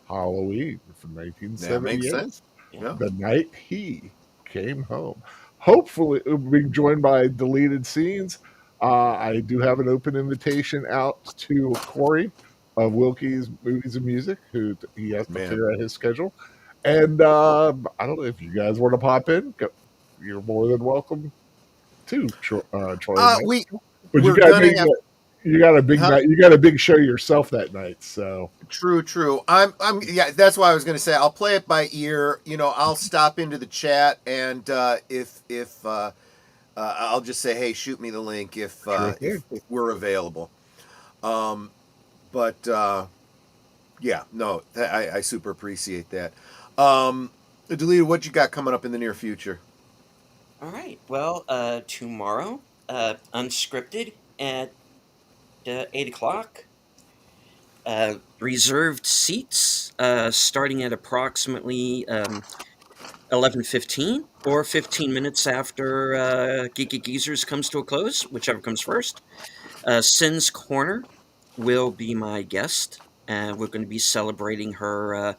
Halloween from That makes 1978. sense. Yeah. The night he came home. Hopefully, we'll be joined by deleted scenes. I do have an open invitation out to Corey of Wilkie's Movies and Music, who he has to figure out his schedule. And I don't know if you guys want to pop in. You're more than welcome to Troy. But you got a big night. You got a big show yourself that night. So true. I'm yeah. That's why I was going to say I'll play it by ear. I'll stop into the chat, and if I'll just say, hey, shoot me the link if we're available. Yeah, no, I super appreciate that. Deleted, what you got coming up in the near future? All right. Well, tomorrow, unscripted at 8 o'clock. Reserved seats starting at approximately 11:15 or 15 minutes after Geeky Geezers comes to a close, whichever comes first. Sin's Corner will be my guest, and we're going to be celebrating her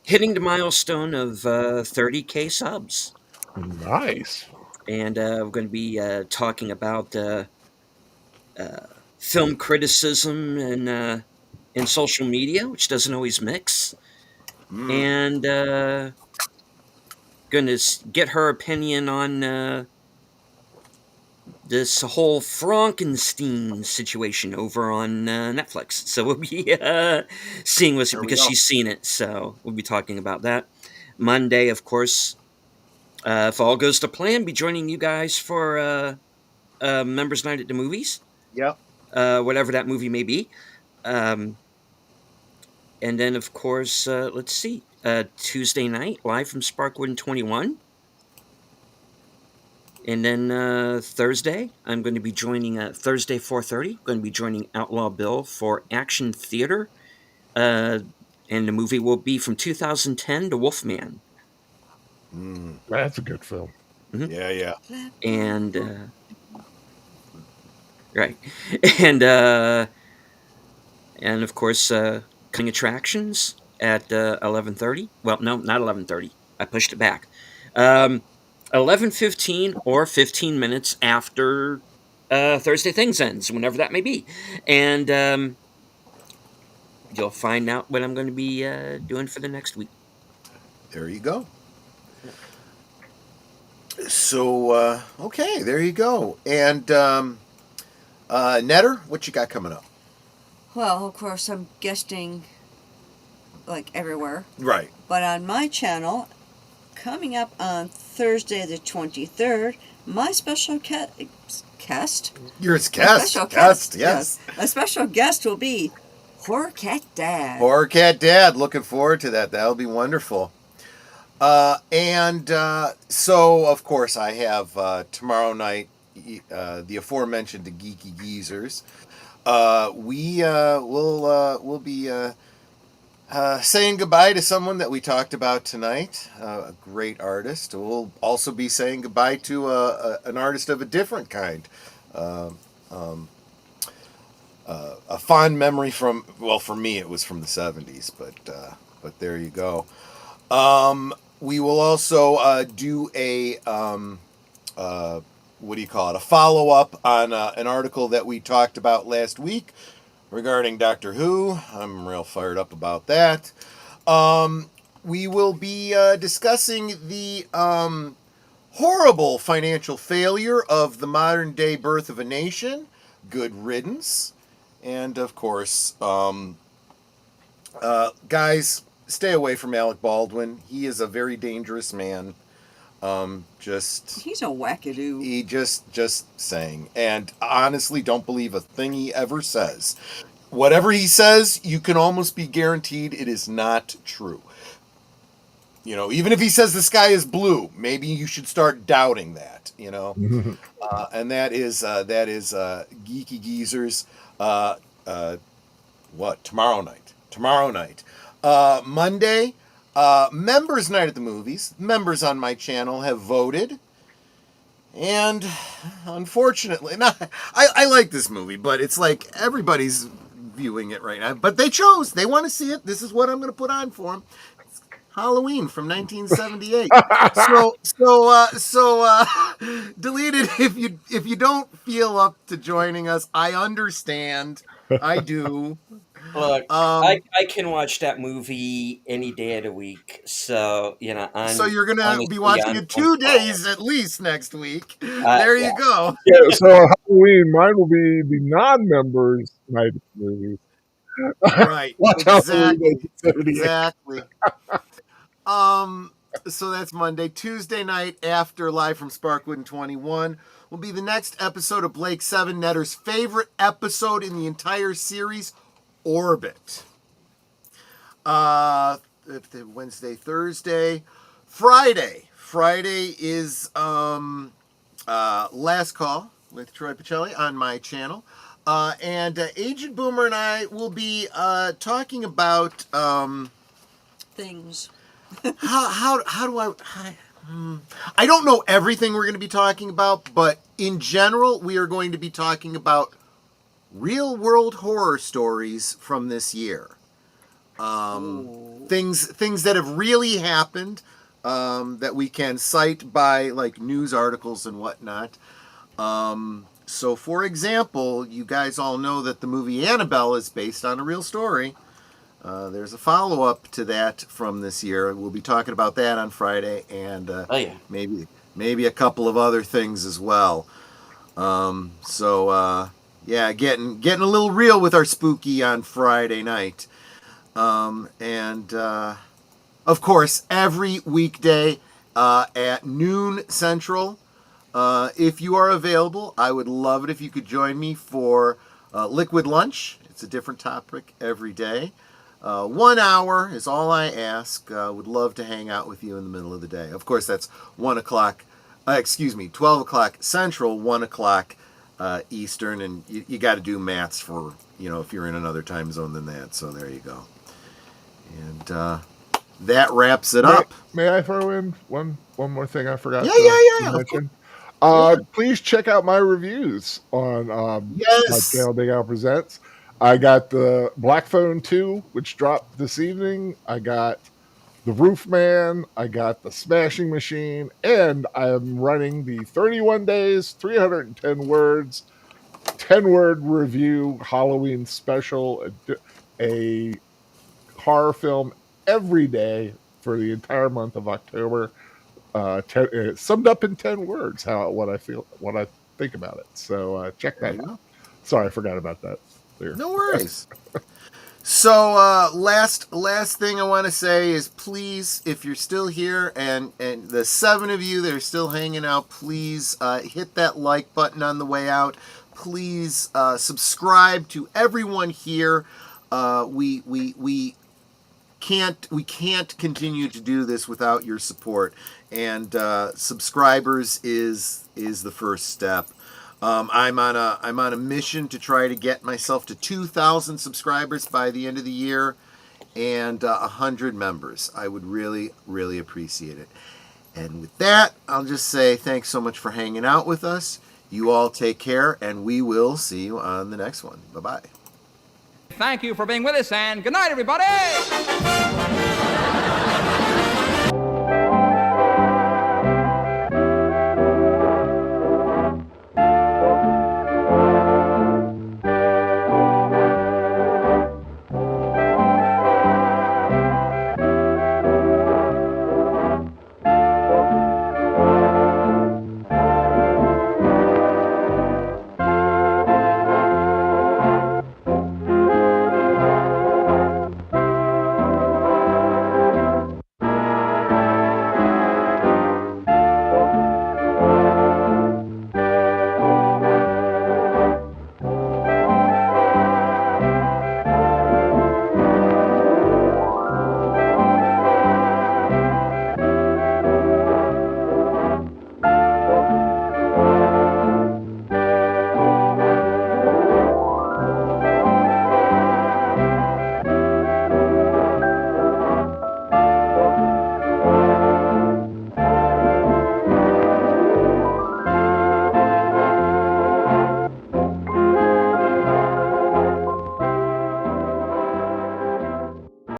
hitting the milestone of 30K subs. Nice. And we're going to be talking about film criticism and social media, which doesn't always mix. And going to get her opinion on this whole Frankenstein situation over on Netflix. So we'll be seeing what's because she's seen it. So we'll be talking about that. Monday, of course, if all goes to plan, be joining you guys for Members Night at the Movies. Yep. Whatever that movie may be. And then, of course, let's see. Tuesday night, live from Sparkwood 21. And then Thursday, I'm going to be joining Thursday 4:30. Going to be joining Outlaw Bill for Action Theater, and the movie will be from 2010 to Wolfman. That's a good film. Mm-hmm. Yeah. And right, and of course, cutting attractions at 11:30. Well, no, not 11:30. I pushed it back. 11:15 or 15 minutes after Thursday Things ends, whenever that may be. And you'll find out what I'm going to be doing for the next week. There you go. So, okay, there you go. And Netter, what you got coming up? Well, of course, I'm guesting like everywhere. Right. But on my channel, coming up on Thursday the 23rd, my special guest. Your guest, yes. My special guest will be Horror Cat Dad. Horror Cat Dad. Looking forward to that. That'll be wonderful. So, of course, I have tomorrow night the aforementioned Geeky Geezers. We'll be saying goodbye to someone that we talked about tonight, a great artist. We'll also be saying goodbye to an artist of a different kind. A fond memory from, well, for me it was from the 70s, but there you go. We will also do a a follow-up on an article that we talked about last week regarding Doctor Who. I'm real fired up about that. We will be discussing the horrible financial failure of the modern-day Birth of a Nation. Good riddance. And, of course, guys, stay away from Alec Baldwin. He is a very dangerous man. He's a wackadoo. He just saying. And honestly, don't believe a thing he ever says. Whatever he says, you can almost be guaranteed it is not true. You know, even if he says the sky is blue, maybe you should start doubting that, you know. And that is Geeky Geezers. Tomorrow night. Monday, Members Night at the Movies. Members on my channel have voted. And unfortunately, I like this movie, but it's like everybody's viewing it right now. But they chose. They want to see it. This is what I'm going to put on for them. It's Halloween from 1978. so delete it if you don't feel up to joining us. I understand. I do. Look, I can watch that movie any day of the week. So, you know, so you're going to be watching it 2 days at least next week. There you go. Yeah, so Halloween, mine will be the non-members night of the movies. Right. Watch Exactly. So that's Monday. Tuesday night after Live from Sparkwood and 21 will be the next episode of Blake 7 Netter's favorite episode in the entire series, Orbit. Wednesday, Thursday, Friday. Friday is Last Call with Troy Pacelli on my channel. And Agent Boomer and I will be talking about Things. how do I don't know everything we're going to be talking about, but in general we are going to be talking about real world horror stories from this year. Things that have really happened, that we can cite by like news articles and whatnot. So for example, you guys all know that the movie Annabelle is based on a real story. There's a follow-up to that from this year. We'll be talking about that on Friday, and maybe a couple of other things as well. Getting a little real with our spooky on Friday night. Of course, every weekday at noon Central, if you are available, I would love it if you could join me for Liquid Lunch. It's a different topic every day. 1 hour is all I ask. Would love to hang out with you in the middle of the day. Of course, that's 12 o'clock Central, 1 o'clock Eastern, and you got to do maths for, if you're in another time zone than that. So there you go. And that wraps it up. May I throw in one more thing I forgot to mention? Please check out my reviews on my channel, Big Al Presents. I got the Black Phone 2, which dropped this evening. I got the Roof Man. I got the Smashing Machine. And I am running the 31 days, 310 words, 10-word review Halloween special a horror film every day for the entire month of October. Summed up in 10 words, what I think about it. So check There that you out. go. Sorry, I forgot about that. There. No worries. So last thing I want to say is, please, if you're still here and the 7 of you that are still hanging out, please hit that like button on the way out. Please subscribe to everyone here. We can't continue to do this without your support, and subscribers is the first step. I'm on a mission to try to get myself to 2,000 subscribers by the end of the year, and 100 members. I would really, really appreciate it. And with that, I'll just say thanks so much for hanging out with us. You all take care, and we will see you on the next one. Bye-bye. Thank you for being with us, and good night, everybody!